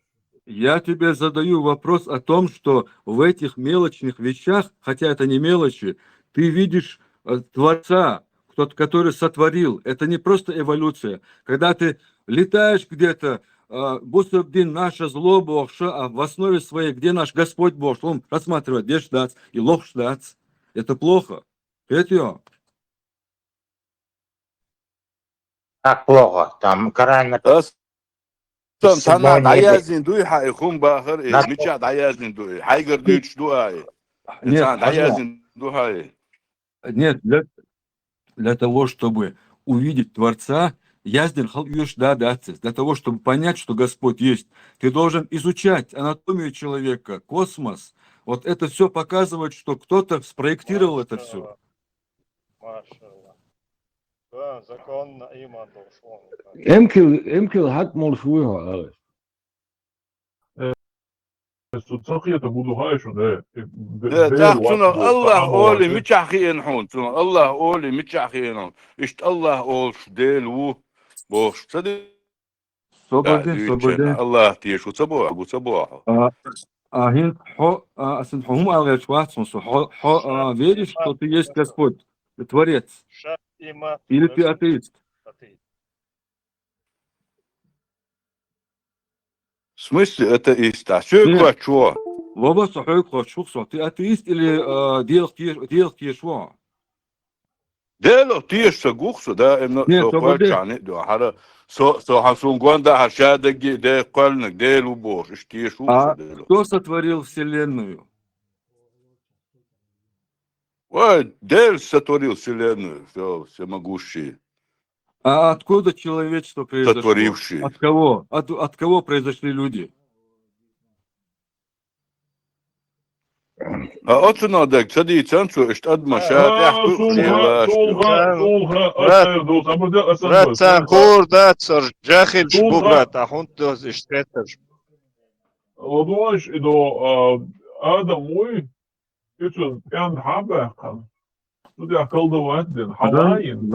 L: я тебе задаю вопрос о том, что в этих мелочных вещах, хотя это не мелочи, ты видишь Творца, который сотворил. Это не просто эволюция. Когда ты летаешь где-то, будто наша зло Бог, а в основе своей, где наш Господь Бог, он рассматривает, где ждать, и лох ждать. Это плохо. Это
I: Как плохо, там Коран написано.
E: تانا دعيازين دوي حيكون باخر إيه ميتشا دعيازين دوي حيقر ديتش دوي
L: Нет,
E: تانا دعيازين دوي
L: нет, для того, чтобы увидеть Творца, для того, чтобы понять, что Господь есть, ты должен изучать анатомию человека, космос. Вот это все показывает, что кто-то спроектировал это все.
M: يمكن حد مرشوها
K: السوتساقية تبودو هاي شو ده
E: تاخذنا الله أولي ميتشا خيين حون الله أولي ميتشا خيين إشت الله أول شديل وو بوش صدق
L: Свободен.
E: الله تيشو صبوح صبوح
L: Агент Хум Алгаш веришь, что ты есть Господь, Творец? Или ты атеист?
E: В смысле это иста? Что что?
L: Воба сахайку шухса. Ты атеист или делах тиешва?
E: Дело тиешса гухса, да, именно сокольчане, да, хара со хасунгонда хашадаги, да, кольник, да, любовь, иштиешу.
L: А кто сотворил Вселенную?
E: Ой, Дель сотворил Вселенную, все, всемогущий.
L: А откуда человечество произошло?
E: Сотворивший.
L: От кого? От кого произошли люди?
E: А отсюда, да, кстати, ценцу, что от машат,
N: брат, сахур, да, цар, джахил, брат, а он тоже штетер.
K: Ладуаш, идо, Адам мой, ичун, пян хабахан. Тут я колдовать, Хаваин.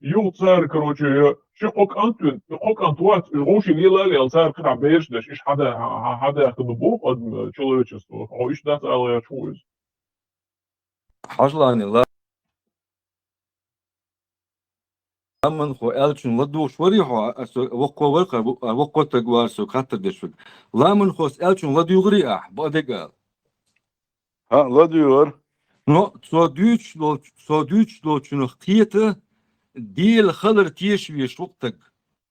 K: يوصار كروتشي شقق أنتون شقق أنتوات الغوش اللي لا صار قطع بيشدش إيش حدا ياخذ بوق قد человечество أو إيش ده على شويز
L: حجلاني لا من خو ألشون لدو شوريحو وقو تقوارسو خاطر دشوك لا من خو ألشون لدو يغريح بادقال
E: ها لدو يغر
L: نو صدوش لو شنو خيته ديل خلر تيشوي شوقتك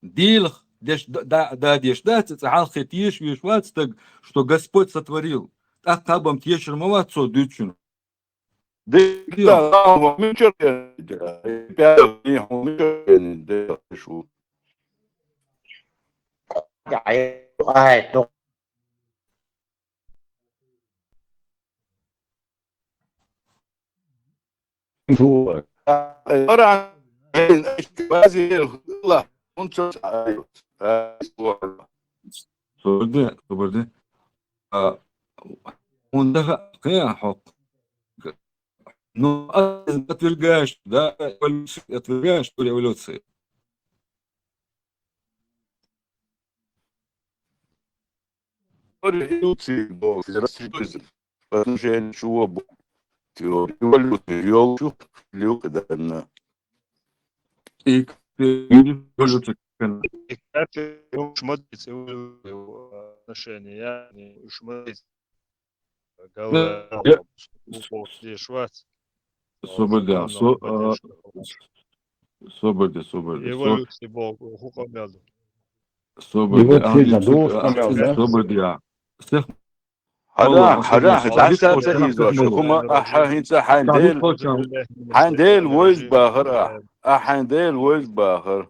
L: ديل да дешдать алхи тиешвиш ватстаг, что Господь сотворил. Так кабам тиешер мавацо дючун. Соборде. Он даже ну, отвергаешь, да, отвергаешь что революции.
E: Революции, по отношению чего революции вел, когда
L: и
N: отношения,
L: Свобода. Соборди.
N: Evoluție, bă, hucă meală.
L: Соборди.
M: Evoluție, da?
L: Соборди. Всех
E: هذا تعسى تيزوش خما أحاهنسا حنديل ويز باخر أحنديل ويز باخر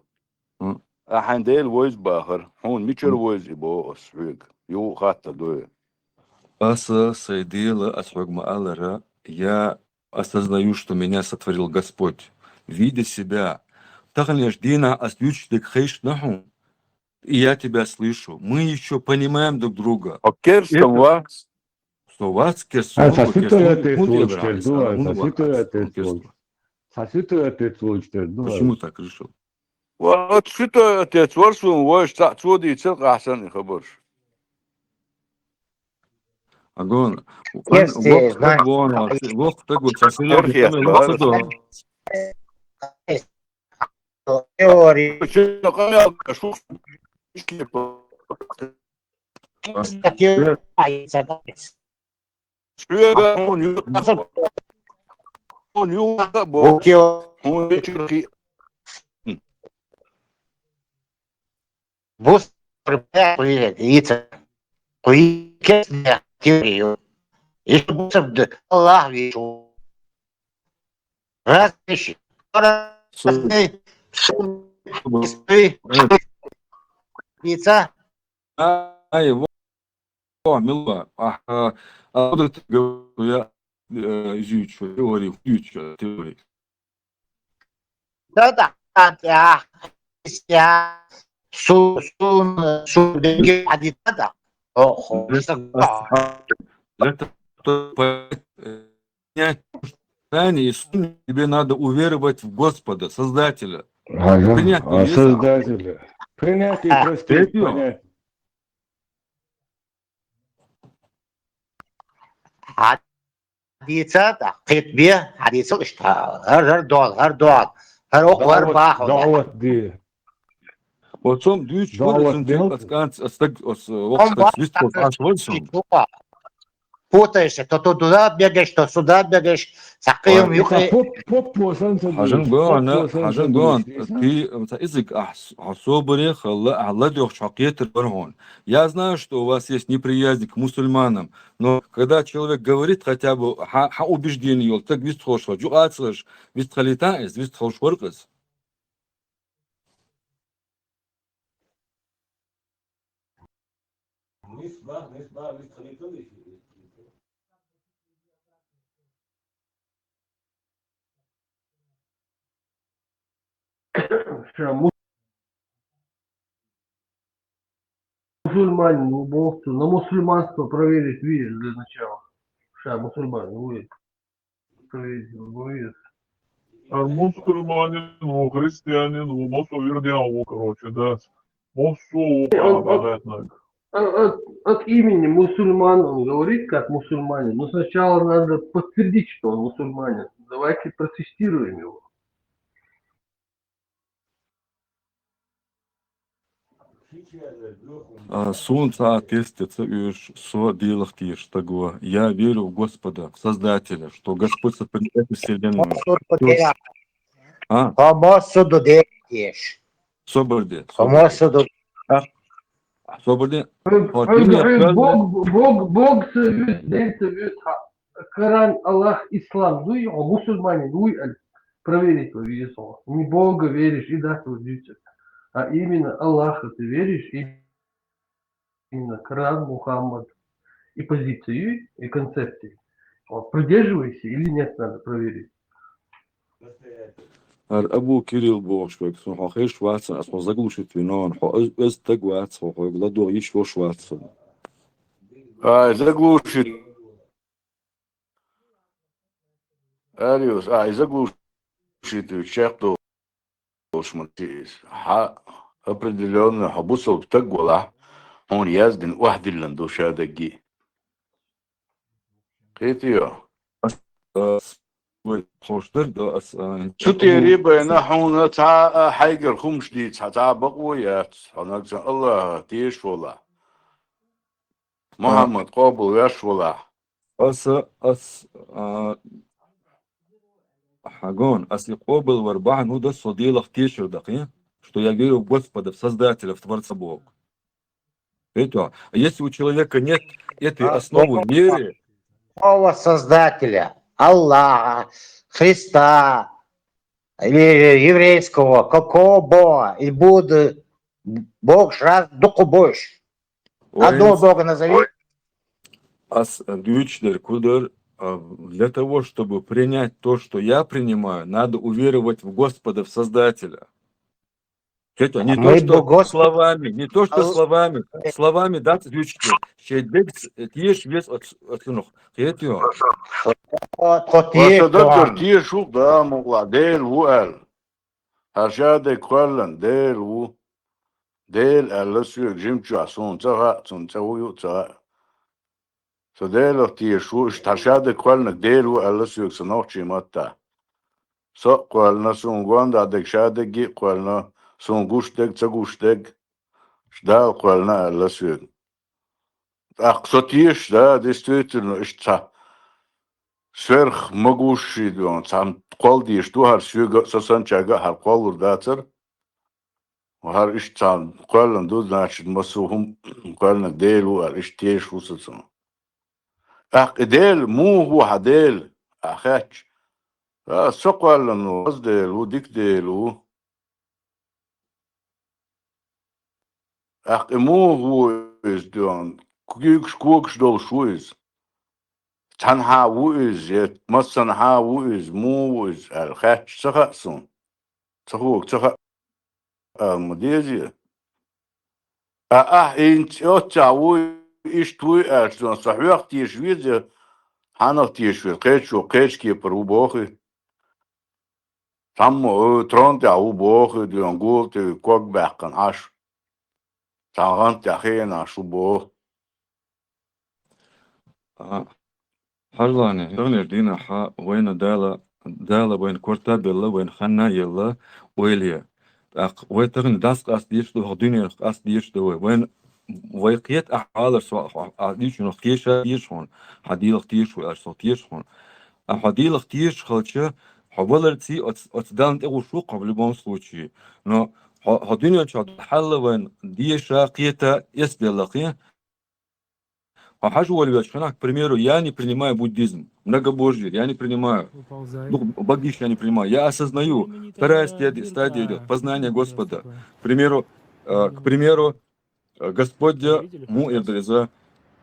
E: أحنديل ويز باخر هون ميشر ويز يبو أسويق يو خاطة دوي
L: Сайдила Асвагма Аллара, я осознаю, что меня сотворил Господь. Видя себя, Тахлеждина Аслючдик Хейш Наху, и я тебя слышу. Мы еще понимаем друг друга.
E: Окей, что вас?
L: Что вас Почему так решил?
E: Вот что отец ворсун войш так цоди цел ахсан хабарш.
L: Агон.
I: Если знаешь,
L: Вох так вот сосредоточен.
I: теории, бус припляется, куикесня теорию, и бусов Аллах вижу. Раз вещи. Яйца.
L: Его мила. А вот я изучу теории.
I: Да, я адитата.
L: Тебе надо уверовать в Господа, Создателя.
M: Создателя. Принять и простить.
I: حديثات قيت بيه حديث هر دول هر اوق هر باخ
L: Вот он дюч
I: путаешься, то туда бегаешь, то сюда бегаешь, сакаем юхи.
L: Хажангон, ты язык особый, хладёх шакетер баргон. Я знаю, что у вас есть неприязнь к мусульманам, но когда человек говорит хотя бы убеждение, так вist хошло, жуацлаш, вist халитаис, вist холшворкас.
J: Мусульманин, Бог, на мусульманство проверить видишь для начала. Мусульманин, вы проверить, вы
K: Мусульманин, христианин, мусульманин, короче, да.
J: От имени мусульман он говорит как мусульманин, но сначала надо подтвердить, что он мусульманин. Давайте протестируем его.
L: Солнце ответствуется со делах тишь того. Я верю в Господа, в Создателя, что Господь сотворяет вселенную. Соборди. Соборди.
J: Бог совершает Коран, Аллах, Ислам. Дуй, мусульманин, дуй, проверить по весу. Не Бога веришь и да, а именно Аллаха ты веришь, и именно Коран, Мухаммад, и позицию, и концепции. Придерживайся или нет, надо проверить.
L: أبو كيريل بوشوك سو خير شواتسن أصلا زغلوشت فينون خو أز تقوات خو يغلدو يشو شواتسن
E: زغلوشت أريوس زغلوشت شيخ шматис определенно хабусал тагвала он яздин вахдиллан душадаги китио شتي ريبا نحن تا حيقر خمش دي تا بقويات انا الله تيش ولا محمد قابل ياش ولا
L: Хагон, если был в Арбах, ну да содилах тишер дакин, что я верю в Господа, в Создателя, в Творца Бога. Это, а если у человека нет этой основы веры,
I: Какого создателя? Аллаха, Христа, или еврейского, какого Бога? И будет Бог раз дуку больше. Одного Бога назови.
L: Дюйчлер, кудер, для того, чтобы принять то, что я принимаю, надо уверовать в Господа, в Создателя. Это не то, что словами, не то, что словами дать дюйчлер. Шейдекс, тиеш вес отсунух. Это.
E: Докtor Тиешу, да, могла, дел вуэл. Хашаде квалан, дел ву. Дел алласуек жимчу асон, цаха, цун цавую, цаха. So deel Tiešu, Hashade kvalna deel vу алласуек санохчи матта. So kvalna sun gwanda dek shadegi, kvalna sun gushteg, цагushteg. Шдал квална алласуек. Ах, so Tiesh, да, действительно, ишца. Сверхмогущий, он сам квалди, что хар сюга, сосанчага, хар квалур дацер. Хар ишца, квалан ду, значит, масухум, квална дейлу, ар иштеш усацан. Ах, дел, му هو حدل أخش سقال إنه قصدل وديك دلو أخ مو هو إز دون كوكش دول شويز تنها وإز يت مثلا وإز مو إز الخش سخصون سخوك المديزي إنت أتعوي إيش توي أرسلون صحيح تيشويز هانا تيشويز قيش كي بروبوخي تامو ترون تعو بوخي ديون قول تي كوك باقن عش تعغان تأخين عشو بوخ
L: حرلاني يغني دينا حا وين دالا وين كورتا بيلا وين خنا يلا ويليا ويتغن داس قاس ديشتو هديني قاس ديشتو وين ويقيت أحوال سواء عديش نختيش ديشون حديل اختيش وأرسل ديشون حديل اختيش خلشة حولرتي أتدان تقول شو قبل بون случае но هديني شاد حل وين ديشا قيتا يسبلقي حاجة اللي к примеру, я не принимаю буддизм, многобожие, я не принимаю, богдиш я не принимаю, я осознаю, вторая стадия идет, познание Господа, к примеру, Господня Муэдреза,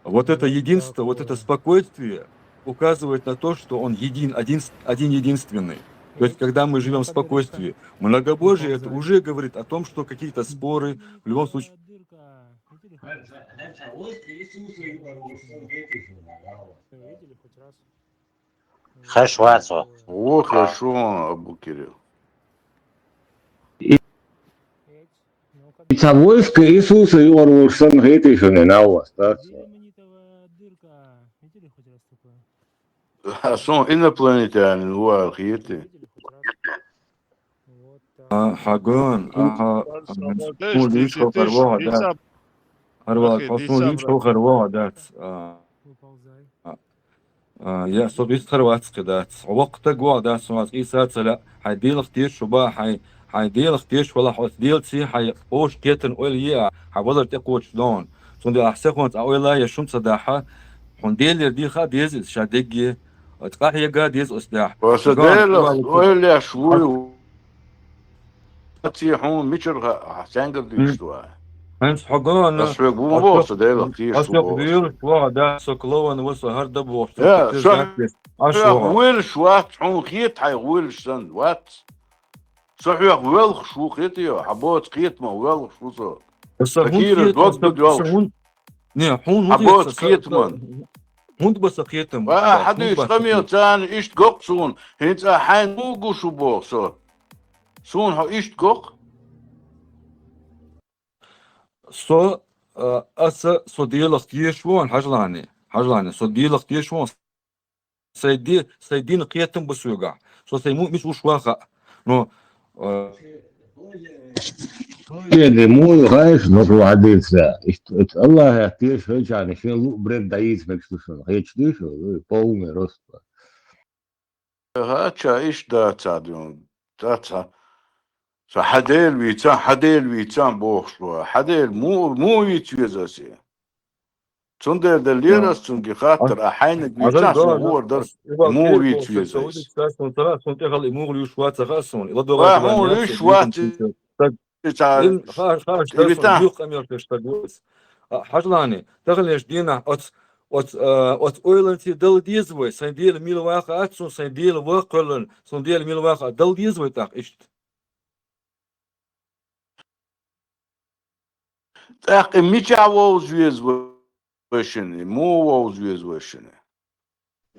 L: вот это единство, вот это спокойствие указывает на то, что Он один единственный. То есть, когда мы живем в спокойствии, многобожие это уже говорит о том, что какие-то споры, в любом случае.
I: Хашвацо.
E: О, хорошо, Абу Кирилл.
M: It's a войско Иисуса и он уж сам говорит, что не на вас, да?
E: Сон инопланетянин, уа, хиты.
L: Хагон, лишь хохарвоа, да. Арвал, лишь хохарвоа, да. Я собственно хорватский, да. وقت جوا ده سمعت إيسا تلا حيديل اختير شبا حيديل اختير ولا حيديل تي حيوش كيتن أولياء حبضر تقوش دون سندي أحسن أولا يشوم صداحة حنديل يردي خا ديز شادجي تقاح يجا ديز أسلاح
E: وصديل أولياء شوي تي حون ميشرها حسين قديش دوا
L: Hans Hagan,
E: أسوق بومبو صديل اختير
L: أسوق بير شوا ده سكلوان وصهر دبوش
E: يا صح ويل شوات حون خيت حي ويل سن وات صحيح ويل شو خيتي حبوت خيت ما ويل شو صار أكيد دوت بدوش
L: نه حون
E: حبوت خيت من
L: هند بس خيتم
E: حد يشتمي تان إيش قصون هنت حين مو قشو بوصو سون ها إيش قق
L: سو أسا صديل اختيار شوان حجلاني صديل اختيار شوان سيدين قيتم بسوقع سو سيمو مش وشواخا نو
M: Или мой знаешь, но владельца, Allah я хочу, что бред даит, что я чувствую, полный рост.
E: هاتشا إيش دا تعدون تاتا حديل ويتان بوخشوا حديل مو يتوزاسي تندر دليرس تنجي خاطر أحيانك
L: عشان
E: ويتان سو
L: ده
E: غور در
L: يبقى
E: مو
L: كير بوش سعودي
E: يتوزاس
L: تساسون ترى سون تخل إمور يشوات تغاسون إذا دوغا
E: وهو
L: تبانيات
E: ليش
L: سبيوكم
E: وقت
L: تيجي
E: تاع
L: إن خارج تاسون
E: إبتان
L: بيوق أمير تشتغلوس حجلاني تغليش دينا أت أويلنتي دل ديزوي سين ديل ميل واقع أتسون سين ديل وقلن سون ديل ميل واقع دل ديزوي تاق إشت
E: تاق ميتشا ووز ويز وشني مو ووز ويز وشني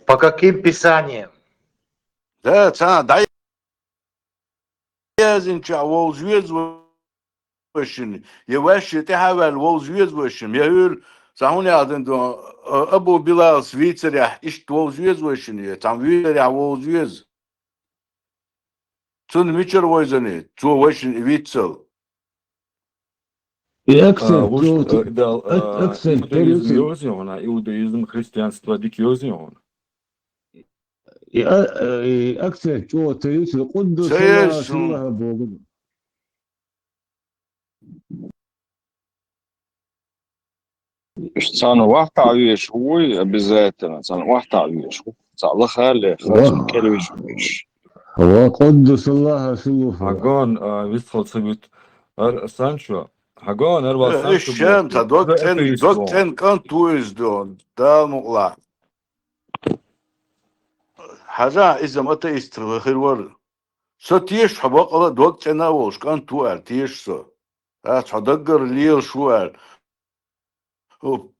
I: По каким писаниям?
E: ده تاع داي يازن تشا ووز ويز وشني يواش تحول ووز ويز وشني يقول سهوني عدن دو أبو بلال سويسر يح إشت ووز ويز وشني تام وير يح ووز ويز تون ميتشر ويزني تو وشن ويتسل
G: أكثر
L: وش
G: جو
L: ده
G: أكثر
L: إيودايزم
G: تريوس
L: يوزيون إيودايزم خريستيانство ديك يوزيون
G: أكثر جو تريوس القدس الله
E: سيسون
G: سلها بوغد
N: Sana wahta wish hui обязательно. Sana wahta wish. Sala khale khazun kelwish wish.
G: هو قدس الله سلفه
L: حقون ويستخل سبيت سانشو حقون أربع سانشو
E: الشام تا
L: بوشو ده أثيستون
E: دوكتن كان تويز دون دا مقلع حاجة إذا ما تيستر خير ور سو تيش حباق الله دوكتن أوش كان توال تيش سو حدقر ليل شوال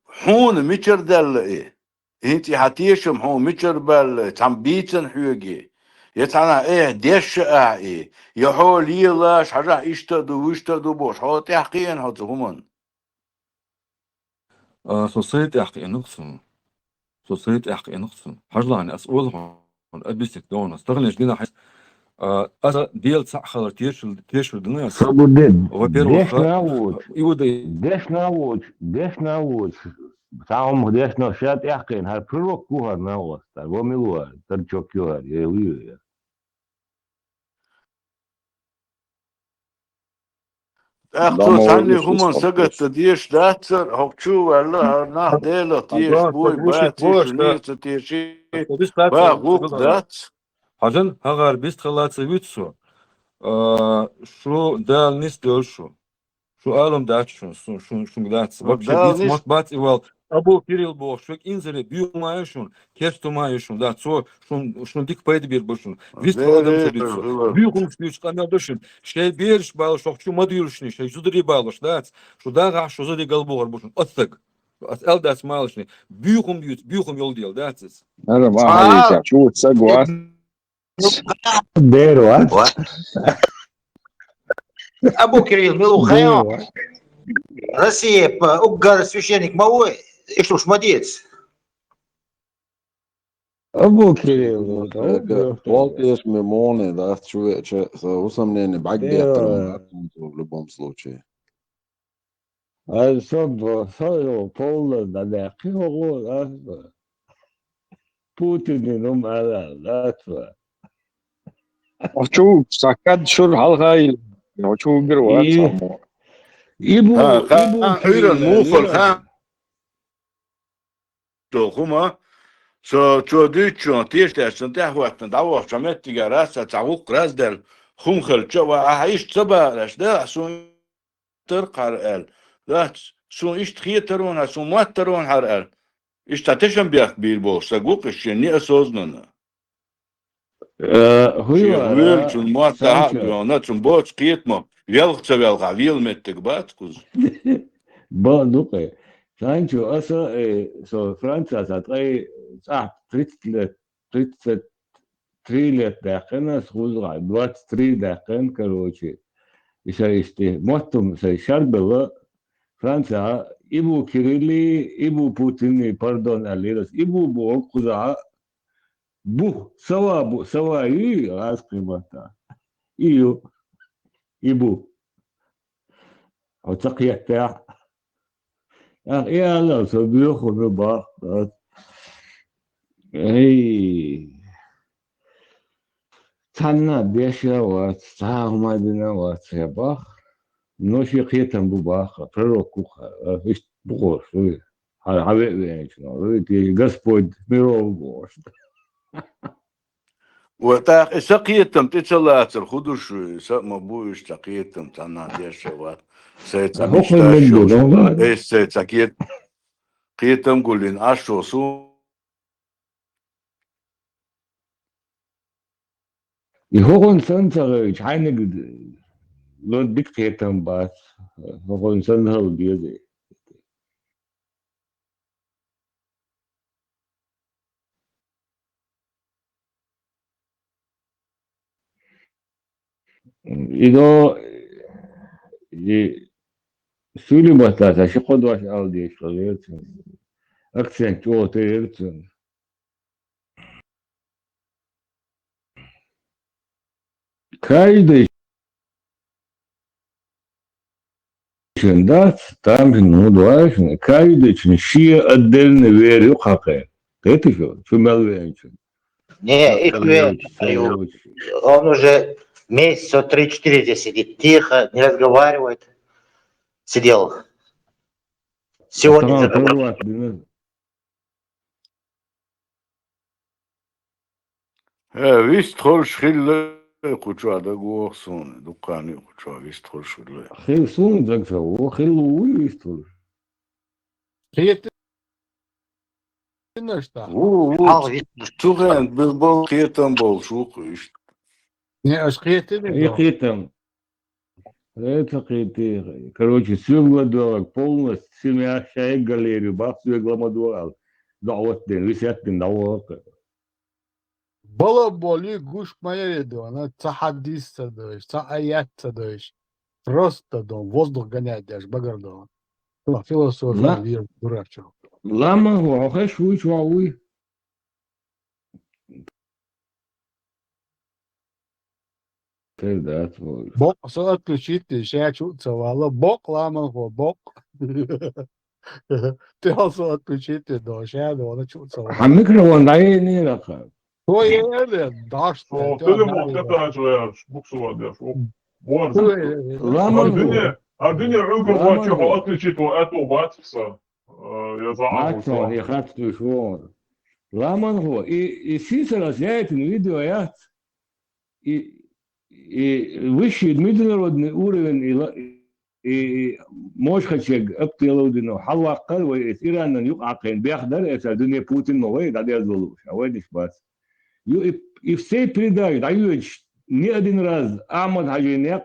E: حون ميتر دل إيه انتي حتيشم حون ميتر بل تم بيتن حيوغي يتعنا إيه ديش إيه يحول ليلاش حاجة إشتدو ويشتدو بوش حو تحقيقين هاتو همون
L: سوسيتي أحقي نقصن سوسيتي أحقي نقصن حجلاني أسئولهم أبيسك دون استغنيش دينا حيث أنا ديل سأخلر تيشل دنيس
G: Sabudin,
L: во-первых
G: Desh
L: إيودا
G: Nawuch, Saum Desh no Shat Yakin, har Purok Kuhar Nawas, Targomilua, Tarchokuar, Yewi.
E: أخذ عني هم سقط ديش داتر هوكشو ولا ناح ديلا تيش
L: حجان
E: بوي
L: تقوشت
E: باتي
L: بوش
E: شنيت تيشي
L: بيست
E: باغوك دات
L: حجن هغار بيست خلاتي ويتسو شو دال نستيل شو قالهم داتشون شو داتس вообще
E: دال
L: بيت
E: نيش
L: مات بات إيوال أبو كيريل بوش شو إنزلي بيو مايشون كيستو مايشون دات شو ديك بايد بير بوشون بيست خلادم
E: بيري
L: سبيتسو بيو خمس بيوش قامل دوشن شيء بيرش بالش شو ما ديرشني شيء زودري بالش دات شو داغ شو زودي قلبوغر بوشون أثق أسأل دات مالشني بيوخم يول ديال داتس
N: هذا ما حقيقة شو تسقوا
G: Dero,
I: Абу Кирилл, Милухайо, Россия, Угар, священник Мауэ, и что ж, молодец.
G: Abu Kirill,
S: Valties med morgen, da čuječe, so usamljeni baggetter, v любом случае.
G: صاروا Polen, da der Kiro, Putin على الأسفل.
N: شو سكت شو الحلقة شو بيروات
G: إبو
E: خيرا موخل خان هما سو تشو ديتشون تيش تاشن تحواتن دعوة شمت تجارات تعوق راس دل خمخل تشو عايش تبا لاش ده سون ترقر ال لا سون إيش تخيترون سون ما ترون حرقل إيش تاتشن بياك بيلبو سقوق الشني أسوزننا شيخويل سون ما تها بيونا سون بوت قيتما يلغ تبالغ ويل متك باتكوز
G: بقى Sancho, also, so Franza hat три лет дахена схузра, 23 дахен, короче. И шаристи, мотом се шарбела, Франция, Ибу Кирилли, Ибу Путин, пардон, алирос, Ибу Бокуза, сава и раскримата. Ибу. وتقيتها يلا صديقه بقى هي
M: تانا ديشاوات تاهما ديناوات يا باخ نوشي قيتم بباخ فروكوخ إيش بقول شوي حبيبي يعني شنو قصبود ميرو بوش
E: وتاخ سقيتم تشلات الخدوش ما بوش تقيتم تنا ديشوات سيتا
M: هو كل من
E: مشتاشوش
M: دون
E: ايش سيتا قيتم قولين اشو سو
M: يهون سنتر حينك لو ديك قيتم باس هون سنتر بيدي إذا سولي بطاطا شو قدواش أودي شغليتهم أكسنت أو تيرتهم كايدش دات تامشن مودواش كايدش نشيا أدلن ويري وقاقين شو مالوينشن
I: Не, их он уже месяца 3-4 здесь сидит, тихо, не разговаривает. Сидел. Сегодня заговорил.
E: вист خول شخيل كوتشوا ده جوه صون دكاني كوتشوا ويست خول شخيل
M: خيل صون دكتور هو خيل ويستول
B: خيت نشتا
E: تغن بالبول خيتم بول شو قيش
B: не аж خيتم
M: и خيتم это خيتي короче сюгладок полностью семья шай галерию бах сюгламадуал دعوت دين رسالة دعوت
B: بلا بالي گوش моя она تحديث تدوش تأيات تدوش просто дом воздух гонять даже багардон философия
M: لا
B: вир дурачок
M: لما هو خش ويش واوي كده
B: бок все отключить ты сейчас чувствовала бок лама го бок ты also отключить ты до сейчас она чувствовала
M: حمكرون عيني لك
B: то это дашь
K: Телефон катаешь, буксовать, вот.
M: لما
K: الدنيا عقب ما تشوفوا отключить эту батькса. Я
M: عطوا يا خدت شوون لما هو السلسلة زيت الفيديوهات وش المدنرودن أورن موش خشج أبتلودن حوا قل وإيران يقع قين بيحضر إذا الدنيا بوتين مويد على الزلوش أوديش بس if say предают عيوش ни один раз أحمد حجينيق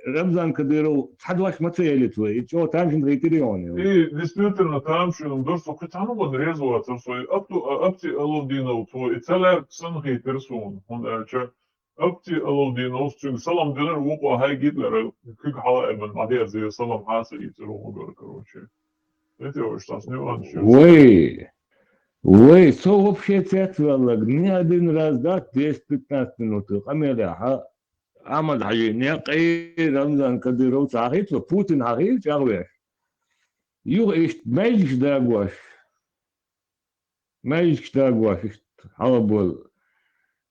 M: رمضان كديرو تحدواش متسيلي توي شو تامشن ريتريوني
K: И действительно там что он дорсо кутану он резуется свой апти алодинов твой и целер санхи персон он че апти алодинов чуг салам дилер вуко хай гитлер кик хала эбен мадер зе салам хаса и целого короче это уж tas нюанс
M: Ой, что вообще цветвало? Ни один раз, да, 10-15 минут. Камера, Ахмад Хаджинеқ, Рамзан Кадыров, Сахит, Путин Хахит, Чарвеш. Юг ist Mensch da gwash. Mensch da gwash ist halbol.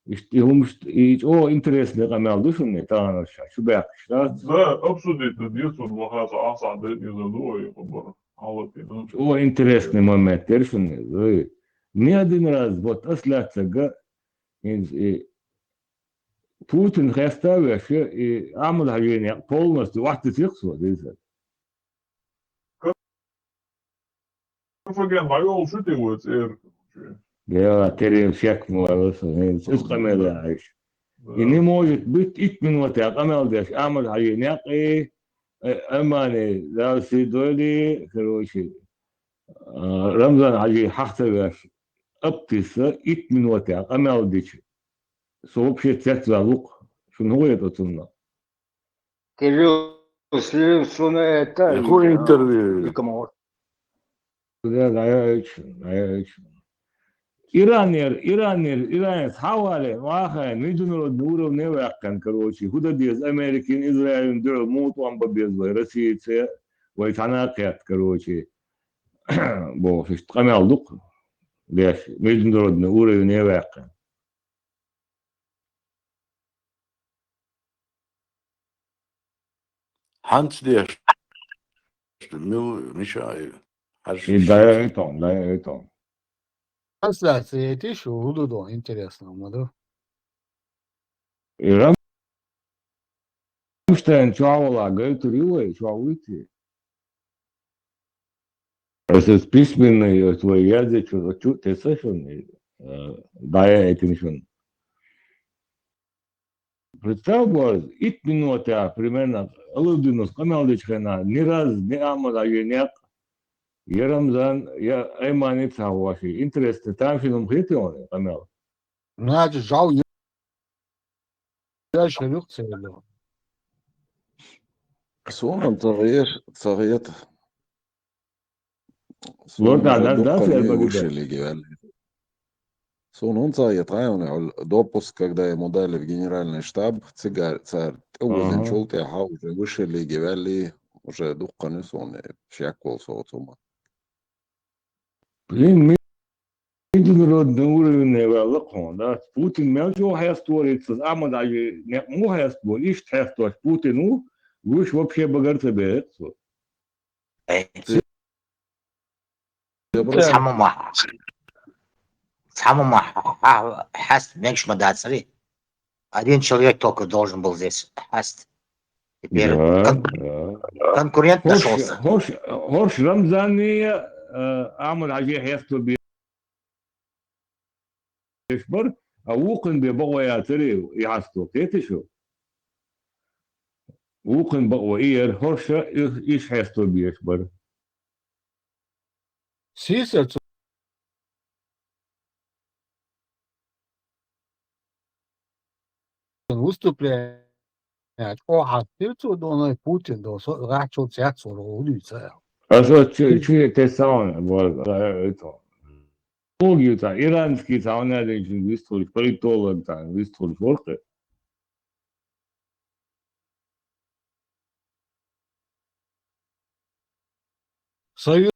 M: Ist интересно камел душный, та что бяк.
K: Да, обсудить это детство, вахаса асад не задуй,
M: интересный момент, тершный. Ни один раз вот ослаться Путин оставил и Ахмад Хаджинеқ полностью вахты тихсу, дизель.
K: Vergeet maar wel zit in het eer.
M: Ja, терем всяк молодец, это камера عايش. И не может быть 5 минут, а камера дешь, Ахмад Хаджинеқ أماني لا سيدولي كروشي رمضان حاجي حختباش أبتسا 8 минут, а камера дешь. Сообщи цветвалук, شنو هو يتوصلنا.
R: Кирилл, что на это?
E: Какое интервью?
M: إيرانير حوالي واخا ميدونو دورو نيويا كان كروشي هدا ديز أمريكان إسرائيل دور موت وان ببيز ويرسي تسي ويتعناقيات كروشي بو فيش تقامي علوق ليش ميدونو دورو نيويا كان
E: Hans der مش عارف
M: И да, это.
B: Трансляция эти шоу, да, интересно, мадо.
M: И Рамштайн чуала, говорит, рилой, чуалыти. Это письменный твой язык, что ты слышал, да, я этим schon. Представь, боже, ит минута примерно, алудинус, каналдичкана, ни раз не амада юняк, Ерамзан, я эйманит саваши. Интересно, там фильм хитон, канал.
B: Значит, жал я шерюк целый.
S: Сонун цагыят.
M: Вот, да,
S: Сонун
M: да,
S: дуккан
M: я
S: үй
M: могу.
S: ушелиги вәл. Сонун цагыят районы допуск, когда ему дали в генеральный штаб, царь Оузен Чулте, а уже вышелиги вәли, уже дуккан соны шяквал соцума.
M: Блин, международный уровень великого, да. Путин мелчо хайстворится, а мы даже не му хайствор, ишь хайствор Путину, уж вообще богатый бед.
I: Самому хаст меньше мадацари. Один человек только должен был здесь хаст. Теперь конкурент нашелся.
M: Хош Рамзани, عمل عليه хайствор بيشبر، أوقن ببقوا ياتري يعستو كيتشو. وقن بقوا إير هرشة إيش хайствор بيشبر.
B: Сисер выступление. О, хатирцу доной Путин до рачу цяцу улица.
M: А что те самые, вот, это. Многие-то иранские самые выступили, политологи там выступили, форты.
B: Союз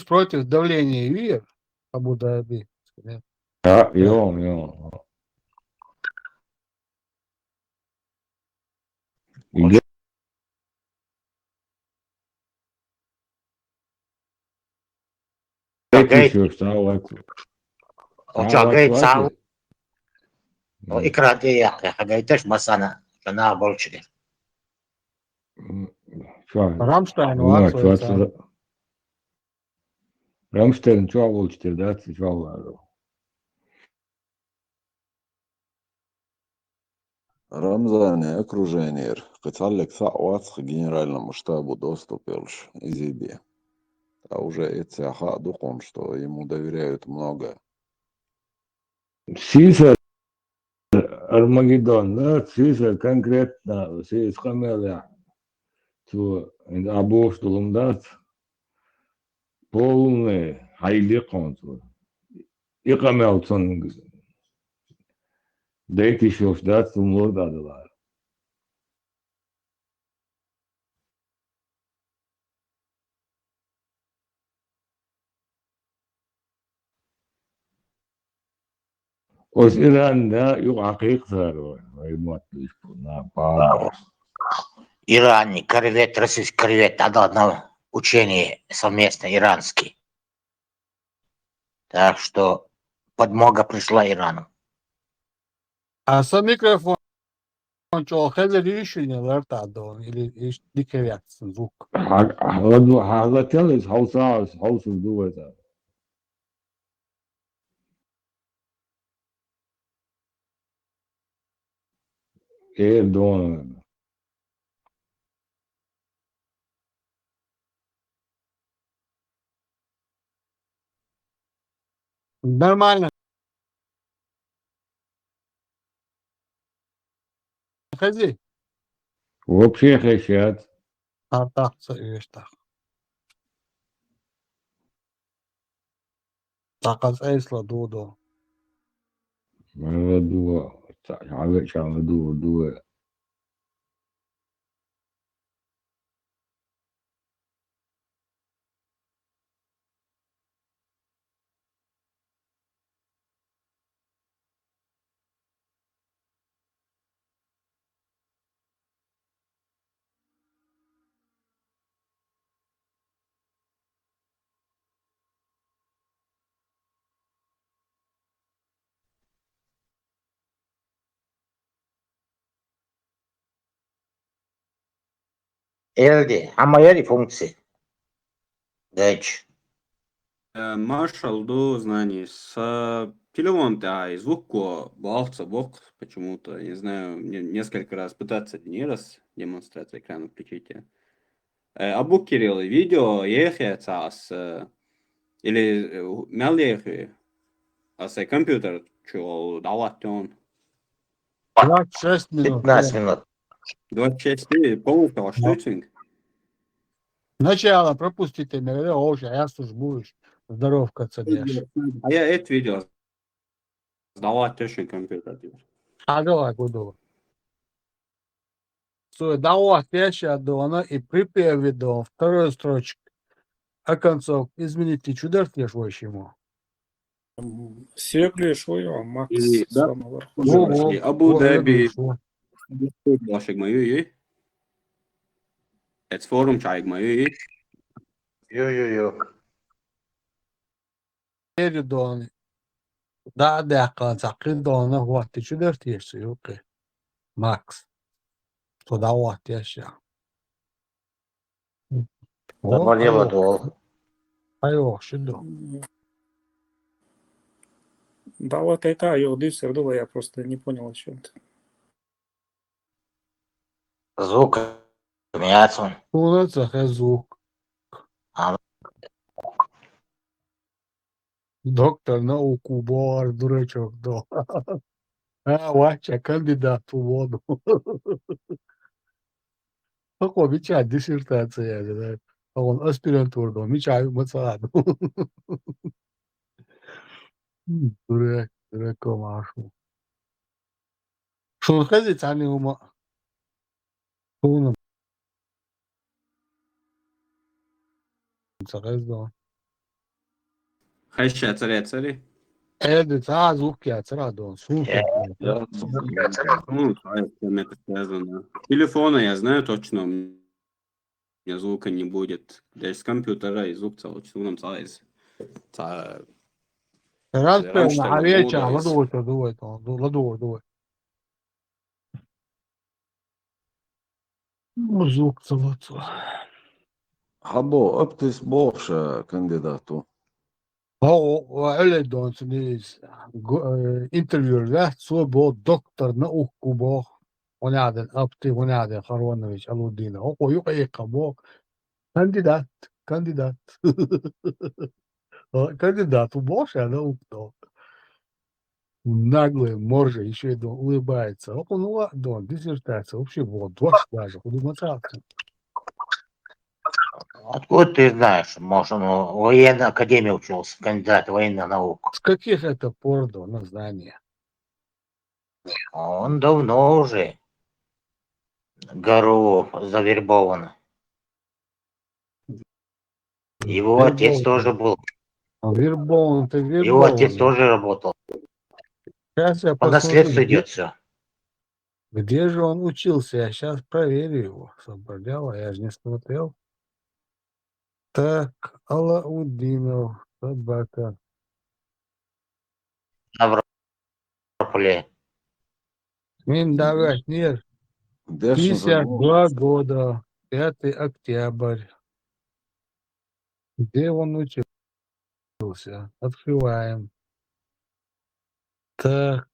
B: против давления ЮИР, Абу-Даби.
M: Да, ё.
I: إكرادية حاجيتش مسانا جنا بولشدي.
B: Рамштайн
M: Рамштайн чуал 14, чуал.
S: Рамзане окружение, хотя сауац генеральному штабу доступилш изиди. А уже эти духом, что ему доверяют много.
M: Сисер Армагеддон, да, Сисер конкретно, Сисер Хамеля, что апостолом дат полный хайли контур. И Камелсон, дайте еще ждать умор дадала. Os İran'da yok hakikatler var.
I: Иран, корвет, российский корвет, одно учение совместно иранский. Так что подмога пришла Ирану.
B: А сам микрофон что хазер решение лартадо или дикавятся звук.
M: Хагател хаус дуэта. Эрдоган.
B: Нормально. Хази.
M: Вообще хотят.
B: А так, союз так. Так, аз эйсла дудо.
M: Дуа. Дуа.
I: Эльди, а моя функции. Дальше.
P: Маршал до знаний с телефон-то звук болтся бок почему-то, не знаю, мне несколько раз пытаться не раз демонстрацию экрана включите. Абу Кирилл, видео ехать или мял ехать, компьютер чего давать он.
B: 26 минут.
I: 15 минут.
P: 26 полностью штучник.
B: Сначала пропустите меня, уже, я будешь здоровкаться дальше.
P: А я это видео сдавать точно компьютер.
B: А давай, буду. Давать вещи отдана и припев видом. Второй строчек. А концов измените чудо ему.
R: Серебряный шоу, Макс.
P: И да,
R: самого
P: Абу Даби. Вашик мою. Это форум чайк мою.
I: Йо-йо-йо.
B: Передон. Да, концакин дона вот ты чудо окей. Макс. Что давать вещи.
I: Нормально было.
B: Айо, что?
R: Да, вот это, юрдис, я просто не понял о чем-то.
I: Звук меняется.
B: Улица звук. Доктор науку, бор, дурачок, да. Вача, кандидат в воду. Какой мечать диссертация, да. Он аспирантур, мечаю мацаду. Дурак, машу. Что ходить, а не ума. Полным.
P: Хайща цари.
B: Это звук я царадон. Слушай.
P: Ну, это связано. Телефона я знаю точно. У меня звука не будет. Даже с компьютера и звук целочным сайз.
B: Раз на вечер, ладуй. Звук целоцу.
S: Хабо, оптис бовша кандидату.
B: Öyle donsuniz intervjuer så bo doktor nauku bo ونعدن أبطي ونعدن خروnovich aludina. Oko yok bo kandidat. Кандидат убоша, науку. Наглый, моржа, еще и улыбается. Ну ладно, диссертация. Вообще было дождь даже. Куда
I: Откуда ты знаешь? Может, он в военной академии учился, кандидат военных наук.
B: С каких это пор на знания?
I: Он давно уже Горов завербован. Его отец тоже был.
B: Вербован.
I: Его отец тоже работал.
B: Сейчас я
I: по наследству идет все.
B: Где же он учился? Я сейчас проверю его. Соболева, я же не смотрел. Так, Алаудинов, собака.
I: Ставрополе.
B: Миндавать, нет. 52 года, 5 октябрь. Где он учился? Открываем. Так.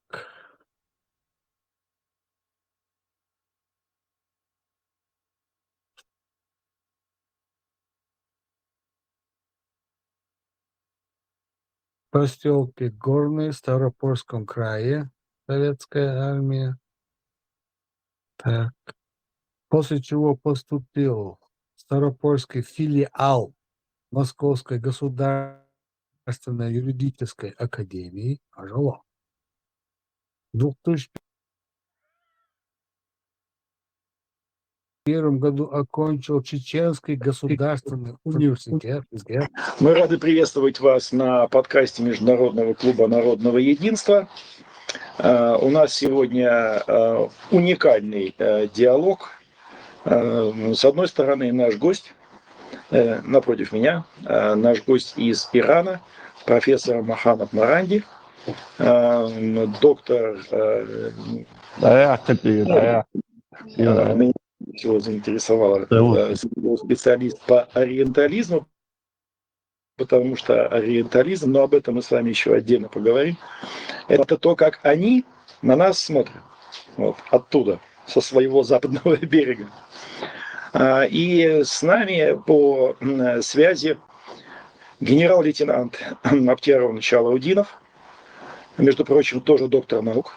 B: Поселки Горные, в Ставропольском крае, Советская армия. Так. После чего поступил в Ставропольский филиал Московской государственной юридической академии. Пожалуй. В 2001 году окончил Чеченский государственный университет.
T: Мы рады приветствовать вас на подкасте Международного клуба народного единства. У нас сегодня уникальный диалог. С одной стороны, наш гость, напротив меня, наш гость из Ирана, профессор Мохаммад Маранди, доктор всего заинтересовало специалист по ориентализму, потому что ориентализм, но об этом мы с вами еще отдельно поговорим, это то, как они на нас смотрят, вот, оттуда, со своего западного берега. И с нами по связи генерал-лейтенант Аптерович Алаудинов, между прочим, тоже доктор наук.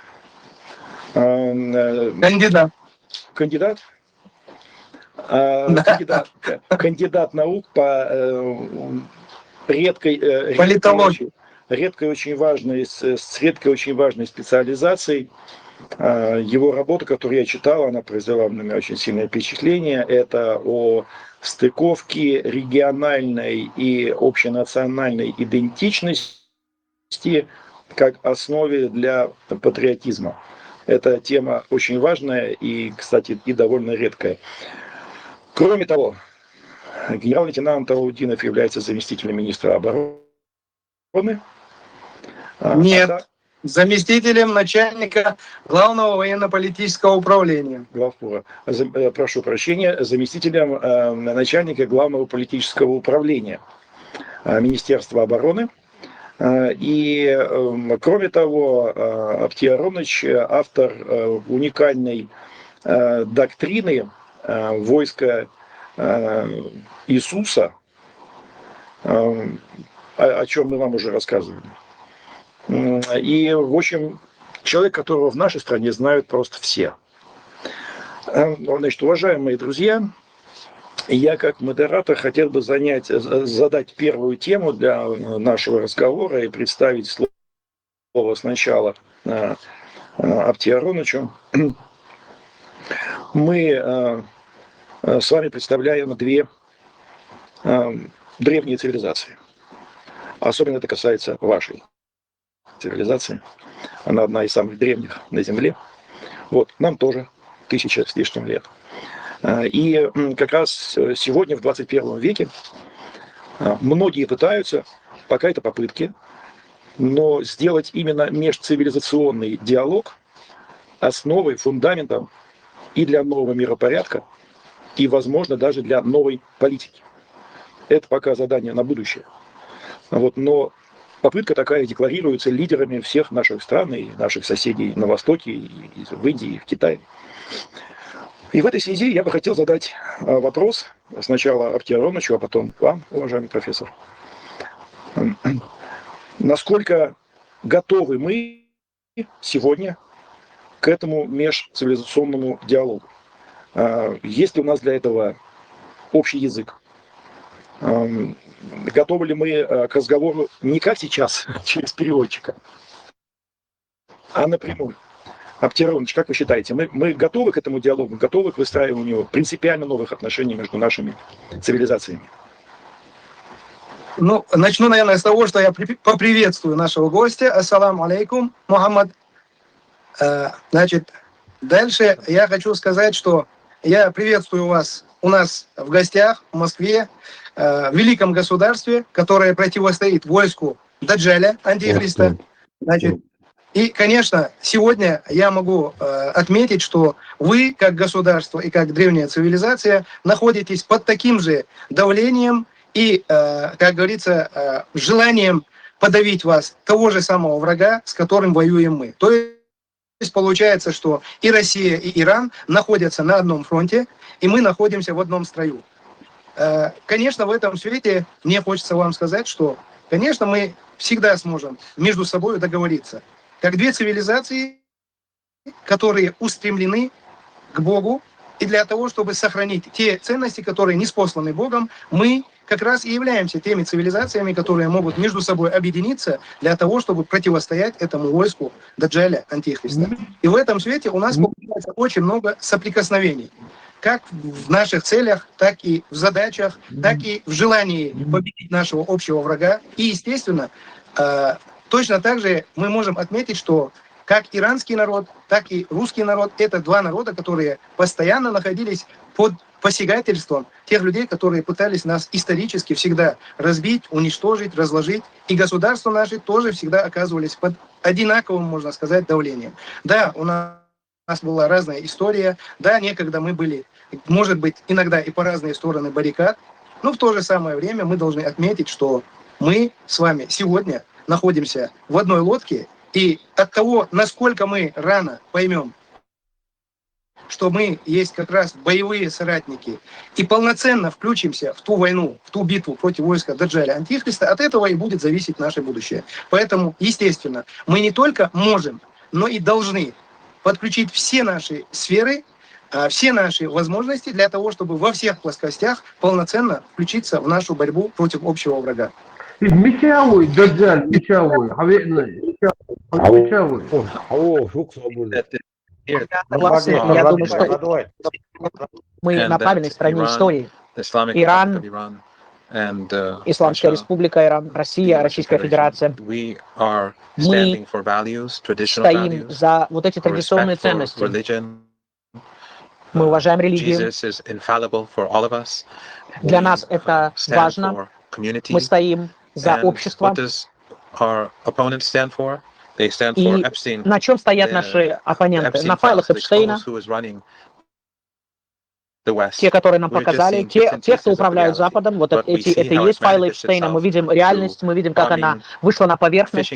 T: Кандидат. Кандидат? Да. Кандидат наук по редкой очень важной, с редкой очень важной специализацией. Его работа, которую я читал, она произвела на меня очень сильное впечатление. Это о стыковке региональной и общенациональной идентичности как основе для патриотизма. Эта тема очень важная и, кстати, и довольно редкая. Кроме того, генерал-лейтенант Алаудинов является заместителем министра обороны.
U: Нет, заместителем начальника Главного военно-политического управления.
T: Главпура. Прошу прощения, заместителем начальника Главного политического управления Министерства обороны. И, кроме того, Аптия Аронович автор уникальной доктрины войска Иисуса, о чем мы вам уже рассказывали. И, в общем, человек, которого в нашей стране знают просто все. Значит, уважаемые друзья, я как модератор хотел бы задать первую тему для нашего разговора и представить слово сначала Аптию Ароновичу. Мы с вами представляем две древние цивилизации. Особенно это касается вашей цивилизации. Она одна из самых древних на Земле. Вот, нам тоже 1000 с лишним лет. И как раз сегодня, в 21 веке, многие пытаются, пока это попытки, но сделать именно межцивилизационный диалог основой, фундаментом и для нового миропорядка, и, возможно, даже для новой политики. Это пока задание на будущее. Вот, но попытка такая декларируется лидерами всех наших стран и наших соседей на Востоке, и в Индии, и в Китае. И в этой связи я бы хотел задать вопрос сначала Аптию Ароновичу, а потом вам, уважаемый профессор. Насколько готовы мы сегодня к этому межцивилизационному диалогу? Есть ли у нас для этого общий язык? Готовы ли мы к разговору не как сейчас, через переводчика, а напрямую? Аптий Аронович, как вы считаете, мы готовы к этому диалогу, готовы к выстраиванию принципиально новых отношений между нашими цивилизациями?
U: Ну, начну, наверное, с того, что я поприветствую нашего гостя. Ассаламу алейкум, Мухаммад. Значит, дальше я хочу сказать, что я приветствую вас у нас в гостях в Москве, в великом государстве, которое противостоит войску Даджаля, антихриста. Значит, и, конечно, сегодня я могу отметить, что вы, как государство и как древняя цивилизация, находитесь под таким же давлением и, как говорится, желанием подавить вас, того же самого врага, с которым воюем мы. То есть получается, что и Россия, и Иран находятся на одном фронте, и мы находимся в одном строю. Конечно, в этом свете мне хочется вам сказать, что, конечно, мы всегда сможем между собой договориться. Как две цивилизации, которые устремлены к Богу, и для того, чтобы сохранить те ценности, которые ниспосланы Богом, мы как раз и являемся теми цивилизациями, которые могут между собой объединиться для того, чтобы противостоять этому войску Даджаля, антихриста. И в этом свете у нас получается очень много соприкосновений. Как в наших целях, так и в задачах, так и в желании победить нашего общего врага. И, естественно, точно так же мы можем отметить, что как иранский народ, так и русский народ – это два народа, которые постоянно находились под посягательством тех людей, которые пытались нас исторически всегда разбить, уничтожить, разложить. И государства наши тоже всегда оказывались под одинаковым, можно сказать, давлением. Да, у нас была разная история. Да, некогда мы были может быть, иногда и по разные стороны баррикад, но в то же самое время мы должны отметить, что мы с вами сегодня находимся в одной лодке, и от того, насколько мы рано поймем, что мы есть как раз боевые соратники, и полноценно включимся в ту войну, в ту битву против войска Даджаля Антихриста, от этого и будет зависеть наше будущее. Поэтому, естественно, мы не только можем, но и должны подключить все наши сферы, все наши возможности для того, чтобы во всех плоскостях полноценно включиться в нашу борьбу против общего врага.
J: Мечавый, Даджаль, мечавый, мечавый.
H: Согласен, я думаю, что мы на правильной стороне истории. Иран, Исламская республика Иран, Россия, Российская Федерация. Мы стоим за вот эти традиционные ценности. Мы уважаем религию. Для нас это важно. Мы стоим за общество. И на чем стоят наши оппоненты? На файлах Эпштейна, те, которые нам показали, те, кто управляют Западом, вот это и есть файлы Эпштейна. Мы видим реальность, мы видим, как она вышла на поверхность,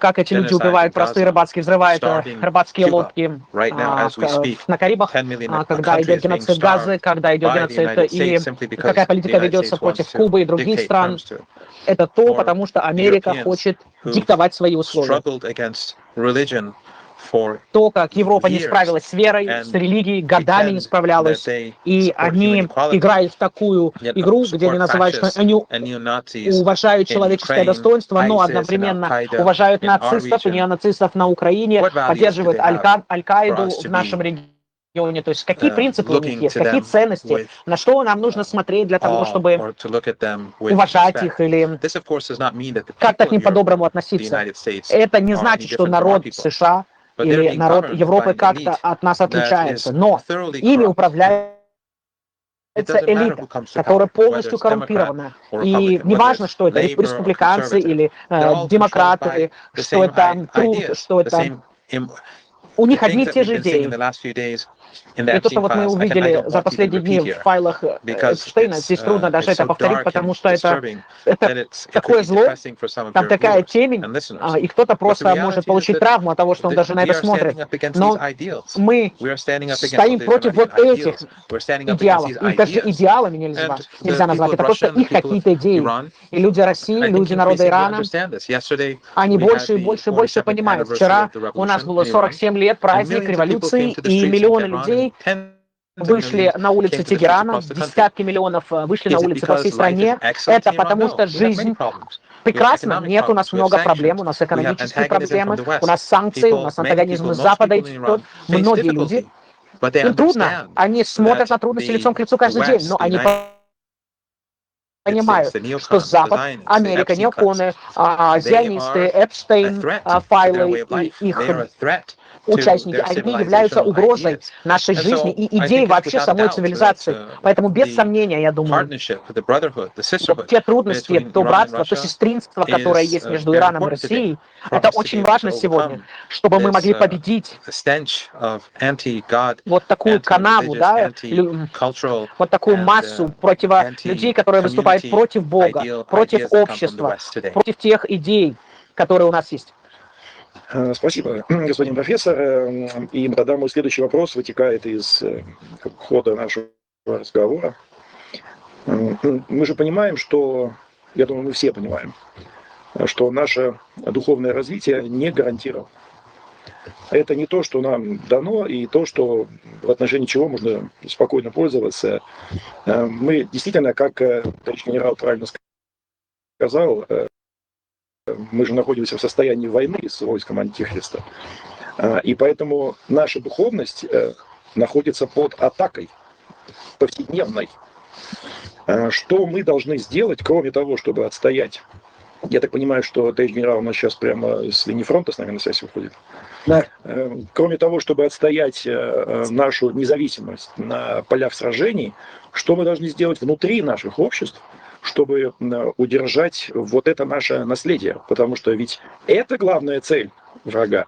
H: как эти люди убивают простые рыбацкие, взрывают рыбацкие лодки на Карибах, когда идет геноцид Газы, когда идет геноцид, и какая политика ведется против Кубы и других стран. Это то, потому что Америка хочет диктовать свои условия. То, как Европа не справилась с верой, с религией, годами не справлялась, и они играют в такую игру, где они называют, что они уважают человеческое достоинство, но одновременно уважают нацистов и неонацистов на Украине, поддерживают Аль-Каиду в нашем регионе. То есть какие принципы у них есть, какие ценности, на что нам нужно смотреть для того, чтобы уважать их или как-то к ним по-доброму относиться. Это не значит, что народ США или народ Европы как-то от нас отличается, но ими управляет элита, которая полностью коррумпирована. И неважно, что это республиканцы или демократы, что это труд, что это... У них одни и те же идеи. И то, что вот мы увидели за последние дни в файлах Эпштейна, здесь трудно даже это повторить, потому что это такое зло, там такая темень, и кто-то просто может получить травму от того, что он даже на это смотрит. Но мы стоим против вот этих идеалов. И даже идеалами нельзя назвать, это просто их какие-то идеи. И люди России, люди народа Ирана, они больше и больше и больше понимают. Вчера у нас было 47 лет, праздник революции, и миллионы людей вышли на улицы Тегерана, десятки миллионов вышли на улицы по всей стране. Это потому что жизнь прекрасна. Нет, у нас много проблем, у нас экономические проблемы, у нас санкции, у нас антагонизм с Запада идет. Многие люди, им трудно, они смотрят на трудности лицом к лицу каждый день, но они понимают, что Запад, Америка, неоконы, зионисты, Эпштейн, файлы и их участники, они являются угрозой нашей жизни и идеи вообще самой цивилизации. Поэтому, без сомнения, я думаю, те трудности, то братство, то сестринство, которое есть между Ираном и Россией, это очень важно сегодня, чтобы мы могли победить вот такую канаву, да, вот такую массу людей, которые выступают против Бога, против общества, против тех идей, которые у нас есть.
T: Спасибо, господин профессор. И тогда мой следующий вопрос вытекает из хода нашего разговора. Мы же понимаем, что, я думаю, мы все понимаем, что наше духовное развитие не гарантировано. Это не то, что нам дано, и то, что в отношении чего можно спокойно пользоваться. Мы действительно, как товарищ генерал правильно сказал, мы же находимся в состоянии войны с войском Антихриста. И поэтому наша духовность находится под атакой повседневной. Что мы должны сделать, кроме того, чтобы отстоять? Я так понимаю, что товарищ генерал у нас сейчас прямо с линии фронта с нами на связь выходит. Да. Кроме того, чтобы отстоять нашу независимость на полях сражений, что мы должны сделать внутри наших обществ, чтобы удержать вот это наше наследие? Потому что ведь это главная цель врага.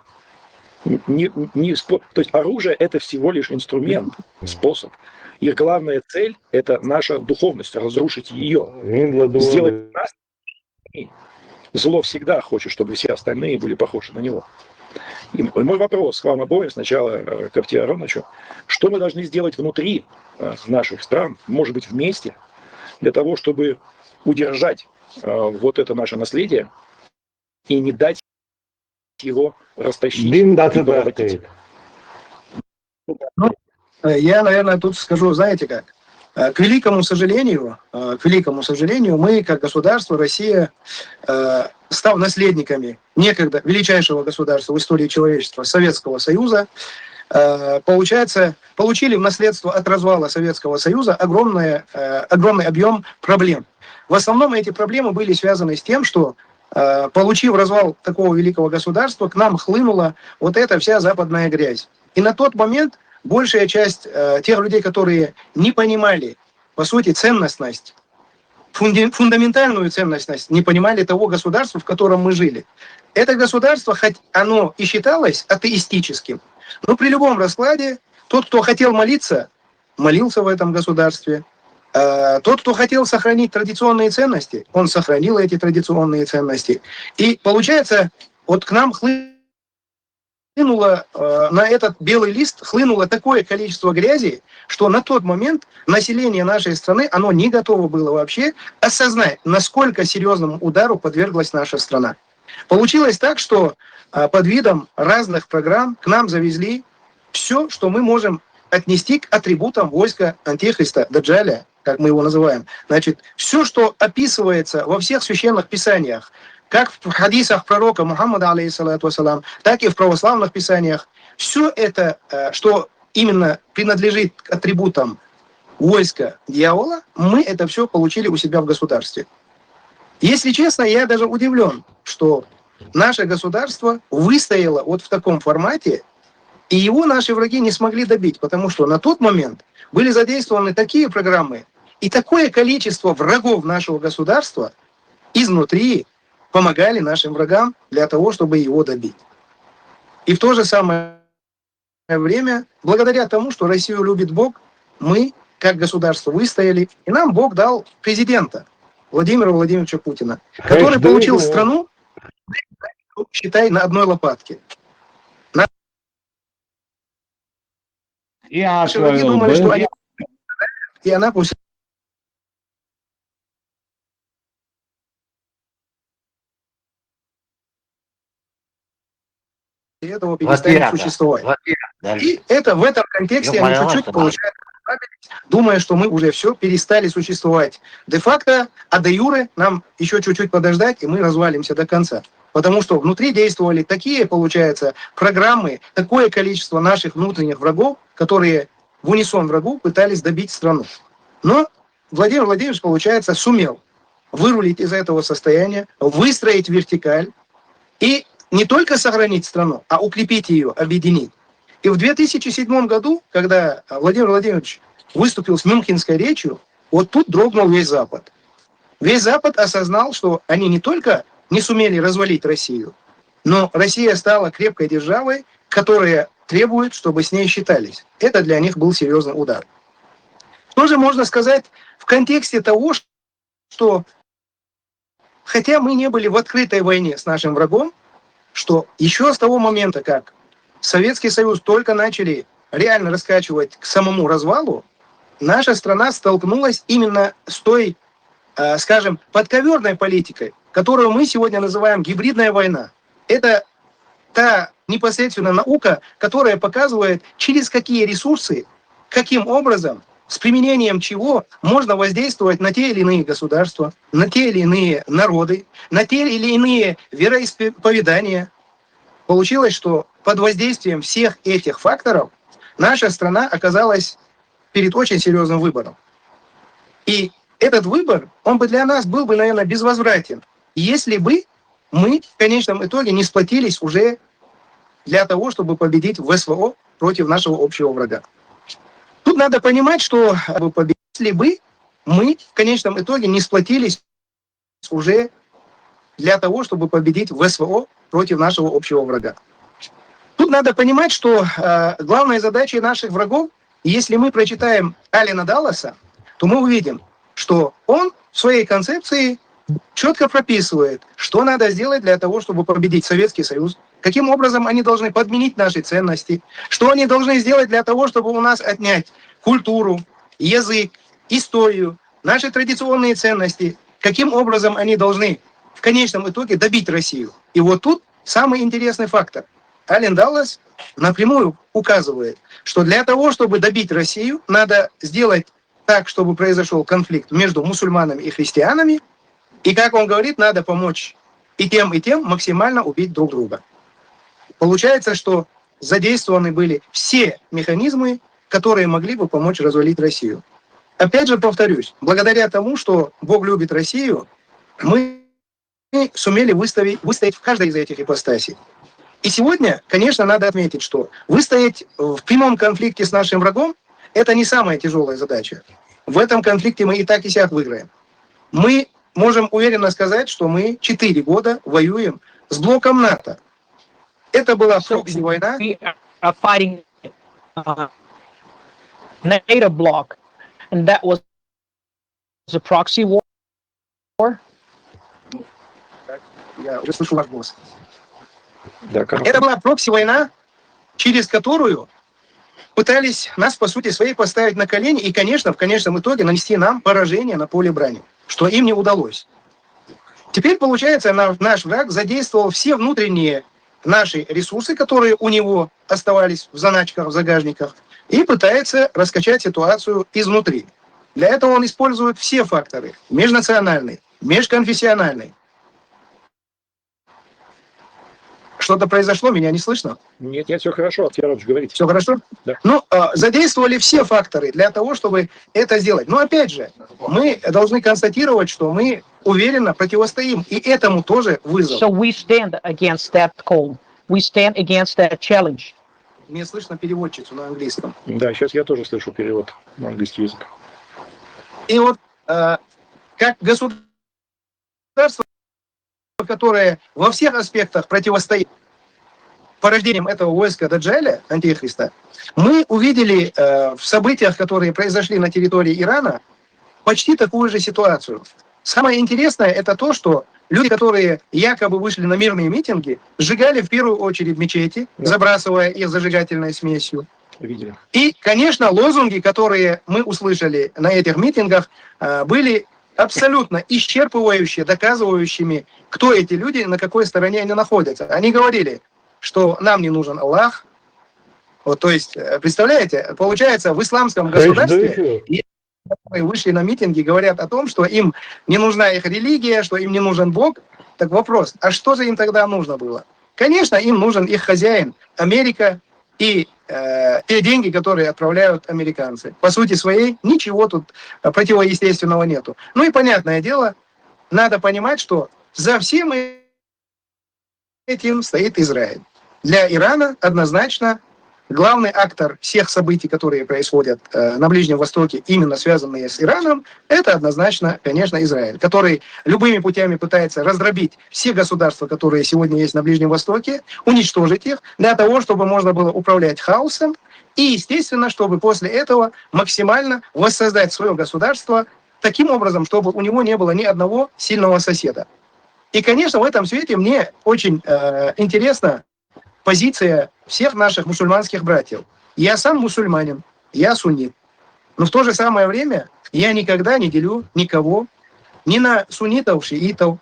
T: То есть оружие – это всего лишь инструмент, способ. Их главная цель – это наша духовность, разрушить ее, сделать нас. Зло всегда хочет, чтобы все остальные были похожи на него. И мой вопрос к вам обоим, сначала к Авти Ароновичу: что мы должны сделать внутри наших стран, может быть, вместе, для того, чтобы удержать вот это наше наследие и не дать его растащить и поработить?
U: Я, наверное, тут скажу, знаете как, к великому сожалению, мы, как государство, Россия, став наследниками некогда величайшего государства в истории человечества, Советского Союза, получается, получили в наследство от развала Советского Союза огромный объем проблем. В основном эти проблемы были связаны с тем, что, получив развал такого великого государства, к нам хлынула вот эта вся западная грязь. И на тот момент большая часть тех людей, которые не понимали, по сути, ценностность, фундаментальную ценностность, не понимали того государства, в котором мы жили. Это государство, хоть оно и считалось атеистическим, но при любом раскладе тот, кто хотел молиться, молился в этом государстве. Тот, кто хотел сохранить традиционные ценности, он сохранил эти традиционные ценности. И получается, вот к нам хлынуло на этот белый лист хлынуло такое количество грязи, что на тот момент население нашей страны, оно не готово было вообще осознать, насколько серьезному удару подверглась наша страна. Получилось так, что под видом разных программ к нам завезли все, что мы можем отнести к атрибутам войска Антихриста, Даджаля, как мы его называем. Значит, все, что описывается во всех священных писаниях, как в хадисах пророка Мухаммада, алейхиссалату вассалам, так и в православных писаниях, все это, что именно принадлежит к атрибутам войска дьявола, мы это все получили у себя в государстве. Если честно, я даже удивлен, что наше государство выстояло вот в таком формате, и его наши враги не смогли добить, потому что на тот момент были задействованы такие программы и такое количество врагов нашего государства изнутри помогали нашим врагам для того, чтобы его добить. И в то же самое время, благодаря тому, что Россию любит Бог, мы, как государство, выстояли, и нам Бог дал президента Владимира Владимировича Путина, который получил страну, считай, на одной лопатке. Наши враги думали, что они... И она после этого перестанет существовать. И это в этом контексте они чуть-чуть получают, думая, что мы уже все перестали существовать де-факто, а де-юре нам еще чуть-чуть подождать, и мы развалимся до конца. Потому что внутри действовали такие, получается, программы, такое количество наших внутренних врагов, которые в унисон врагу пытались добить страну. Но Владимир Владимирович, получается, сумел вырулить из этого состояния, выстроить вертикаль и не только сохранить страну, а укрепить ее, объединить. И в 2007 году, когда Владимир Владимирович выступил с мюнхенской речью, вот тут дрогнул весь Запад. Весь Запад осознал, что они не только не сумели развалить Россию, но Россия стала крепкой державой, которая требует, чтобы с ней считались. Это для них был серьезный удар. Тоже можно сказать в контексте того, что хотя мы не были в открытой войне с нашим врагом, что еще с того момента, как Советский Союз только начали реально раскачивать к самому развалу, наша страна столкнулась именно с той, скажем, подковерной политикой, которую мы сегодня называем гибридная война. Это та непосредственно наука, которая показывает, через какие ресурсы, каким образом, с применением чего можно воздействовать на те или иные государства, на те или иные народы, на те или иные вероисповедания. Получилось, что под воздействием всех этих факторов наша страна оказалась перед очень серьезным выбором. И этот выбор, он бы для нас был бы, наверное, безвозвратен, если бы мы в конечном итоге не сплотились уже для того, чтобы победить в СВО против нашего общего врага. Тут надо понимать, что если бы мы в конечном итоге не сплотились уже для того, чтобы победить в СВО против нашего общего врага. Тут надо понимать, что главной задачей наших врагов, если мы прочитаем Алена Далласа, то мы увидим, что он в своей концепции четко прописывает, что надо сделать для того, чтобы победить Советский Союз, каким образом они должны подменить наши ценности, что они должны сделать для того, чтобы у нас отнять культуру, язык, историю, наши традиционные ценности, каким образом они должны в конечном итоге добить Россию. И вот тут самый интересный фактор. Ален Даллас напрямую указывает, что для того, чтобы добить Россию, надо сделать так, чтобы произошел конфликт между мусульманами и христианами, и, как он говорит, надо помочь и тем максимально убить друг друга. Получается, что задействованы были все механизмы, которые могли бы помочь развалить Россию. Опять же повторюсь, благодаря тому, что Бог любит Россию, мы сумели выстоять в каждой из этих ипостасей. И сегодня, конечно, надо отметить, что выстоять в прямом конфликте с нашим врагом – это не самая тяжелая задача. В этом конфликте мы и так, и сяк выиграем. Мы можем уверенно сказать, что мы 4 года воюем с блоком НАТО. Это была прокси-война.
H: NATO bloc, and that was a proxy war.
U: Я уже слышу ваш голос.
T: Да,
U: это была прокси-война, через которую пытались нас, по сути своей, поставить на колени и, конечно, в конечном итоге нанести нам поражение на поле брани, что им не удалось. Теперь, получается, наш враг задействовал все внутренние наши ресурсы, которые у него оставались в заначках, в загажниках, и пытается раскачать ситуацию изнутри. Для этого он использует все факторы: межнациональный, межконфессиональный. Что-то произошло, меня не слышно?
T: Нет, все хорошо, Аркадий говорите.
U: Все хорошо?
T: Да.
U: Ну, задействовали все факторы для того, чтобы это сделать. Но опять же, мы должны констатировать, что мы уверенно противостоим, и этому тоже вызов.
H: So we stand against that call. We stand against that challenge.
U: Мне слышно переводчицу на английском.
T: Да, сейчас я тоже слышу перевод на английский язык.
U: И вот как государство, которое во всех аспектах противостоит порождением этого войска Даджаля, Антихриста, мы увидели в событиях, которые произошли на территории Ирана, почти такую же ситуацию. Самое интересное это то, что люди, которые якобы вышли на мирные митинги, сжигали в первую очередь мечети, забрасывая их зажигательной смесью.
T: Видели.
U: И, конечно, лозунги, которые мы услышали на этих митингах, были абсолютно исчерпывающие, доказывающими, кто эти люди, на какой стороне они находятся. Они говорили, что нам не нужен Аллах. Вот, то есть, представляете, получается, в исламском государстве, которые вышли на митинги, говорят о том, что им не нужна их религия, что им не нужен Бог. Так вопрос, а что же им тогда нужно было? Конечно, им нужен их хозяин, Америка, и те деньги, которые отправляют американцы. По сути своей, ничего тут противоестественного нету. Ну и понятное дело, надо понимать, что за всем этим стоит Израиль. Для Ирана однозначно главный актор всех событий, которые происходят на Ближнем Востоке, именно связанные с Ираном, это однозначно, конечно, Израиль, который любыми путями пытается раздробить все государства, которые сегодня есть на Ближнем Востоке, уничтожить их, для того, чтобы можно было управлять хаосом, и, естественно, чтобы после этого максимально воссоздать свое государство таким образом, чтобы у него не было ни одного сильного соседа. И, конечно, в этом свете мне очень интересна позиция всех наших мусульманских братьев. Я сам мусульманин, я суннит. Но в то же самое время я никогда не делю никого ни на суннитов, шиитов,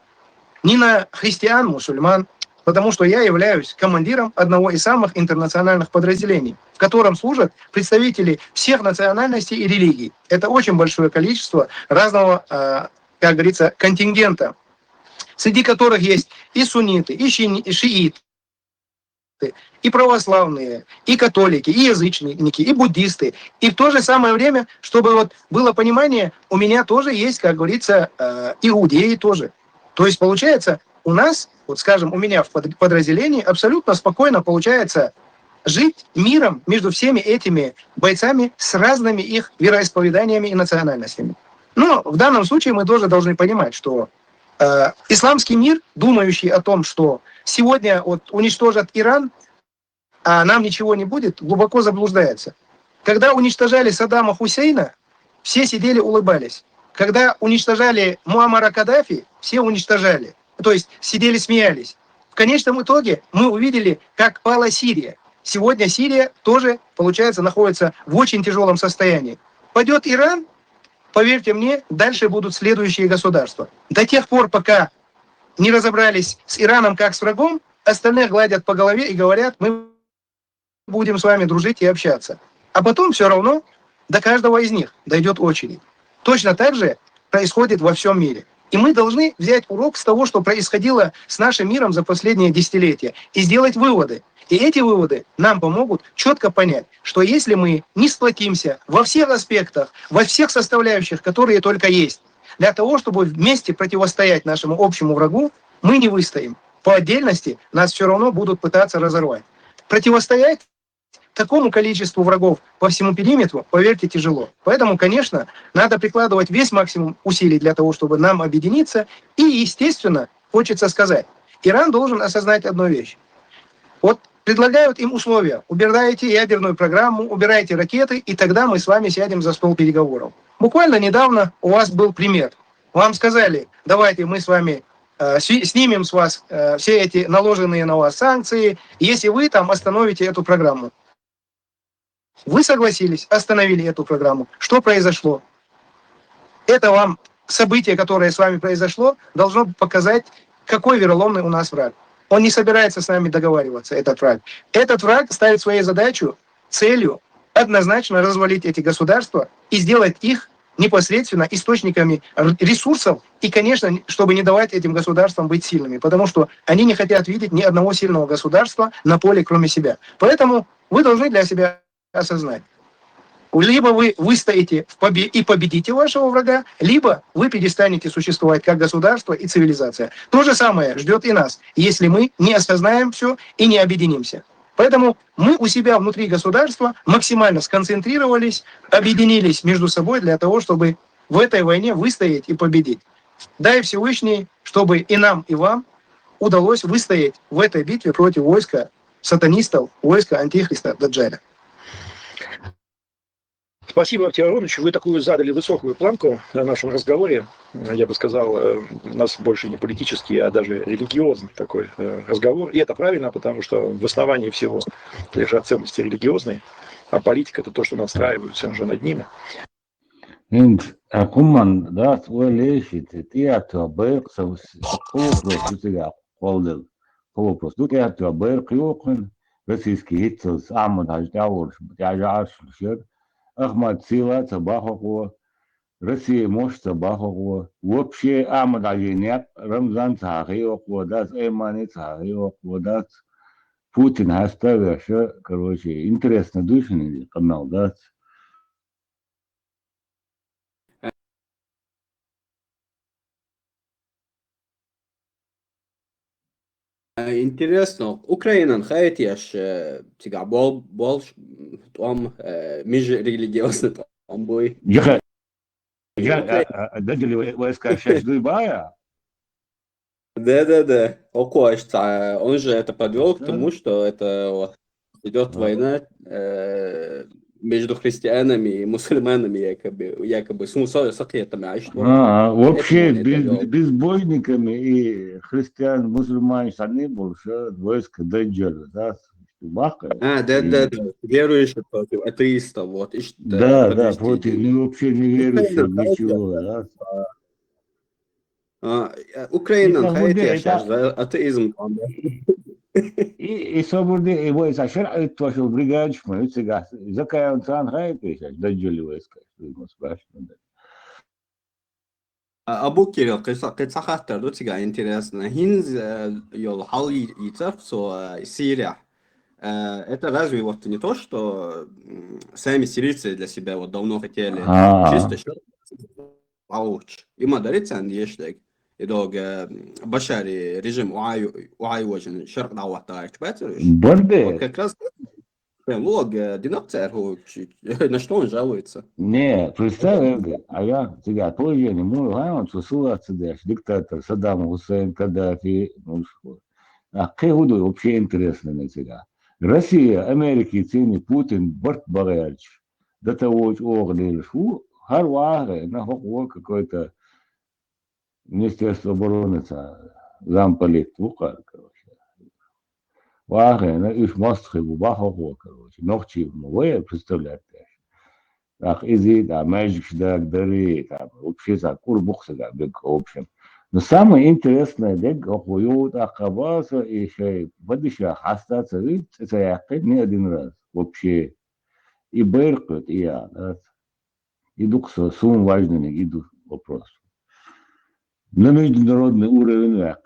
U: ни на христиан, мусульман, потому что я являюсь командиром одного из самых интернациональных подразделений, в котором служат представители всех национальностей и религий. Это очень большое количество разного, как говорится, контингента, среди которых есть и сунниты, и шииты, и православные, и католики, и язычники, и буддисты. И в то же самое время, чтобы вот было понимание, у меня тоже есть, как говорится, иудеи тоже. То есть получается, у нас, вот скажем, у меня в подразделении абсолютно спокойно получается жить миром между всеми этими бойцами с разными их вероисповеданиями и национальностями. Но в данном случае мы тоже должны понимать, что исламский мир, думающий о том, что сегодня вот уничтожат Иран, а нам ничего не будет, глубоко заблуждается. Когда уничтожали Саддама Хусейна, все сидели, улыбались. Когда уничтожали Муаммара Каддафи, все уничтожали. То есть сидели, смеялись. В конечном итоге мы увидели, как пала Сирия. Сегодня Сирия тоже, получается, находится в очень тяжелом состоянии. Пойдет Иран, поверьте мне, дальше будут следующие государства. До тех пор, пока не разобрались с Ираном как с врагом, остальные гладят по голове и говорят, мы будем с вами дружить и общаться. А потом все равно до каждого из них дойдет очередь. Точно так же происходит во всем мире. И мы должны взять урок с того, что происходило с нашим миром за последние десятилетия, и сделать выводы. И эти выводы нам помогут четко понять, что если мы не сплотимся во всех аспектах, во всех составляющих, которые только есть, для того, чтобы вместе противостоять нашему общему врагу, мы не выстоим. По отдельности нас все равно будут пытаться разорвать. Противостоять такому количеству врагов по всему периметру, поверьте, тяжело. Поэтому, конечно, надо прикладывать весь максимум усилий для того, чтобы нам объединиться. И, естественно, хочется сказать, Иран должен осознать одну вещь. Вот предлагают им условия. Убирайте ядерную программу, убирайте ракеты, и тогда мы с вами сядем за стол переговоров. Буквально недавно у вас был пример. Вам сказали, давайте мы с вами снимем с вас все эти наложенные на вас санкции, если вы там остановите эту программу. Вы согласились, остановили эту программу. Что произошло? Это вам событие, которое с вами произошло, должно показать, какой вероломный у нас враг. Он не собирается с нами договариваться, этот враг. Этот враг ставит своей задачу, целью однозначно развалить эти государства и сделать их непосредственно источниками ресурсов и, конечно, чтобы не давать этим государствам быть сильными, потому что они не хотят видеть ни одного сильного государства на поле, кроме себя. Поэтому вы должны для себя осознать. Либо вы выстоите и победите вашего врага, либо вы перестанете существовать как государство и цивилизация. То же самое ждет и нас, если мы не осознаем все и не объединимся. Поэтому мы у себя внутри государства максимально сконцентрировались, объединились между собой для того, чтобы в этой войне выстоять и победить. Дай Всевышний, чтобы и нам, и вам удалось выстоять в этой битве против войска сатанистов, войска антихриста Даджаля.
T: Спасибо, Артем Аронович. Вы такую задали высокую планку на нашем разговоре. Я бы сказал, у нас больше не политический, а даже религиозный такой разговор. И это правильно, потому что в основании всего лежат ценности религиозные, а политика – это то, что настраиваются уже над ними.
M: Ахмад Сила Цабахова, Россия может Цабахова, вообще Ахмад Алиняк, Рамзан Цахиокова, даст Эймани Цахиокова, даст Путин оставил, короче, интересно душный канал, даст.
P: Интересно, Украина хаятияш тига бол том межрелигиозный том бой.
M: Я дадили войска сейчас Дубая.
P: Да. Он же это подвел к тому, что это идет война между христианами и мусульманами, якобы с сакетами.
M: Вообще безбожниками и христиан, мусульмане, они больше войска Даджаля, да?
P: Да, верующие против атеистов, вот.
M: Да, против, вообще не верующих, ничего,
P: да. Украина, сейчас, атеизм.
M: И свободы его из ашер тоже бригадич, мы всегда закай он сам хает сейчас Даджаля войска, ему спрашивают.
P: Абу Кирилл, قصة خاطر دو تيجا интересно. Хинз йол хал яйцев со Сирия. Это разве вот не то, что сами сирийцы для себя вот давно хотели чисто получше. Има дарится андештег. Идог башари режим уайвожен шарк даватач бэцэриш. Вот как раз лог динокцер на что он жалуется?
M: Не, представь, а я тебя позже не могу, он сусуаться дальше, диктатор Саддам Хусейн, Каддафи, ну что. А какие вообще интересно на тебя? Россия, Америка, цени Путин, Борт Барельч. До того, что шо, Харваре, на какой-то Министерство обороны, замполит, короче. Варе, на их Москву, Бахово, короче. Ночи, вы представляете. Ах, изи, да, мэджик, да, гдари, там, вообще, за курбухса, да, в общем. Но самое интересное, дег, охуют, ахабаса, и еще, водища, остаться, это я не один раз, вообще. И Беркут, и я, да. Иду к самым важным, иду вопрос. На международный уровень, я,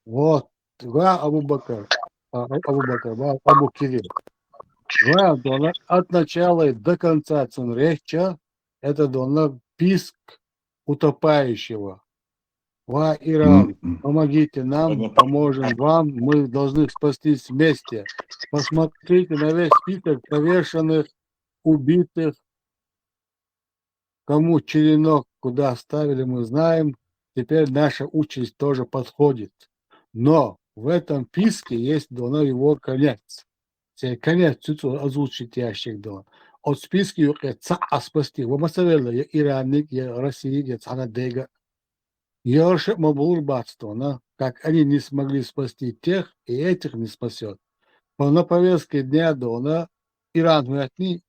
B: Вот, ва Абу Бакр, ва Абу Кирилл. Ва, дона, от начала и до конца цунреча, это дона писк утопающего. Ва, Иран, помогите нам, поможем вам, мы должны спастись вместе. Посмотрите на весь список повешенных, убитых, кому черенок куда оставили, мы знаем. Теперь наша участь тоже подходит. Но в этом списке есть дано его конец. Це конец озвучить ящик дон. От списки юке ца спасти. Во масавелла я Иранник, я Россия, я цана дега. Йорше мабур батство, как они не смогли спасти тех, и этих не спасет. На повестке дня дона Иран вятни,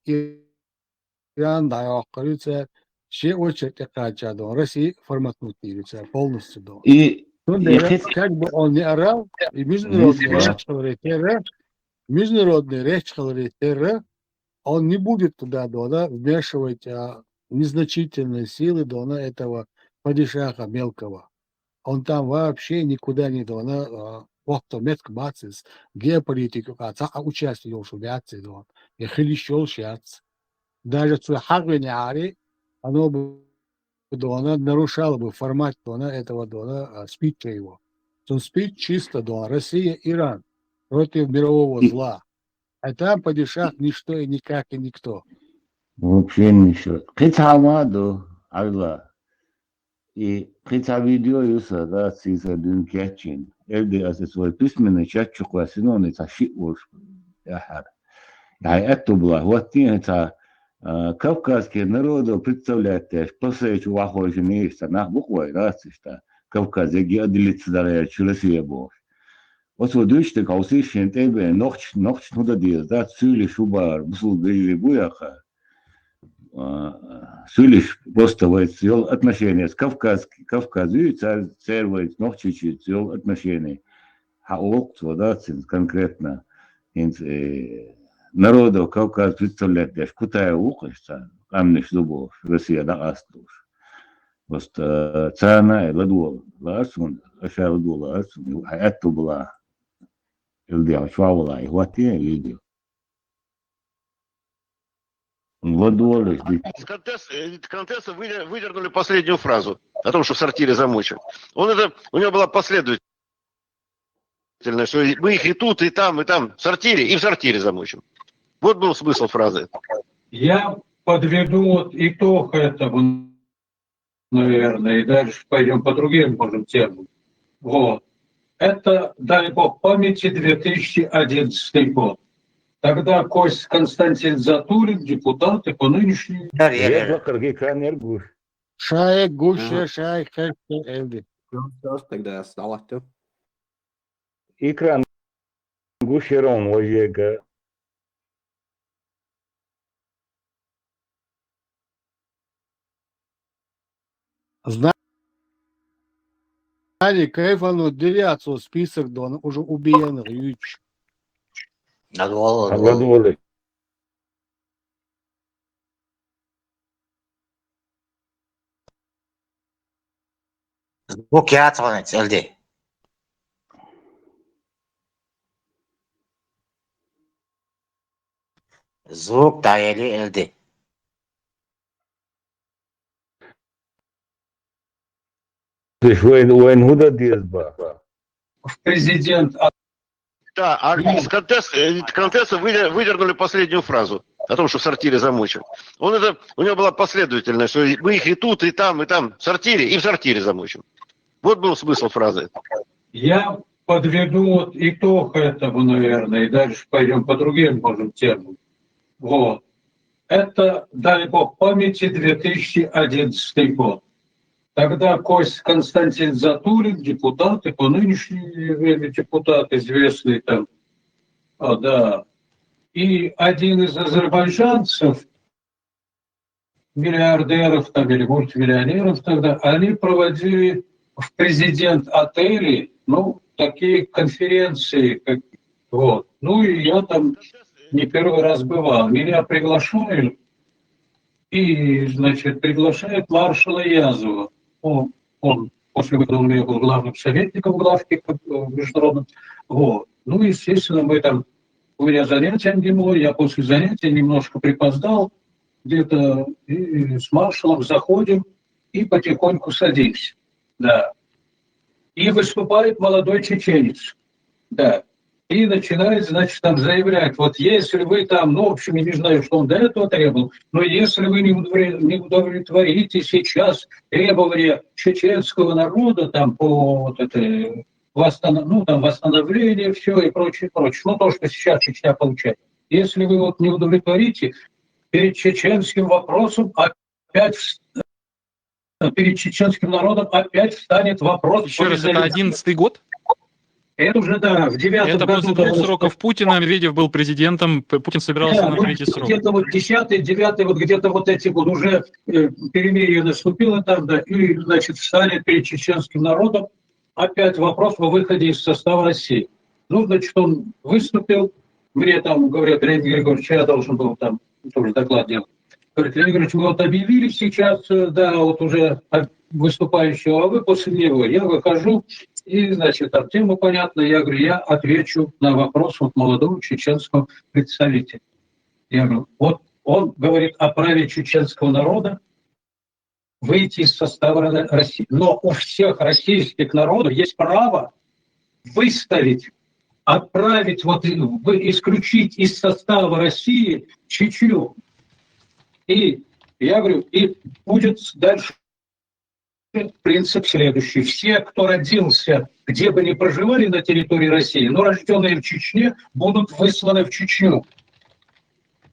B: Иран да охрится, все очередь кача дон. Россия форматнут ирится полностью дон.
M: И
B: как бы он не орал, и международный речь террор, он не будет туда дона вмешивать незначительные силы дона этого падишаха мелкого. Он там вообще никуда не дона вахтомет кбацис геополитику участие в шубяце дон. Я хилищел щац. Даже цухагвеняри оно бы дона нарушало бы формат дона этого дона спича его. Он спич чисто дона Россия, Иран против мирового зла. А там падишах ничто и никак и никто.
M: вообще ничего. Китамаду, Алла. И хотя видео юса, да, циза дун кячин. Эльды свой письменный чатчук васинон, это шиуш. Яхар. Я это было. Вот это кавказские народы представляют, посещу вахожи места, на буквой, да, что Кавказ, где отделится далее через его. Вот durch die Kausischen Tebe noch nur die da Zülich Schubar Busul Грили Буяха Зюлиш просто вел отношения с Кавказу, царь noch чуть-чуть вел отношения. А вот да, конкретно народов Кавказ представляет, даже кутая ухо, камнеш зубов, Россия да астуш. Просто цана ладула, ласун, аша ладула, ласун, а это была Илдео Шваула, и вот я видел. Ладула.
D: Контеса выдернули последнюю фразу о том, что в сортире замучен. У него была последовательность, что мы их и тут, и там, в сортире, и в сортире замучим. Вот был смысл фразы.
V: Я подведу итог этого, наверное, и дальше пойдем по другим, можем, темам. Вот. Это, дай бог памяти, 2011 год. Тогда Кость Константин Затулин, депутат и по нынешнему...
B: Шаек Гуще, Шаек Эльди.
P: Тогда стало.
M: Экран Гущерон, Ожега.
B: Знали, кайфану дыряцу список дон уже убиенных юч.
M: Ладула.
I: Звук ятванец, Эльди. Звук таяли, Эльди.
M: Войн худа дезба.
V: Президент...
D: Да, а из Контеса выдернули последнюю фразу о том, что в сортире замучен. У него была последовательность, что мы их и тут, и там, в сортире, и в сортире замучим. Вот был смысл фразы.
V: Я подведу вот итог этого, наверное, и дальше пойдем по другим, можем, темам. Вот. Это, дай бог памяти, 2011 год. Тогда Кость Константин Затулин, депутат, и по нынешнему время депутат, известный там, да, и один из азербайджанцев, миллиардеров там, или мультимиллионеров тогда, они проводили в президент-отеле, ну, такие конференции, как, вот. Ну, и я там не первый раз бывал. Меня приглашают, и, значит, приглашает маршала Язова. Он после выхода у меня был главным советником в главке международном. Вот. Ну, естественно, мы там, у меня занятия МГИМО, я после занятия немножко припоздал, где-то и с маршалом заходим и потихоньку садимся. Да. И выступает молодой чеченец. Да. И начинает, значит, там заявлять, вот если вы там, ну, в общем, я не знаю, что он до этого требовал, но если вы не удовлетворите сейчас требования чеченского народа там по вот этой восстановлению, все и прочее, прочее, ну, то, что сейчас Чечня получает. Если вы вот не удовлетворите, перед чеченским вопросом опять, перед чеченским народом опять встанет вопрос...
C: Еще раз, это 11-й год?
V: Это уже, да, в 9-м
C: Это
V: году...
C: после 2 сроков Путина, Медведев был президентом, Путин собирался на 3-й срок.
V: Где-то вот 10-й, 9-й, вот где-то вот эти вот уже перемирие наступило там, да, и, значит, встанет перед чеченским народом опять вопрос о выходе из состава России. Ну, значит, он выступил, мне там говорят, Леонид Григорьевич, я должен был там тоже доклад делать. Говорит, Леонид Григорьевич, вы вот объявили сейчас, да, вот уже выступающего, а вы после него. Я выхожу, и, значит, там тема понятна, я говорю, я отвечу на вопрос вот молодого чеченского представителя. Я говорю, вот он говорит о праве чеченского народа выйти из состава России. Но у всех российских народов есть право выставить, отправить, вот, исключить из состава России Чечню. И я говорю, и будет дальше принцип следующий. Все, кто родился, где бы ни проживали на территории России, но рожденные в Чечне, будут высланы в Чечню.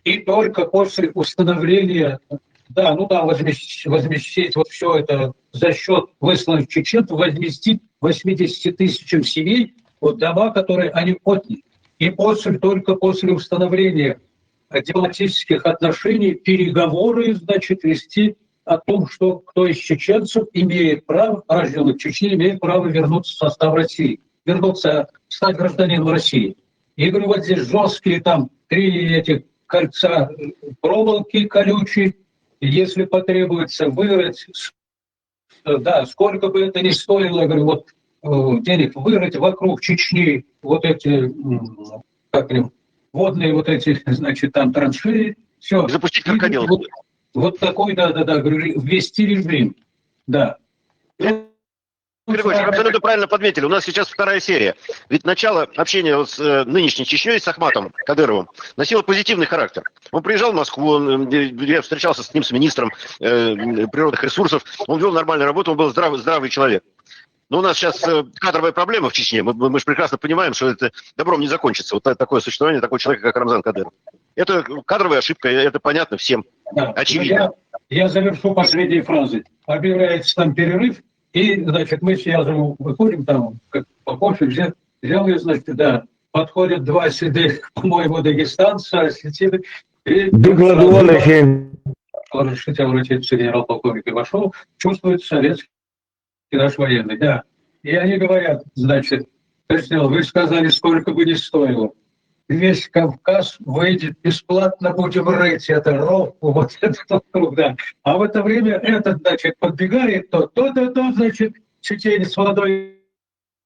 V: И только после установления, да, ну да, возместить вот все это за счет высланных чеченцев, возместить 80 тысячам семей вот дома, которые они отняли. И только после установления дипломатических отношений переговоры, значит, вести о том, что кто из чеченцев имеет право, рожденных в Чечне, имеет право вернуться в состав России, стать гражданином России. И говорю, вот здесь жесткие там 3 этих кольца проволоки колючие, если потребуется вырыть, да, сколько бы это ни стоило, я говорю, вот денег вырыть вокруг Чечни вот эти, как им, водные вот эти, значит, там траншеи, все.
D: Запустить крокодил.
V: Вот такой, да, говорю, ввести режим, да.
D: Григорьевич, вы абсолютно правильно подметили. У нас сейчас 2-я серия. Ведь начало общения с нынешней Чечней, с Ахматом Кадыровым, носило позитивный характер. Он приезжал в Москву, я встречался с ним, с министром природных ресурсов. Он вел нормальную работу, он был здравый человек. Но у нас сейчас кадровая проблема в Чечне. Мы же прекрасно понимаем, что это добром не закончится. Вот такое существование такого человека, как Рамзан Кадыров. Это кадровая ошибка, это понятно всем. Да. Очевидно.
V: Я завершу последней фразой. Объявляется там перерыв, и, значит, мы с Язовым выходим там, как по кофе, взял и, значит, да, подходят 2 седых, по-моему, дагестанца, осетины. Разрешите обратиться, генерал-полковник Ивашов, чувствует советский наш военный, да. И они говорят, значит, вы сказали, сколько бы ни стоило. Весь Кавказ выйдет бесплатно, будем рыть это ровку, вот этот круг, да. А в это время этот, значит, подбегает, то, значит, чеченец молодой,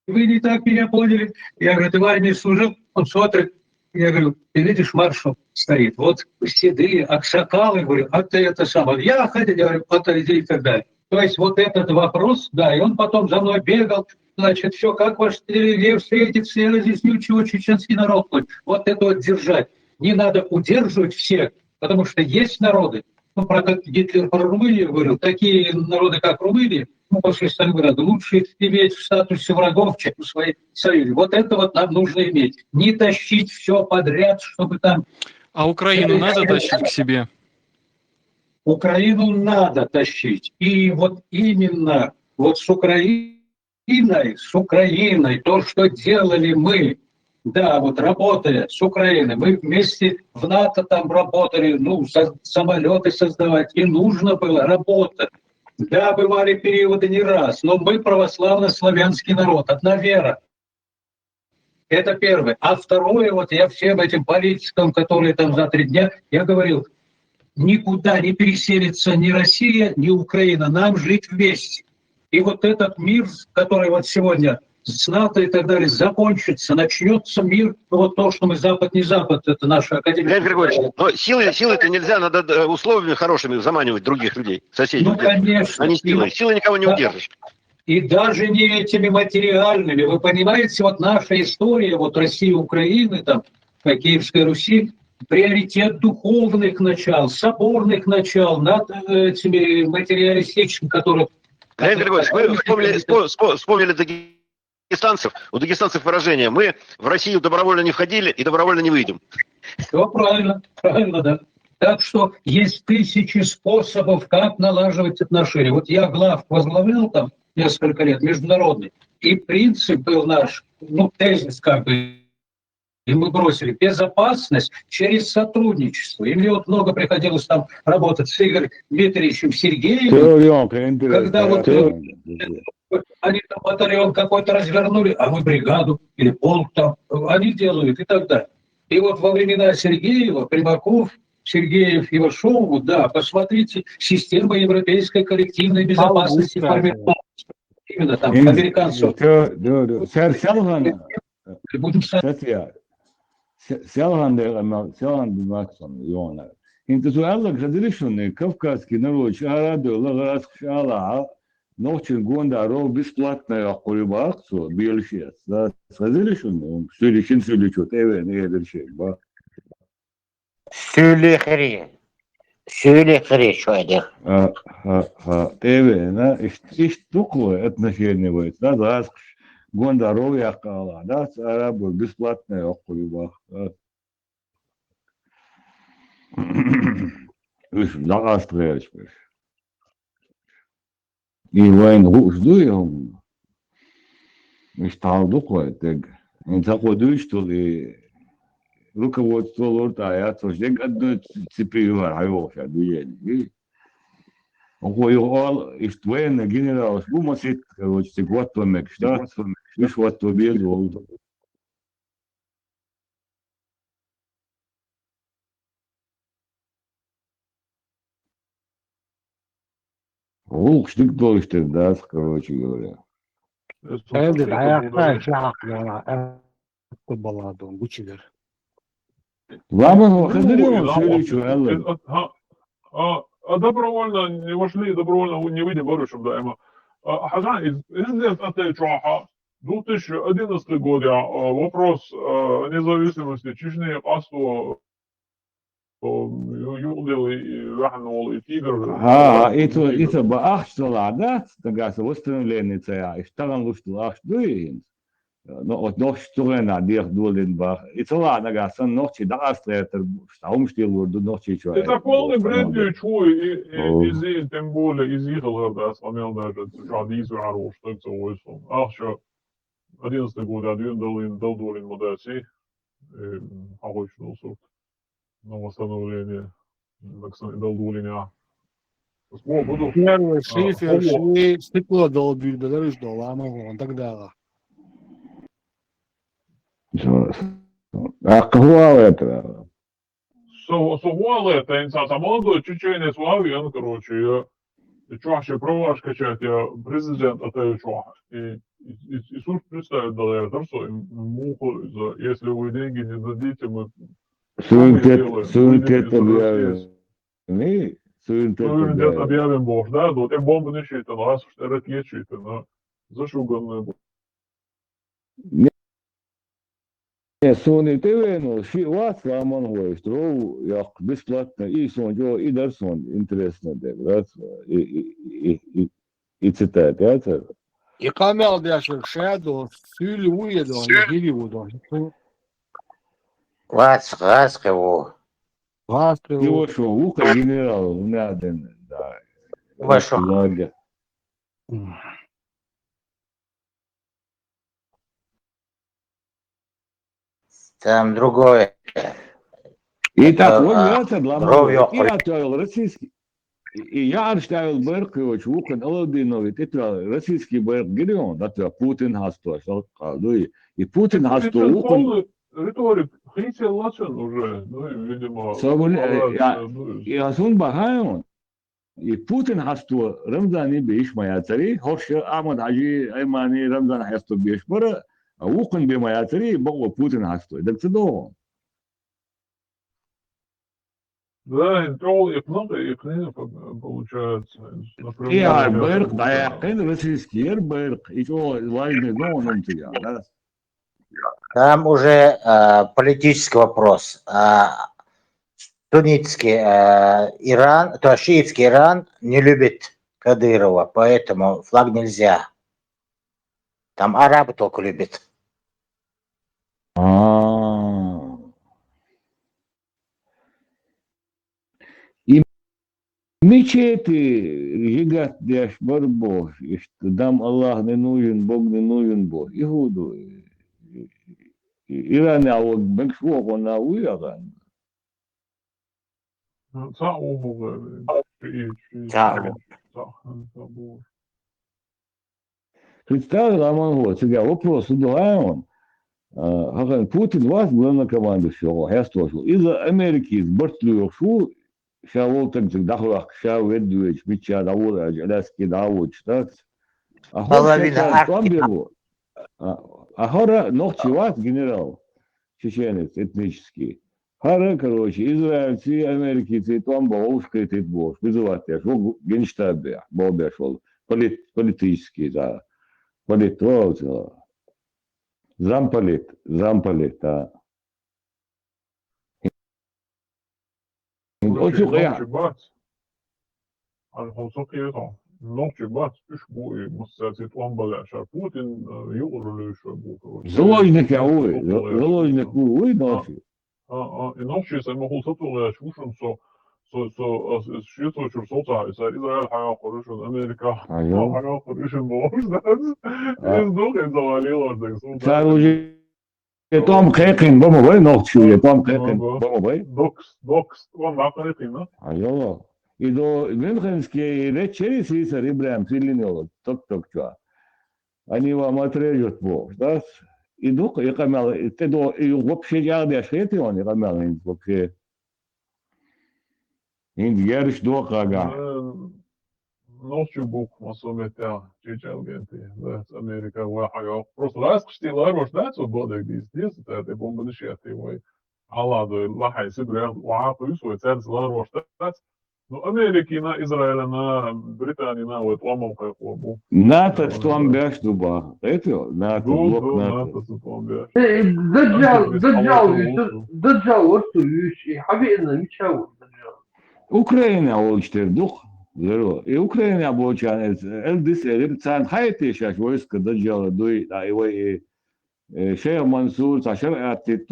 V: вы не так меня поняли. Я говорю, ты в армии служил? Он смотрит, я говорю, ты видишь, маршал стоит, вот седые, аксакалы, говорю, а ты это самое, я ходил, я говорю, отойди и так далее. То есть вот этот вопрос, да, и он потом за мной бегал, значит, все, как ваш телевизор встретится, я разъясню, чего чеченский народ хочет. Вот это вот держать. Не надо удерживать всех, потому что есть народы, ну, про как Гитлер про Румынию говорил, такие народы, как Румыния,
R: после Сталинграда, лучше иметь в статусе врагов, чем в своей союзе. Вот это вот нам нужно иметь. Не тащить все подряд, чтобы там...
C: А Украину надо тащить к себе?
R: Украину надо тащить. И вот именно вот с Украиной, то, что делали мы, да, вот работая с Украиной, мы вместе в НАТО там работали, ну, самолеты создавать, и нужно было работать. Да, бывали периоды не раз, но мы православно-славянский народ, одна вера. Это первое. А второе, вот я всем этим политикам, которые там за 3 дня, я говорил, никуда не переселится ни Россия, ни Украина. Нам жить вместе. И вот этот мир, который вот сегодня с НАТО и так далее закончится, начнется мир, вот то, что мы Запад, не Запад, это наша академия.
D: Леонид Григорьевич, но силой-то нельзя, надо условиями хорошими заманивать других людей, соседей.
R: Ну, конечно.
D: А не силой. Силой никого не удержишь.
R: И даже не этими материальными. Вы понимаете, вот наша история, вот России, Украины, там, по Киевской Руси, приоритет духовных начал, соборных начал над этими материалистическими, которые...
D: Леонид Григорьевич, вы вспомнили дагестанцев. У дагестанцев выражение: мы в Россию добровольно не входили и добровольно не выйдем.
R: Все правильно, правильно, да. Так что есть тысячи способов, как налаживать отношения. Вот я глав возглавлял там несколько лет, международный, и принцип был наш, ну, тезис как бы, и мы бросили безопасность через сотрудничество. И мне вот много приходилось там работать с Игорем Дмитриевичем Сергеевым, когда вот они там батальон какой-то развернули, а мы бригаду или полк там, они делают и так далее. И вот во времена Сергеева, Примаков, Сергеев, Ивашов, да, посмотрите, система европейской коллективной безопасности формировалась. Именно там, американцев.
E: Inte så alla разрешенные кавказский народ, Араду, Лагараск, Шала, ночью гонда ров бесплатная акция, белшец, да, разрешенные, сюличин сюличут, эвен, эдершек, ба.
I: Сюлихри, шойдер.
E: Эвен, ишь такое отношение будет, да, Лагараск, гонда ров якала, да, арабы бесплатная акция, Üç lağastırıyor çıkmış. İvayn huşduyor. İştaldı koydık. İnsan düştü. Rukovodство лортая, то есть одну цепью райоша дуели. Охуел, и военный генерал, бумасит, короче, вот помек, что? Виш вот победу. Волк штык толще, да, короче говоря.
B: Evet, ayakta şey yapıyorlar. Evet, baladon, bu çizer.
E: Ладно, ходили, следующую,
K: А добровольно не вошли, добровольно не выйдем, говорю, чтобы даємо. Хазан, президент Атечаха, 2011 год, вопрос независимости Чечни, Касту, Юдил и Вахнул и Тигр.
E: Это баах что ладно, тогда восстановление царя, и штаган лушту ах дуин. Но от noch стурена дих дулин бах. Это ладно, гасан noch чи дагастретер, штаумштил wurde noch чи чё.
K: Это полный бред, чуй, и тем более из Игл, да, сломил даже Жадизу Арош, так за ойсом. Ах, что 11 год, один долдолин модаций, обычный сорт. На восстановление, так сказать, долдулиня.
B: Первый шифер, стекло долбить, бедарыш долама, он так далее.
E: Ахуал это.
K: Сувал это, инсан, молодой чеченец Лавиан, короче, чаще права качать, президент это чаха. И Иисус представит дал Дарсо, муху, если вы деньги не дадите, мы
E: Суверенитет объявим.
K: Суверенитет объявим Бог, да? Но те бомбы не считаны, раз уж ракет считаны, зашуганные.
E: Не, Сони ТВ, ну, вас Роман говорит, что я бесплатно, и Сон, и Дарсон, интересно, да, и
M: И цитат, я це.
B: И камел дяшек шеду, сюли уеду, гири уду.
I: Газ его.
M: Его шо, ухо генерал, надо, да.
I: Вашу.
M: Ладно.
I: Там другое.
M: Итак, вот это
I: Ровьё.
M: я отправил российский. И я оставил Беркович, Вухан, Алодинович, это российский Берг Гирион, это Путин хасто, и Путин хасто, Вухан.
K: Риторик, хритя лачен уже, ну, видимо.
M: Я сон бахаем, и Путин хасто, Рамзани бейш моя цари, хоша Ахмад Хаджи Аймани Рамзан хасто бейш бара, а Вухан бей моя цари, Богу Путин хасто. Так это дома.
K: Да, интрол и книга получается.
M: Я Берг, да я кен российский Берг, и то важный дом тебя, да.
I: Там уже политический вопрос. Суннитский Иран, то шиитский Иран не любит Кадырова, поэтому флаг нельзя. Там арабы только любят.
M: И мечети жигат дяш барбо, что дам Аллах не нужен, Бог не нужен, Бог. Игуду. Иран, а вот бэкшвок он на уяган. Представил, Роман, тебя вопрос задаваем. Хахан Путин вас главнокомандующего, я слышал. Из-за Америки сбортлю шу, шавол так дахлах, шав ведуич, бича давода, аляски давоч, так?
I: Половина арки.
M: А хора ногти вас, генерал, чеченец этнический. Хора, короче, израильцы, америкийцы, там баушка, ты бош, вызывать я, что генштаб я, бобешол, политический, да, политовцы. Замполит, да. Заложник я ой, заложник ой, ночью.
K: И ночью я могу сотворить, что считывать, что Израиль хороший, Америка хороший, можно. И сдохнет завалило.
M: Царь уже там кекин, бомбой ночью, я там кекин, бомбой.
K: Докс, он нахрен, да?
M: Айо. И до Мюнхенские речи сисар Ибрахим Силинёв, ток-ток-ча. Они вам отрежут Бог, да? И дух, я камел, ты до, и вообще я дешет он, я камел, вообще. Индиярш до кага.
K: Ночью Бог масометя, чечел генти, да, Америка, вахайо. Просто раз кштила рош, да, что бодек дис, это бомба не шеты, вой. Алладу, лахай сибрях, вахайо, свой царь зла рош, да. Ну, Америки, на Израиля, на Британии, на вот ломом хайхобу.
M: НАТО с Туамбяш дуба. Это НАТО, блок НАТО.
J: Даджал, орсующий, хабиина, ничего.
M: Украина олчтер дух. И Украина обучает. Элдис, Рибцан хайти шаш войска Даджала дуй, а его и Шейх Мансур, Сашар Атит,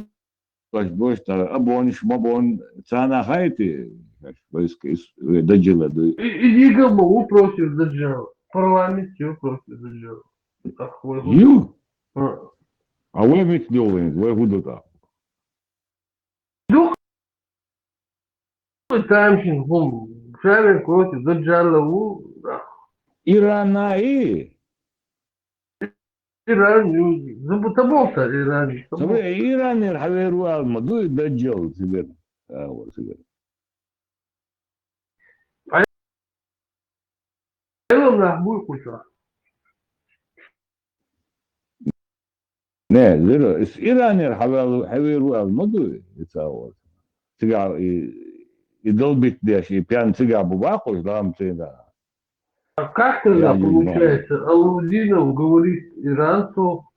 M: Башбошта, Абониш, Мабон, Цана хайти. Войска Даджала дуй.
J: И Лига могу против Даджала. Парламент все против Даджала.
M: Ю? А вы ведь делаете, вы будут.
J: Тамшин, шарин против Даджала.
M: Ирана и.
J: Иран, забутаболта Иран.
M: Иран, Хаверу Алмаду, Даджал, себе. Ne, zero. İran'er haveru almadı. İtsavat. Siga идолбит деши, пьян цыга бубаху, ждам цыга.
J: Как тогда получается? Алаудинов говорит иранцу,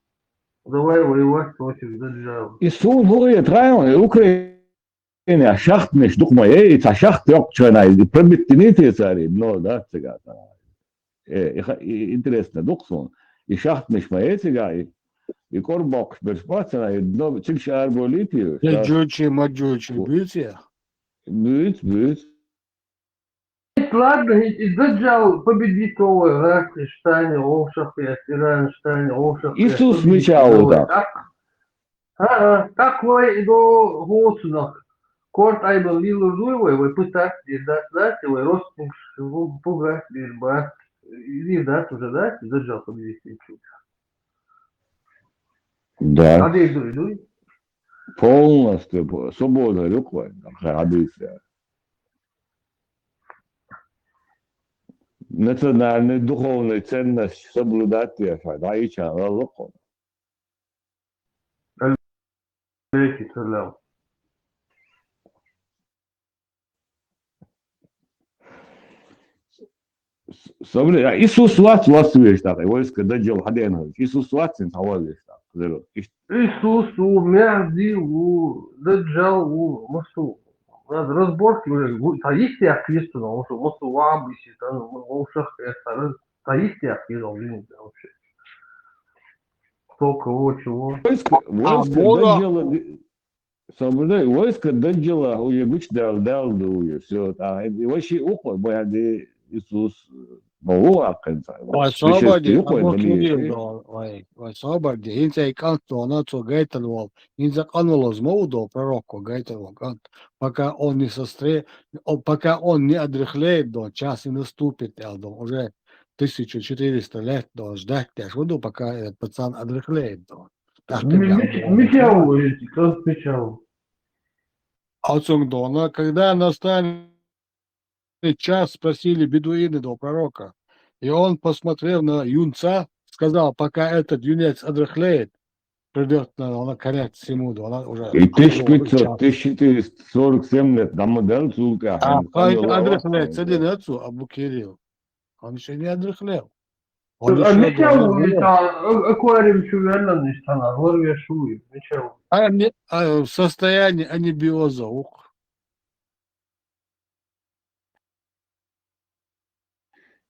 J: давай воевать против Даджала.
M: И сун говорит, район, Украина, шахтныш, духма, это шахт ёк чана, и пробиттините цари, но, да, цыга. интересно, доксон. И шахт меш маэцигай, и корбок берспацана, и дно цикша арболитию.
B: Маджучи, бьете?
M: Бьют.
J: Ладно, и Даджал победит Овы, Рахти, Штане, Овшахе, Иран, Штане, Овшахе.
M: Иисус мечал так.
J: Так вы до Голосунах. Корт айбал лилу дуйвой, вы пытаетесь дать, вы родственник, пугать, бирбат. Или дать уже, да? Даджал победит.
M: Да.
J: А где дуй?
M: Полностью свобода рукой, радуйся. Национальную духовную ценность соблюдать я даича локо.
J: Алейки салям.
M: Соблюдать. Иисус властвуешь так, войско дадел хаден. Иисус властвует, хавалишь так.
J: Иисус, Мехди, Даджал, Мосу. Разборки уже. Таисти активисты, но что Мосу Вабиси, там, Овшах, Таисти активисты, вообще. Кто, кого, чего.
M: Войско дадела, соблюдай, войско дадела, уебич дал, все. А вообще ухо, бояди Иисус, Богу аккенца.
B: Свободе, свободе. Инца и канто, она то гайтелвал. Инца кануло змоудо, пророку гайтелвал. Пока он не пока он не одряхлеет, час и наступит, уже 1400 лет ждать, я буду, пока этот пацан одряхлеет.
J: Мечал, кто мечал?
B: Ацунгдона, когда настанет час, спросили бедуины до пророка, и он, посмотрев на юнца, сказал, пока этот юнец одряхлеет, придет на конец всему, она уже...
M: И 1447 лет, там модель сулка.
B: Одряхлеет, один отцу, Абу Кирилл. Он еще не одряхлел.
J: Мечал, аквариум чувственно не стана, горве шуи, мечал.
B: В состоянии анибиоза,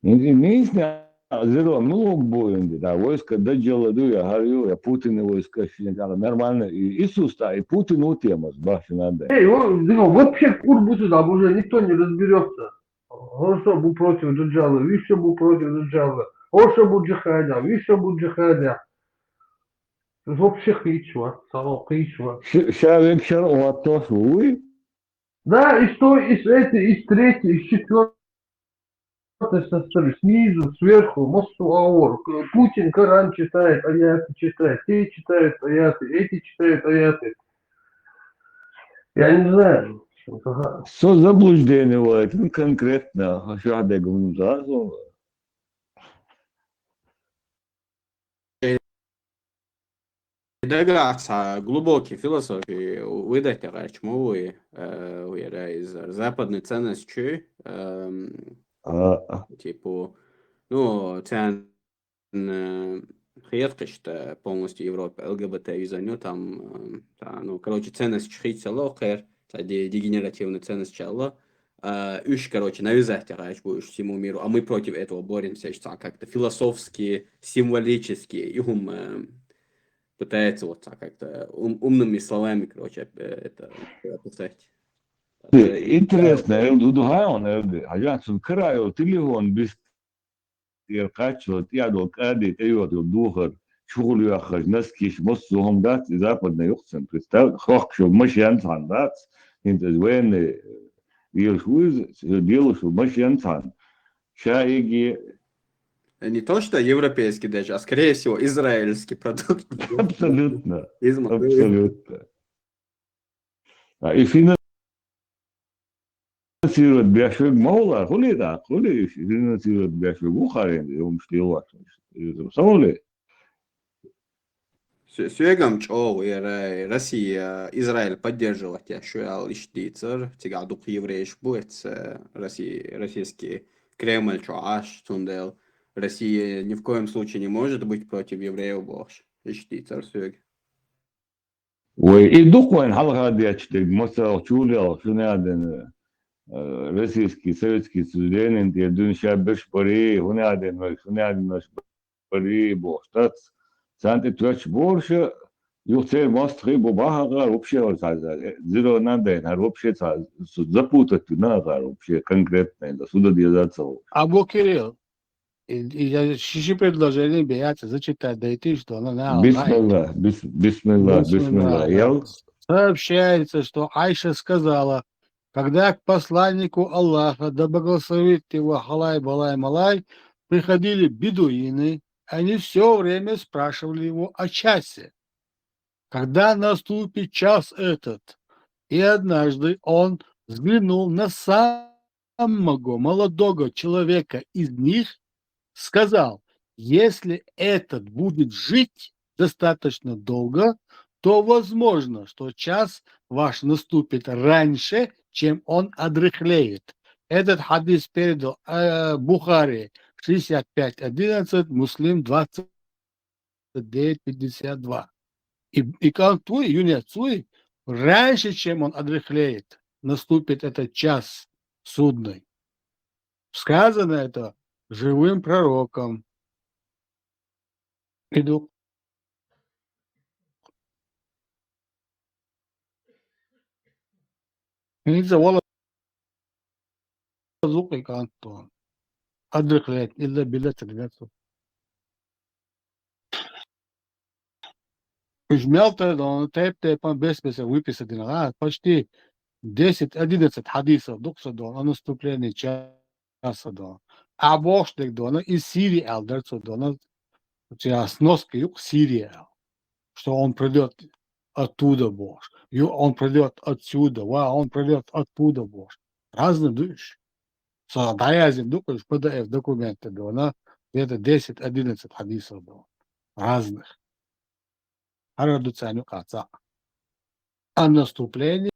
M: Не знаю, зеро много боем, да, войска дадела дуя, говорю, я Путин войска, нормально, и Иисус, да, и Путин у тема, баши надо.
J: Вообще кур будет, там уже никто не разберется. Он что был против Даджала, еще был против Даджала, он что был джихадя, еще был джихадя. Вообще хичва, само хичва.
M: Человек шарова то свой?
J: Да, и что, из третьей, из четвертой составе, снизу, сверху, мосту Аор. Путин Коран читает, аяты читает, те читают аяты, эти читают аяты. Я не знаю.
M: Что заблуждение бывает, ну конкретно, что я говорю, сразу.
P: Дагаться глубокие философии выдать рачмовые, из западной ценности, типа, ну, цен хеткашта полностью Европа, ЛГБТ визаню там, ну, короче, ценность чхица лохер, дегенеративная ценность чала, короче, навязать рач будешь всему миру, а мы против этого боремся, как-то философски, символически, и пытается вот так как-то умными словами, короче, это описать.
M: Интересно, Дудугаон, Аянсон Краю, телефон без Иркачо, Тиадо Кади, Тейот, Духар, Чулюахаж, Наскиш, Моссухом дат, Западный Юхсен, представь, Хохшо, Машьянцан дат, Интезвен, Вилшуиз, Делушу, Машьянцан, Шаиги.
P: Не то, что европейский даже, а скорее всего израильский продукт.
M: Абсолютно. Абсолютно. И финансировать бяшек маула, хули финансировать бяшек бухарин, и он штилат. Самоли.
P: Сюегам чоу, Россия, Израиль поддерживать, я шуял иштицер, тигадук евреиш будет, российский Кремль, чо аш, тундел. Россия ни в коем случае не может быть против евреев больше.
M: Ой, и духовен халга дячтик, мосал чулел, шуняден, российский, советский студент, я думаю, сейчас больше пари, уняден пари, бог, штат, санты трач больше, юхтер мастри бубахага, вообще, зеро надо, вообще, запутать надо, вообще, конкретно, это сюда держаться.
B: Абу Кирилл, я еще предложение бияться, зачитать, дойти, что она на
M: Бисмилlah, бисмилlah.
B: Сообщается, что Айша сказала, когда к посланнику Аллаха, да благословит его Халай-Балай-Малай, приходили бедуины, они все время спрашивали его о часе. Когда наступит час этот? И однажды он взглянул на самого молодого человека из них, сказал, если этот будет жить достаточно долго, то возможно, что час ваш наступит раньше, чем он одряхлеет. Этот хадис передал Бухари 65:11, Муслим 29:52. И Кантуй, Юнецуй, раньше, чем он одряхлеет, наступит этот час судный. Сказано это живым пророком. Иду. Нельзя والله ذوقي كانتون أدرك إلا بالله ترجعته Жмел-то, он тэп-тэпом беспеса выписать иногда почти 10-11 хадисов доксадон о наступлении часа дон. А боштек дон из Сирии алдерцо дон, сноски юг Сирии, что он придет оттуда Бог, он придет отсюда, он придет оттуда Бог. Разные души. Даязин дукаешь PDF документы дона, где-то 10-11 хадисов было. Разных. Арадуцаню каца. О наступлении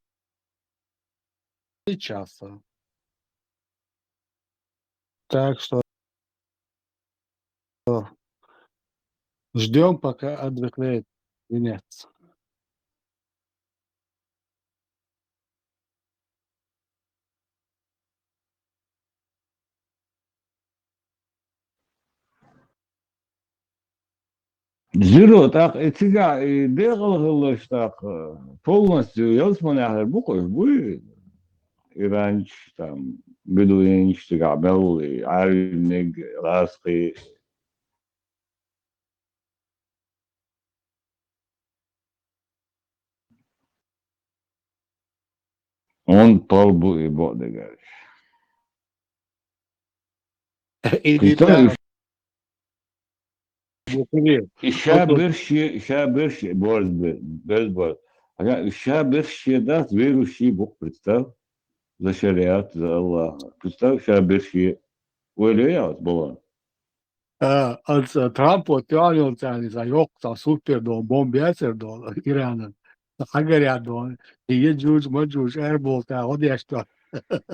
B: часа. Так что ждем, пока отдыхает венец.
M: Зеро, так, эцега, дегал так, полностью, я смотрю, буквы, вы, иранч, там, бедуинч, тигабел, аринег, ласки. Он толбу и бодегар. İşe bir şey, борз. İşe bir şey даст, верующий Бог, представь, за шариат, за Аллаха. Представь, işe bir şey. Öyle ya, baba.
B: Trump отвянул за yoksa super don, bombeser don, İran'ın. Hagar don, Yecuc, Macuc, Erbol, o da işte.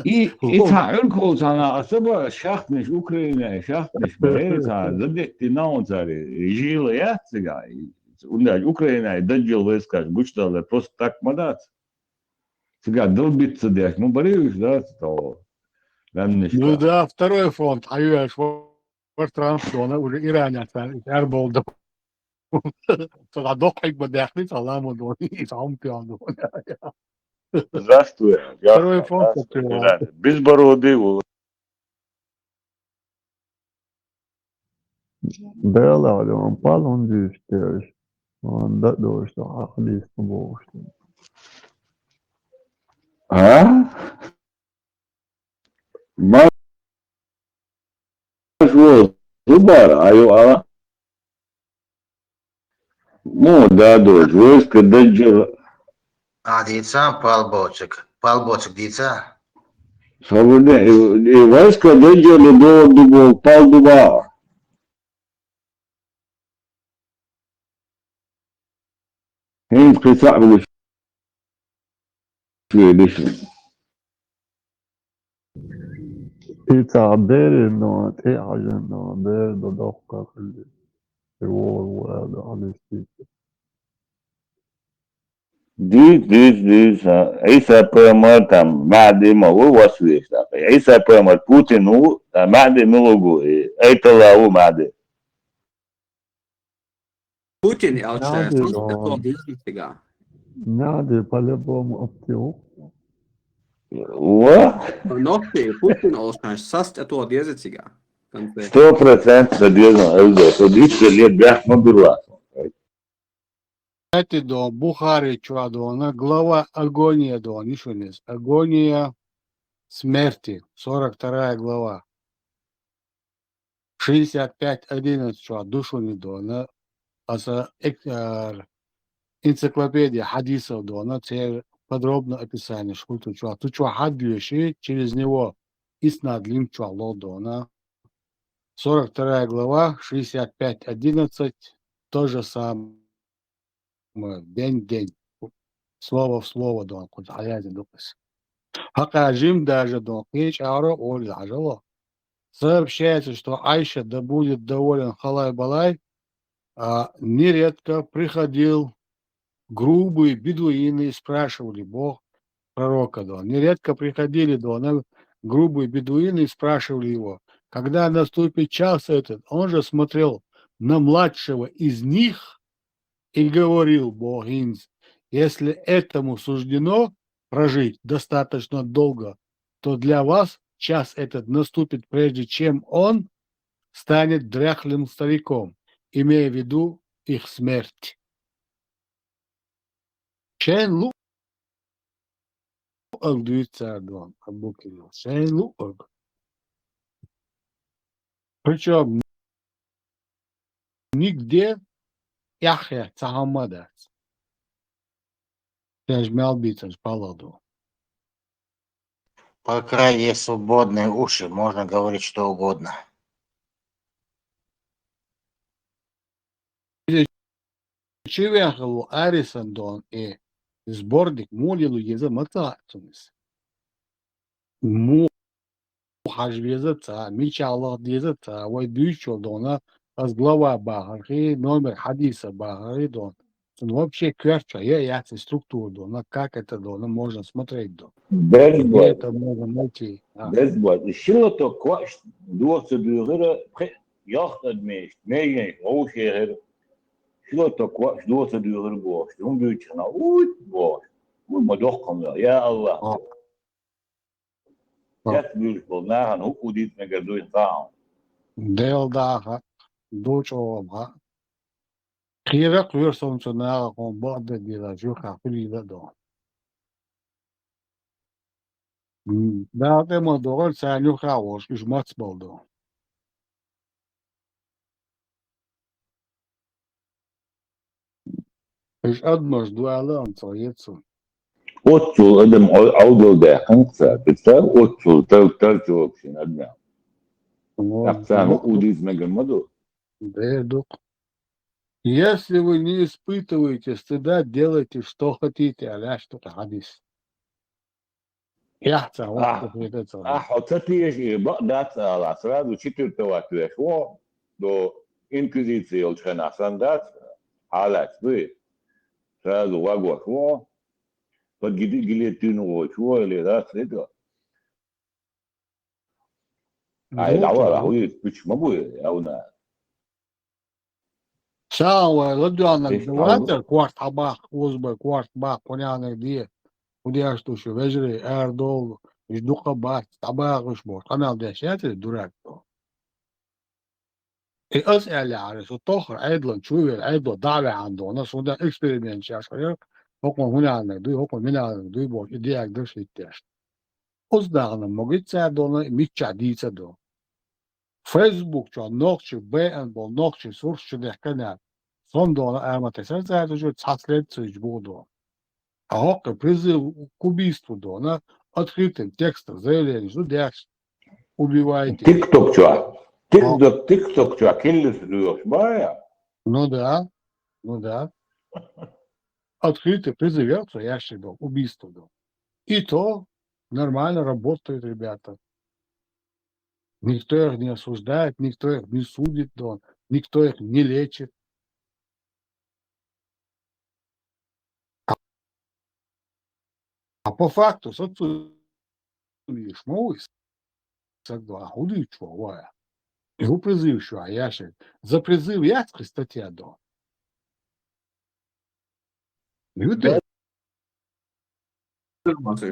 M: İta'ın sana asaba şahmış Ukrayna, şahmış Bayeza, задетти на онцаре, жила яцыга, Украина, дадил войска, гучталы, просто так мадать. Сега долбиться дяк, ну борюсь, да, то.
B: Ну да, второй фронт, аюш, вот Трамп, он уже иранец, Эрбол, тогда дохлик бы дяхли, саламу, и сам пьян.
M: Здравствуй.
B: Второй фронт открывал.
M: Безбородый.
F: Bērlādi un palundījuši, un dadoši to aklīstu būšanu.
M: Mažo zubara, aju, ну, dadoši, vojska dađela.
I: Dīcā, palbocik dīcā.
M: Savudē, vojska dađela do paldubā. يمكن صعب شوي ليش
F: تعبير انه تقعد انه بير بدقق الجوار وهذا على السيف
E: ديس عيسى بيمر تام معدي ما هو وسويش عيسى بيمر بوتين هو معدي ملوجو أي طلعوا معدي
P: Putin alçaya
F: Nerede
P: sas
F: o?
P: eto dizlisiga.
F: Nerede по-любому оптил?
P: Nokti Putin alçaya sas eto dizlisiga.
E: 100% задержан ЛД. То дичь лет бях мобила.
B: Кстати, до Бухари, чуадона, глава агония, до нишунис. Агония смерти, 42 глава. 65:11, чуад, душу не дона. Аса энциклопедия хадисов дона, це подробно описание, что тут чуад. Тут чуад хадиши, через него иснадлим чуало дона. 42 глава, 65:11, то же самое. День. Слово в слово, дон, куда хаязин допис. Хакажим даже дон, кич аура оль ажило. Сообщается, что Айша, да будет доволен Халай-Балай, нередко приходил грубые бедуины и спрашивали Бог пророка, дон. Нередко приходили, дон, грубые бедуины и спрашивали его, когда наступит час этот. Он же смотрел на младшего из них и говорил Богинс, если этому суждено прожить достаточно долго, то для вас час этот наступит, прежде чем он станет дряхлым стариком, имея в виду их смерть. Шейн Луак дуется дон, Абукирил. Шейн Луак. Причем нигде Яхя Цагамада. Тяжмял битвы паладу.
I: По крайней свободные уши можно говорить что угодно.
B: Чивяхалу Арисон дон и сборник молилу еза матаатунис. Хажвеза ца, мичалах деза ца, вай дючо дона, аз глава Бахари, номер хадиса Бахари дон. Ну, вообще кверча, я структуру дона, как это дона можно смотреть дон. Где это можно найти?
E: Безбой. Шило то кваш, дуоцу дюгера, яхтад мест, мейген, оушер. Шило то кваш, дуоцу дюгер гош. Он дючана, гош. Мы дохком, я Аллах. Я beautiful на, ну кудит мегадуй таун.
B: Дел даха, дучо обха. Хира кверсон цунага кон бада дила жуха филида дон. Да, те модорол саню хаош, киш мацболдо. Иш адмаш дуалан цоецу.
E: Отцул адам аудал да ханца, представь, отцул тал вообще надо. Акцан удит мегамаду.
B: Дедук. Если вы не испытываете стыда, делайте, что хотите, аля что-то хадис. Я
E: حطتي بقدات على أسراد وشتر تواتر شو دو إنكوزيتسي والشنا سندات حالات بي سراد واقوى شو قد قلت تنو شو اللي ذات لدو هاي دعوة راهوي بيش مبوي أو نا
B: Самое ладонное, давайте кварт табак, узбай, кварт бак, понятно где. Куда что еще, вежри, эрдол, ждука бак, табак уж может. Канал десятый, дурак. И أسأل يعني ستوخر أيضا شوية أيضا دعوة عنده ناس وده إكسبيرمنت شاشة حكم هنا على نقدي حكم هنا على نقدي بوش إدي أقدرش يتاش أصدقنا موجود ساعدونا ميتشا ديتا دو فيسبوك شو نقش بيان بول نقش سورس شو دحكنا صندونا أما تسال ساعدو شو تحصلت سجبودو أهوك призыв к убийству дона открытым текстом заявление, что дяш убиваете.
E: تيك توك تيك توك شو كل سلوك بايا.
B: Ну да. Открытый призывается, я считаю, убийство. Да. И то нормально работают ребята. Никто их не осуждает, никто их не судит, да. Никто их не лечит. А по факту, соцу, видишь, новый сагва, худы чувая. Его призыв еще, а я ще. За призыв я статья до.
P: Да.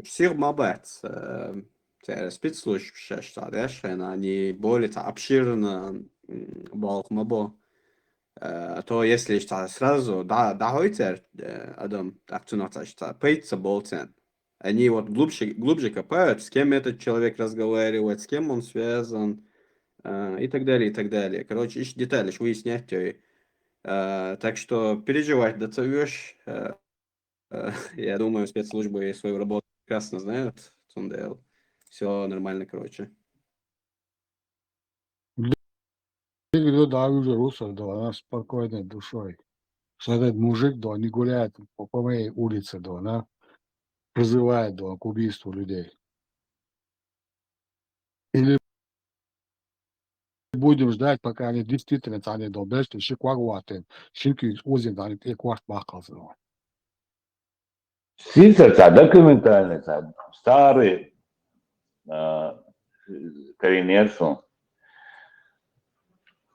P: Всех мабать, спецслужб сейчас, они более обширно балкмабо. То если сразу, да, heute Адам, акцент, пейца болтен. Они вот глубже копают, с кем этот человек разговаривает, с кем он связан, и так далее, и так далее. Короче, ищут детали, выяснять. Так что переживать доцовешь. Я думаю, спецслужбы свою работу прекрасно знают. Цундел. Все нормально, короче.
B: Да, уже русов, да, она спокойной душой. Что этот мужик, да, не гуляет по моей улице, да, она призывает, да, к убийству людей. Или будем ждать, пока они действительно они добрались, шиквагуаты, шики узин, они экварт бахался.
E: Сисерца документальный, старый коренерсон.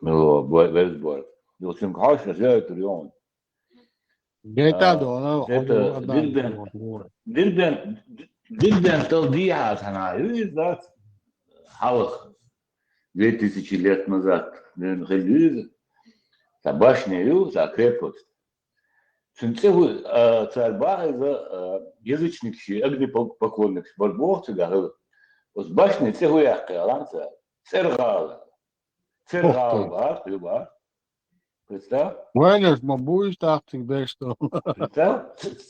E: Вестборг. Йосим Каш, я это регион.
B: Гейта, да,
E: это Дильбен Талдиха, она, видишь, Халах 2000 лет назад. За башню, за крепость. Сенцеву царь Бага за язычник, огнепоклонник, борбовцы, говорил, с башни цеху яхка, ланца, цергала. Цергала, бар, ты бар. Представь?
B: Ваня, будешь так всегда, что...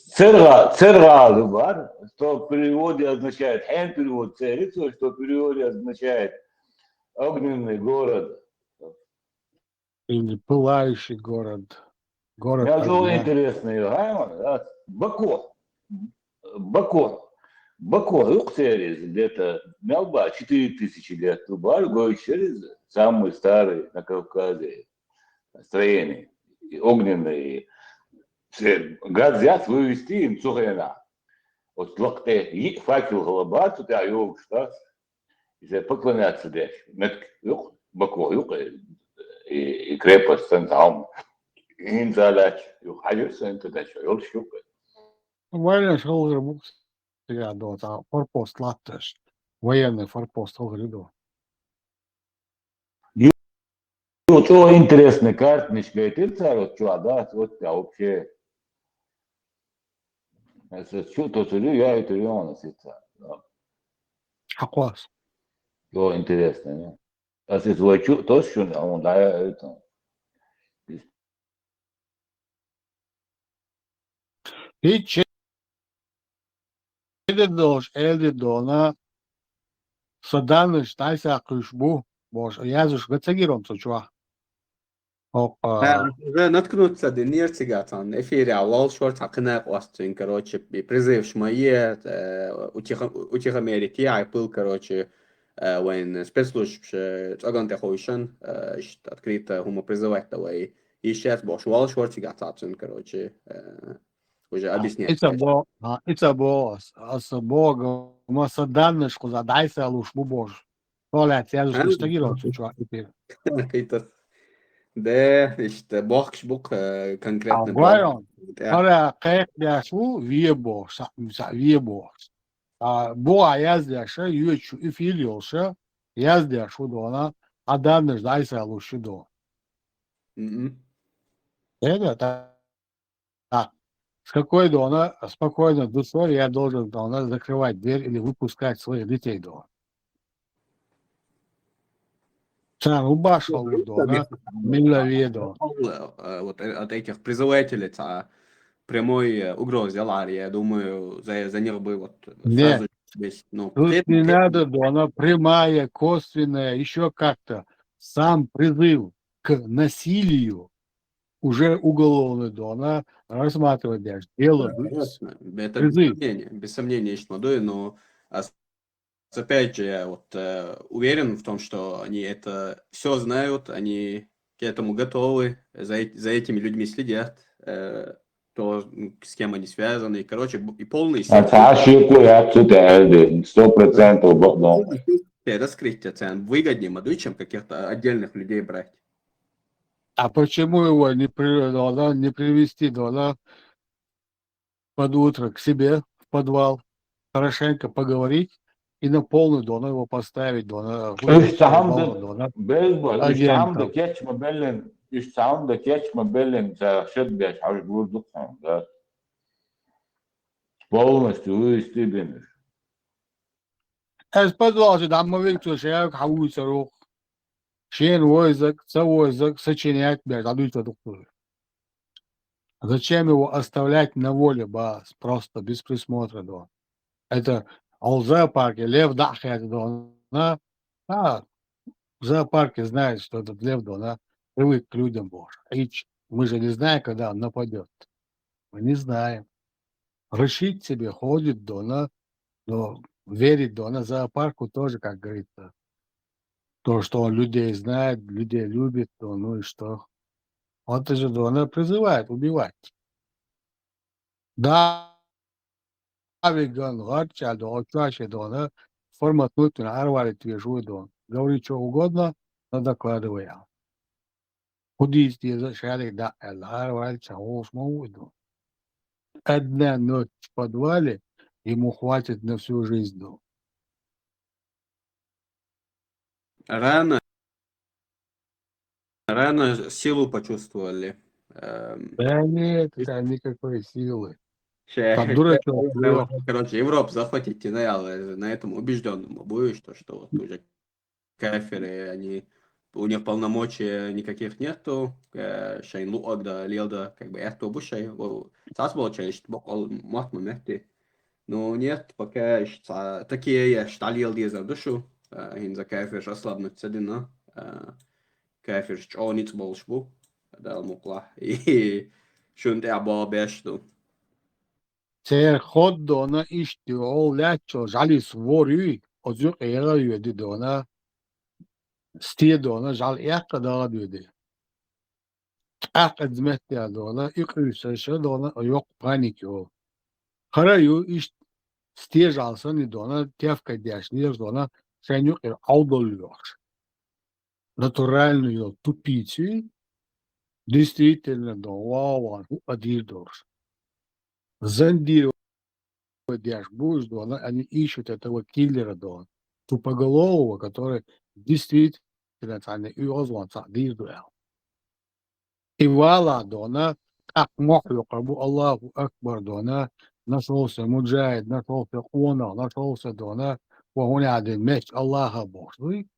E: Цергала, бар, что в переводе означает, хэн перевод царица, что в переводе означает огненный город.
B: Или пылающий город. Город
E: Я думаю,
B: огня.
E: интересно, Бако, Юхтерис, где-то Мелба, 4000 лет, Тубальго, через самый старый на Кавказе строение, огненные. Газ взять, вывести им цухена. Вот локте, факел голоба, тут я его штат, и поклоняться дальше. Бако, и крепость Сантаум. In задач, юхайся, это дальше, юльщука.
B: Ваня шел букс. Я до форпост латтеш. Военный форпост Олгриду.
E: Вот то интересный карточка, и ты царь, что, да, вот я вообще. Если что-то сюда, я это регион,
B: А класс.
E: То интересно, не? А если твой то, что он, да, это.
B: И elde dona sadanış taysa kuşbu boş yazış gıtsagirom suçua.
P: Уже наткнуться до нерцигатан. Эфире Аллал шорт хакнак остин, короче, призыв шмае утихомерить. Я был, короче, вен спецслужб цаган техойшан, открыто хумо призывать давай. И сейчас бош Аллал шорт сигатан, короче, уже объясняет.
B: It's a bog, masadanış kuzadaysa luşbu boş. Tolet yazış gıtsagirom suçua.
P: Какой-то да, işte бог конкретно.
B: Говорю, para kayık yaşu viebo, viebo. Bu ayaz yaşa yüçü ifil yolşa yaz yaşu da ona adanış daysa luşu da. Это так. С какой до она спокойно душой я должен до она закрывать дверь или выпускать своих детей до. Сам убашал до она миловедо.
P: Вот от этих призывателей прямой угрозы Ларри, я думаю, за них бы вот сразу здесь, ну,
B: тут не надо, да, она прямая, косвенная, еще как-то. Сам призыв к насилию уже уголовный, да, она рассматривает даже дело.
P: Это без сомнения, есть молодой, но опять же, я вот уверен в том, что они это все знают, они к этому готовы, за этими людьми следят. то, с кем они связаны. И, короче, и полный раскрытие цен выгоднее модель, чем каких-то отдельных людей брать.
B: А почему его не привести под утро к себе в подвал, хорошенько поговорить и на полную дону его поставить, агентов.
E: Полностью вывести денег.
B: Ez подвал, там мы видим, что я хавуся рух. Шен возок, сочинять без адульта доктора. Зачем его оставлять на воле, просто без присмотра, да? Это в зоопарке лев дахает, да? В зоопарке знает, что этот лев, да, привык к людям, боже. Мы же не знаем, когда он нападет. Мы не знаем. Решить себе ходит, да, но верить, да, на зоопарку тоже, как говорится. То, что он людей знает, людей любит, то ну и что? Он же, да, она призывает убивать. Да, веган, гарча, да, чаще, да, форматнуть на арваре твижу, да. Говори что угодно, но докладывай. Худись, за шарик, да, арваре, чего смогу. Одна ночь в подвале ему хватит на всю жизнь. Да.
P: Рано силу почувствовали.
B: Да нет, там никакой силы. Там дурачок.
P: Короче, Европу захватить на этом убежденному будешь, что вот уже кафиры, они, у них полномочий никаких нету, шейн луагда, лилда, как бы это бушей, сас получаешь, бокал мат мамехти. Но нет, пока такие шталил диза душу, за кафир ослабнуть цедина, кафир что ниц болшбу, да мукла, и шунт або бешту.
B: Цер ход дона ишти ол лячо жали сворюй, озюк эра юди дона, сти дона жал яка да юди. Акад зметя дона, икрюсаша дона, yok паникю. Хараю иш сти жалсан и дона, тевка дяшнир дона, шенюк эр аудолюш. Натуральную тупицу, действительно, да, вау, адирдорш. Зандировать будешь, да, они ищут этого киллера, да, тупоголового, который действительно и озванца адирдуэл. И вала, да, как мохлю, кабу Аллаху Акбар, да, нашелся муджаид, нашелся она, нашелся, да, وهنا один меч Аллаха Божий,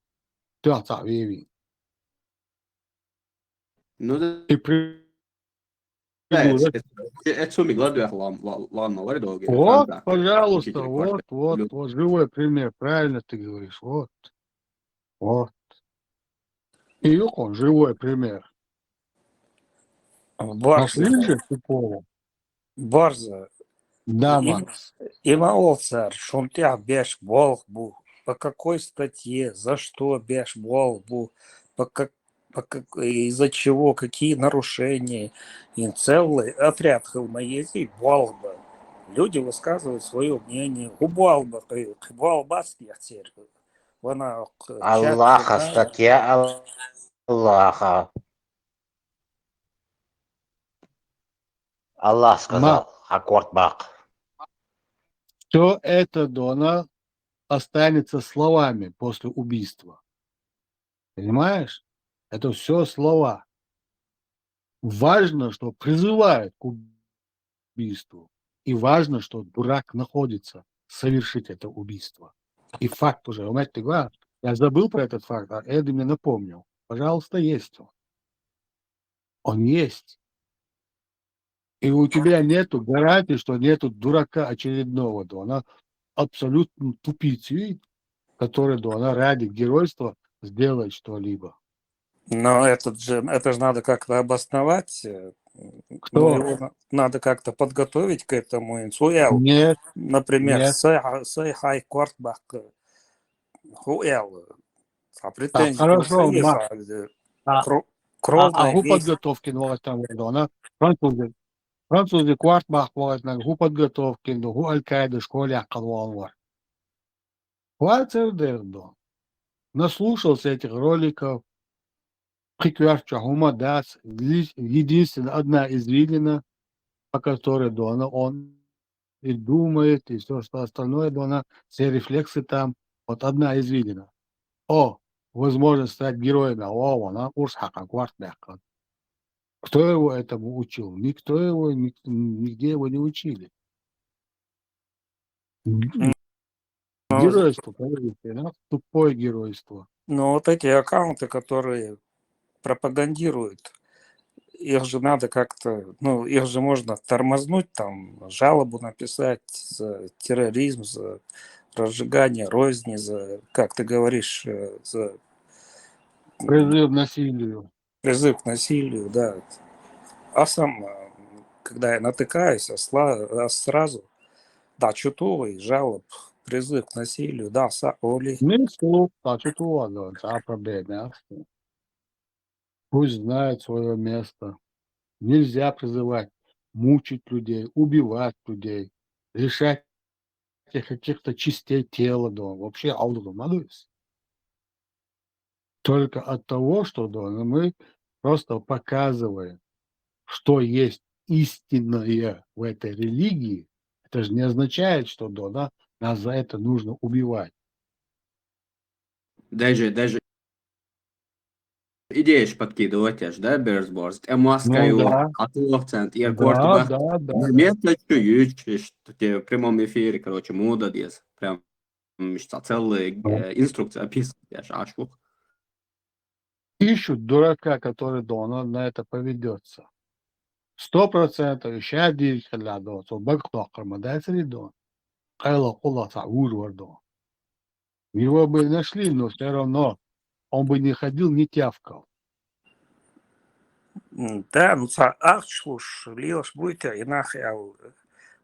B: тёца веви.
P: Ну да.
B: И при
P: это сумми гладуях ладно, вардоги.
B: Вот, пожалуйста, вот, живой пример, правильно ты говоришь, вот. И он живой пример. Нашли же тупого?
A: Барза.
B: Да, Макс.
A: Имаол царь, шумтя беш болх бу. По какой статье, за что беш болх бу, из-за чего, какие нарушения. И целый отряд хилмаези болба. Люди высказывают свое мнение. У болба, болбаских церковь.
I: Аллаха, статья Аллаха. Аллах сказал, аккордбак.
B: Все это, Дона, останется словами после убийства. Понимаешь? Это все слова. Важно, что призывают к убийству. И важно, что дурак находится совершить это убийство. И факт уже. Я забыл про этот факт, а Эд мне напомнил. Пожалуйста, есть он. Он есть. И у тебя нету гарантии, что нету дурака очередного, да, она абсолютно тупицы, который, да, она ради геройства сделает что-либо.
A: Но это же надо как-то обосновать.
B: Кто?
A: Надо как-то подготовить к этому.
B: Нет.
A: Например, Сайхай Квартбах Хуэл. А претензии
B: хорошо,
A: кровной
B: подготовки, ну, там, она Французы кварт бахвает на гу подготовки, на гу аль-Каида школе акалвалвар. Хватит наслушался этих роликов. Приквярча Гумадас, единственная одна извилина, по которой Дона он и думает, и все, что остальное Дона, все рефлексы там, вот одна извилина. Возможность стать героем, она урсхака квартбяка. Кто его этому учил? Никто его, нигде его не учили. Геройство, поверьте, тупое геройство.
A: Но вот эти аккаунты, которые пропагандируют, их же надо как-то, их же можно тормознуть, там, жалобу написать за терроризм, за разжигание розни, за, как ты говоришь, за
B: призыв к насилию.
A: Призыв к насилию, да. А сам, когда я натыкаюсь, сразу, да, чутовый, жалоб, призыв к насилию, да, Оли.
B: Пусть знает свое место. Нельзя призывать мучить людей, убивать людей, лишать каких-то частей тела, да, вообще алдурмадусь. Только от того, что да, мы просто показываем, что есть истинное в этой религии, это же не означает, что да, нас за это нужно убивать.
P: Даже идеешь подкидывать аж, да, Берсборст? Эмаскаю,
B: да.
P: Атовцент, и
B: Да.
P: Место чують, что тебе в прямом эфире, короче, мода дес. Прям целая инструкция описывает, аж
B: Ищут дурака, который он на это поведется. 100% еще один хилядо, то бэкхтокер, мадается ли дон. Кайла кула вардо. Его бы нашли, но все равно он бы не ходил, не тявкал.
A: Да, слушай, Лилаш будет и нахял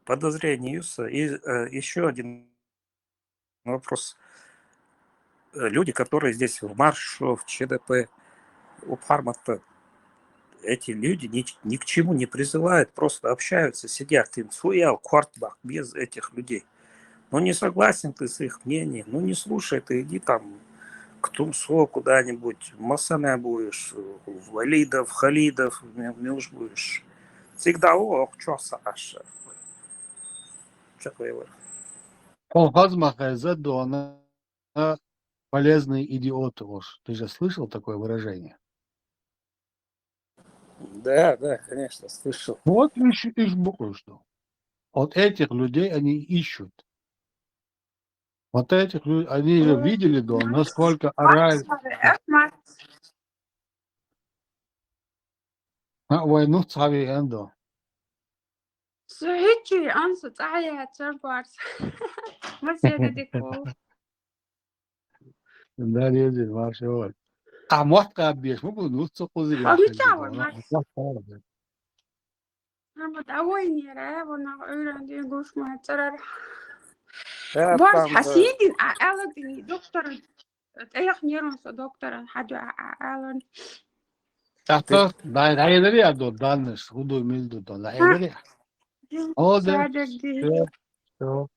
A: подозрение Юса. И еще один вопрос. Люди, которые здесь в Марш, в ЧДП, у Пармата, эти люди ни к чему не призывают, просто общаются, сидят, им суял, квартбах, без этих людей. Не согласен ты с их мнением, не слушай, ты иди там к Тумсо куда-нибудь, в Масане будешь, в Валидов, Халидов, мюш будешь. Всегда что Саша. Что твоего?
B: Колхоз Махайза Дона полезные идиоты ложь. Ты же слышал такое выражение?
A: Да, конечно, слышал.
B: Вот ищешь буквы, что. Вот этих людей они ищут. Вот этих людей, они же видели, да, насколько орали. Войну цави эндо.
O: Hiçi ansa taya çarpars. Masaya deko.
B: Да, лезет, маршевой. А может, объешь, мы будем кузы.
O: Ama dawayn yara wana öğrendiği koşmaya çarar.
A: Да,
O: Бос
A: там,
O: حسيدين أعلن دكتور أيخ نيرون دكتور حد أعلن
B: Так, да, да, я до данных, худу милду, да, я. О, да. Все.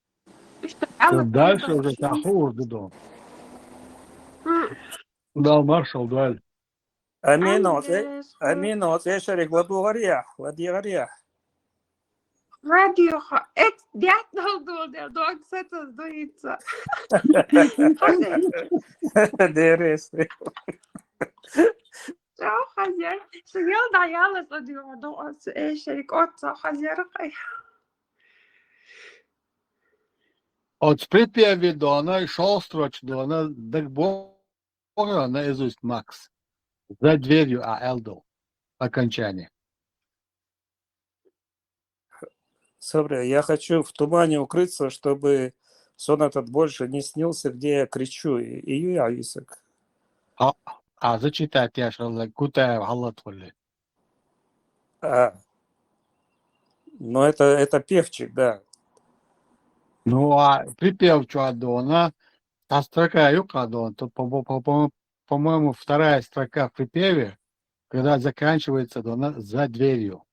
B: Дальше уже тахур, да. Да, маршал, да.
A: Амино, это шарик Ладугария.
O: радио эк дят долдол der dog setas доится.
A: Дерес.
O: Zo хазяр. Сидел даялась радио до шарик отца хазяр.
B: От припеви до она шел строч до она так бога наизусть Макс. За дверью Элдо. Окончание.
A: Смотри, я хочу в тумане укрыться, чтобы сон этот больше не снился, где я кричу. И я Исак.
B: Зачитать я что кутая халатвали.
A: Но это певчик, да.
B: Ну, а припев Чуадона, та строка Юкадон, то, по-моему, вторая строка в припеве, когда заканчивается Дона за дверью.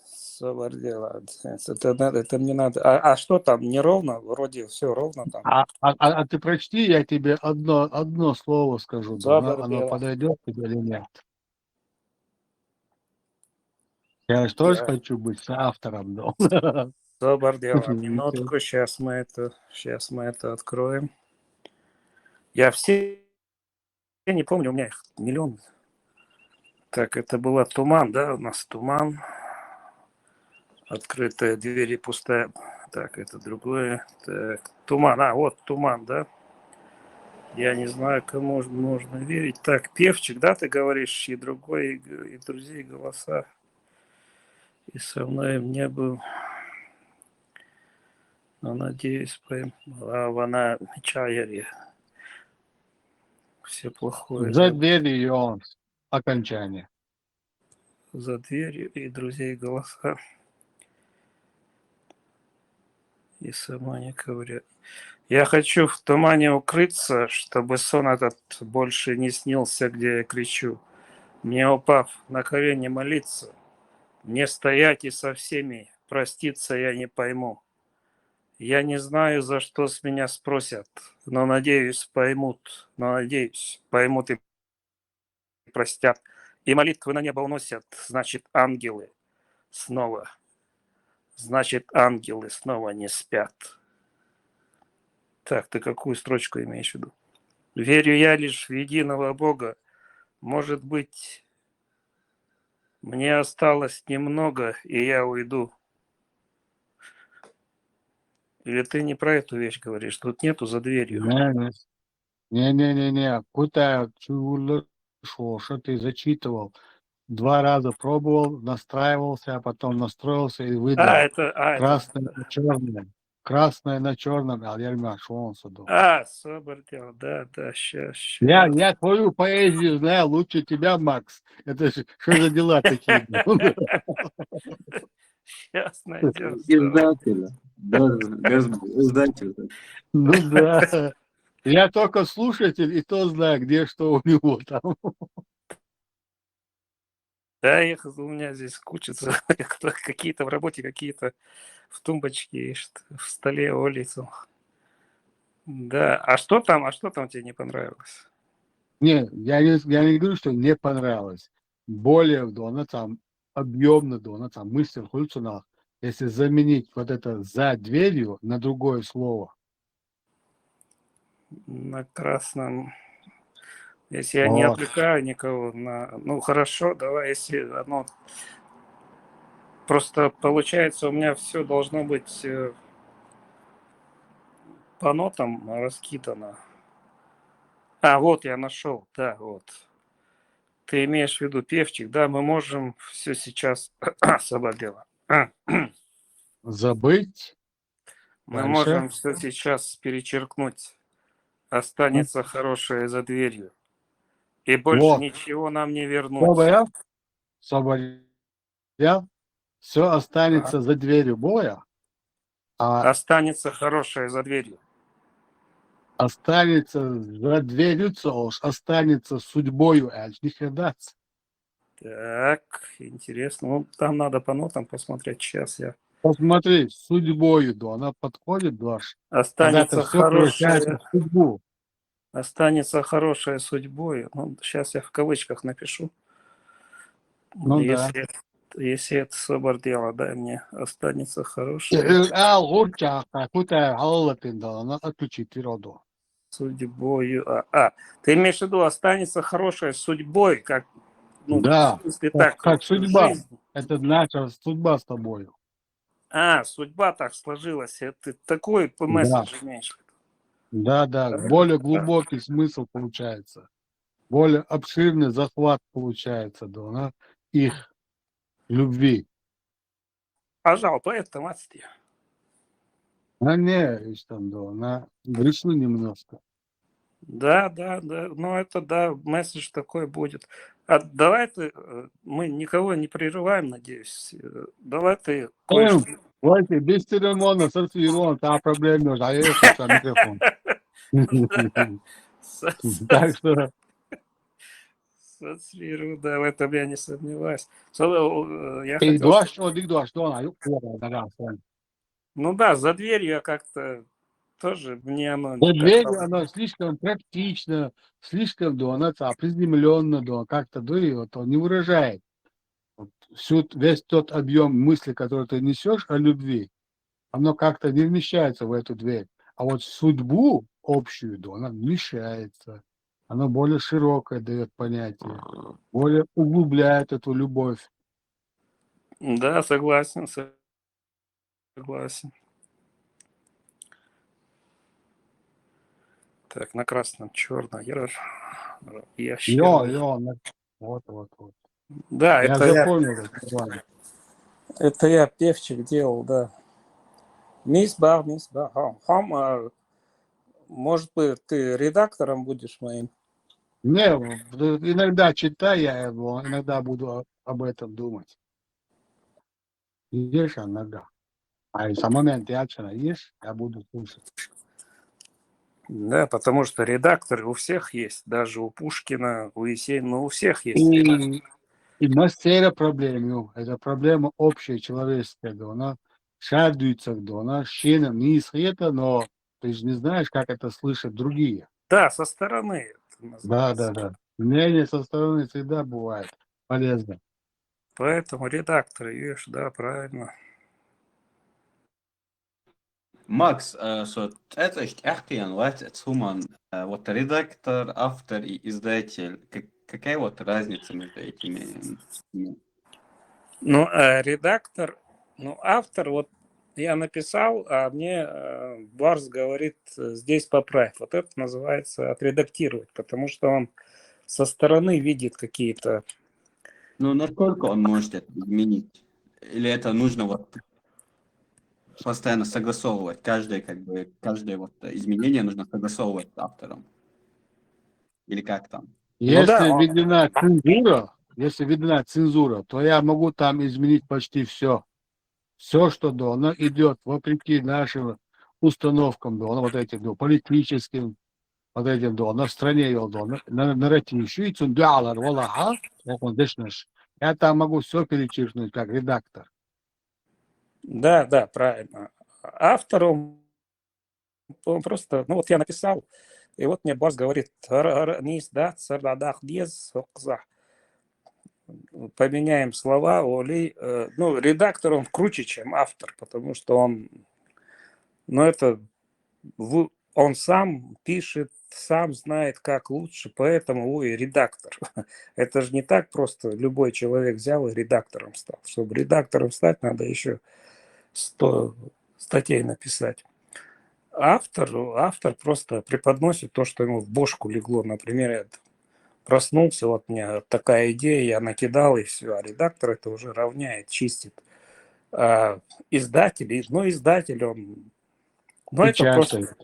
A: Собордела. Это мне надо. А что там, неровно? Вроде все ровно там.
B: А ты прочти, я тебе одно слово скажу, да, оно
A: Собордела.
B: подойдет тебе или нет. Я же тоже хочу быть соавтором, да.
A: Собордела. Минутку, сейчас мы это откроем. Я все не помню, у меня их миллион. Так, это была туман, да, у нас туман. Открытая дверь и пустая. Так, это другое. Так, туман, вот туман, да. Я не знаю, кому можно верить. Так, певчик, да, ты говоришь, и другой, и друзей голоса. И со мной не был. Но, надеюсь, она чаяри. Все плохое.
B: За дверью он. Окончание.
A: За дверью и друзей голоса. И сама не ковыря. Я хочу в тумане укрыться, чтобы сон этот больше не снился, где я кричу. Мне, упав на колени, молиться. Мне стоять и со всеми проститься я не пойму. Я не знаю, за что с меня спросят, но надеюсь, поймут. Но надеюсь, поймут и простят. И молитвы на небо уносят, значит, ангелы снова. Значит, ангелы снова не спят. Так, ты какую строчку имеешь в виду? Верю я лишь в единого Бога. Может быть, мне осталось немного, и я уйду. Или ты не про эту вещь говоришь? Тут нету за дверью.
B: Не. Какую-то что ты зачитывал. 2 раза пробовал, настраивался, а потом настроился и выдал. Красное на черное. Красное на черном. А я говорю, что он сюда?
A: Собордел, да, сейчас.
B: Я твою поэзию знаю лучше тебя, Макс. Это что за дела такие?
A: Сейчас найдем.
P: Издателя. Без издателя.
B: Ну да. Я только слушатель, и то знаю, где что у него там.
A: Да, у меня здесь кучатся какие-то в работе, какие-то в тумбочке, в столе улицу. Да, а что там тебе не понравилось?
B: Не, я не говорю, что не понравилось. Более вдона там объемно вдона там мысли в если заменить вот это за дверью на другое слово.
A: На красном. Если я не отвлекаю никого на... Ну, хорошо, давай, если оно... Просто получается, у меня все должно быть по нотам раскидано. Вот я нашел, да, вот. Ты имеешь в виду певчик, да, мы можем все сейчас... Соболело.
B: Забыть.
A: Мы
B: Дальше.
A: можем все сейчас перечеркнуть. Останется хорошее за дверью. И больше ничего нам не вернуть.
B: Соболел. Все останется за дверью боя.
A: Останется хорошее за дверью.
B: Останется за дверью, останется судьбою,
A: Так, интересно. Ну, там надо по нотам посмотреть. Сейчас я...
B: Посмотри, судьбою, да, она подходит, Глаш.
A: Останется хорошее...
B: судьбу.
A: Останется хорошая судьбой. Ну, сейчас я в кавычках напишу.
B: Ну
A: если,
B: да.
A: Если это собордело, дай мне останется хорошее. Судьбою. Ты имеешь в виду останется хорошая судьбой, как, ну,
B: да,
A: в смысле, так,
B: как судьба.
A: Жизнь.
B: Это наша судьба с тобой.
A: Судьба так сложилась. Это такой месседж имеешь в виду.
B: Да, более глубокий смысл получается. Более обширный захват получается, да, их любви.
A: Пожалуй, поэтому отстань.
B: Не, там, да, она грешна немножко.
A: Да, ну это, да, месседж такой будет. Давай мы никого не прерываем, надеюсь. Давай ты кое-что...
B: Давайте, без церемонно, сортируем, там проблем нет, а я хочу микрофон. Так что...
A: транслирую, да, в этом я не сомневаюсь. Я
B: И
A: хотел
B: дождь,
A: сказать,
B: она,
A: ну да, за дверью я как-то тоже, мне оно не
B: за
A: так
B: дверью оно слишком практично, слишком, да, оно приземленно, да, как-то, да, и вот он не выражает вот весь тот объем мысли, который ты несешь о любви, оно как-то не вмещается в эту дверь. А вот судьбу общую, да, она вмещается. Оно более широкое дает понятие, более углубляет эту любовь.
A: Да, согласен, согласен. Так, на красном черный ящер.
B: Вот.
A: Да,
B: Я запомнил это название.
A: это я певчик делал, да. Мисбах, хам, может быть, ты редактором будешь моим?
B: Не, иногда читаю я его, иногда буду об этом думать. Ешь иногда. А в момент я ешь, я буду слушать.
A: Да, потому что редакторы у всех есть, даже у Пушкина, у Есенина, ну, у всех есть.
B: И мастера проблему, это проблема общая человеческая, да, она шадуется, да, она щеном не это, но ты же не знаешь, как это слышат другие.
A: Да, со стороны это называется.
B: Да. Мнение со стороны всегда бывает полезно.
A: Поэтому редакторы, видишь, да, правильно.
P: Макс, это echt een wat man, вот редактор, автор и издатель. Какая вот разница между этими?
A: Ну, редактор, ну, автор, вот я написал, а мне Барс говорит, здесь поправь. Вот это называется отредактировать, потому что он со стороны видит какие-то...
P: Ну, насколько он может это изменить? Или это нужно вот постоянно согласовывать? Каждое вот изменение нужно согласовывать с автором? Или как там?
B: Если введена цензура, то я могу там изменить почти все. Все, что оно идет вопреки нашим установкам, вот этим политическим, вот этим, на стране, нарратив. Я там могу все перечеркнуть как редактор.
A: Да, правильно. Автор, он просто, ну вот я написал, и вот мне Барс говорит, поменяем слова, ну, редактор, он круче, чем автор, потому что он, ну, это, он сам пишет, сам знает, как лучше, поэтому и редактор. Это же не так просто любой человек взял и редактором стал. Чтобы редактором стать, надо еще 100 статей написать. Автор просто преподносит то, что ему в бошку легло. Например, я проснулся, вот у меня такая идея, я накидал, и все. А редактор это уже равняет, чистит. А издатель, он... Ну, это просто...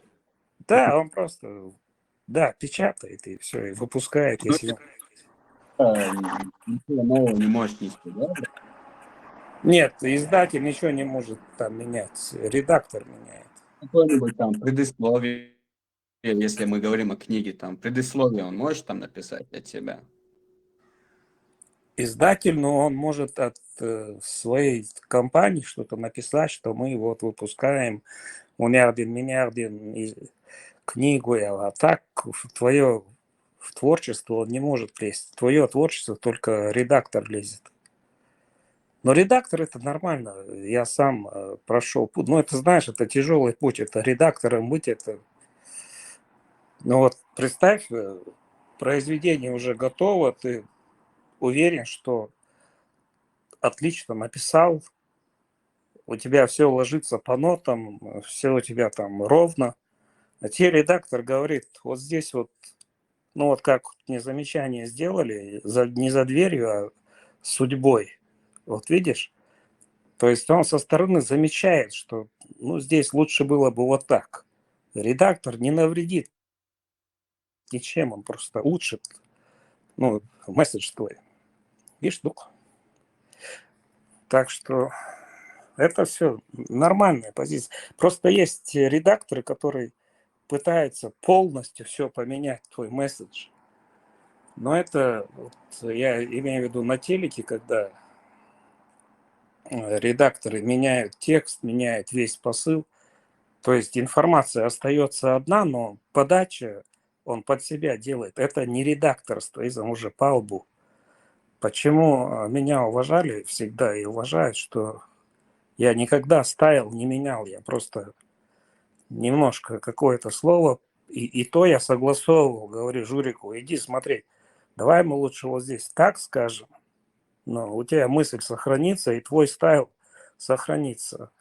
A: Да, он просто... Да, печатает, и все, и выпускает, если...
P: Ничего нового не можешь нести, да?
A: Нет, издатель ничего не может там менять, редактор меняет.
P: Какое-нибудь там предисловие, если мы говорим о книге, там предисловие он может там написать от себя?
A: Издатель, но он может от своей компании что-то написать, что мы вот выпускаем миллиардин книгу, а так в творчество он не может лезть. В твое творчество только редактор лезет. Но редактор это нормально. Я сам прошел путь. Ну, это, знаешь, это тяжелый путь. Это редактором быть, это... Ну вот, представь, произведение уже готово, ты уверен, что отлично написал, у тебя все ложится по нотам, все у тебя там ровно. А тебе редактор говорит, вот здесь вот, ну вот как мне замечание сделали, не за дверью, а судьбой. Вот видишь? То есть он со стороны замечает, что ну здесь лучше было бы вот так. Редактор не навредит ничем, он просто улучшит, ну, месседж твой. И штука. Так что это все нормальная позиция. Просто есть редакторы, которые пытаются полностью все поменять, твой месседж. Но это, вот, я имею в виду на телеке, когда редакторы меняют текст, меняют весь посыл. То есть информация остается одна, но подача он под себя делает. Это не редакторство, из-за уже по лбу. Почему меня уважали всегда и уважают, что я никогда ставил, не менял, я просто немножко какое-то слово, и то я согласовывал, говорю Журику, иди смотри, давай мы лучше вот здесь так скажем, но у тебя мысль сохранится, и твой стайл сохранится.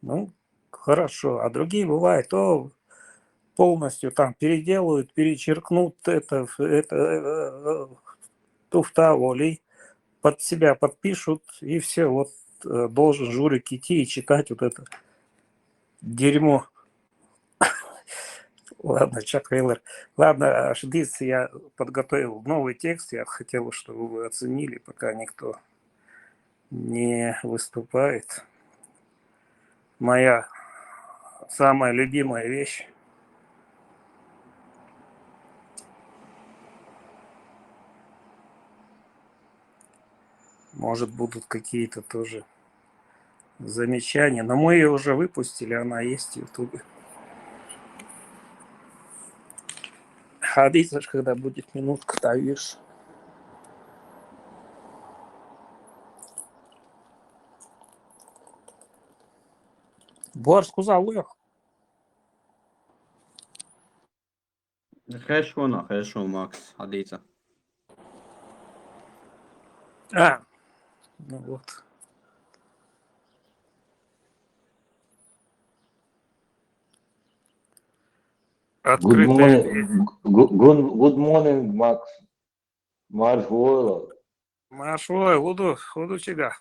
A: Ну, хорошо. А другие бывают, то полностью там переделают, перечеркнут это туфта, волей, под себя подпишут, и все, вот должен Журик идти и читать вот это дерьмо. Ладно, Чак Вейлер. Ладно, Шдиц, я подготовил новый текст, я хотел, чтобы вы оценили, пока никто не выступает. Моя самая любимая вещь. Может, будут какие-то тоже замечания. Но мы ее уже выпустили, она есть в Ютубе. Хадисаш, когда будет минутка, тавишь. Борску залых.
P: Хорошо, Макс, Адейца.
A: Ну вот.
M: Good morning, Max. Маршвойло.
A: Маршвой, буду тебя.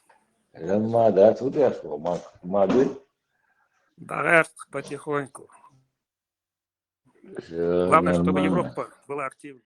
M: Лема, да, тут я что, Макс? Мады?
A: Да, потихоньку. Главное, чтобы Европа была активна.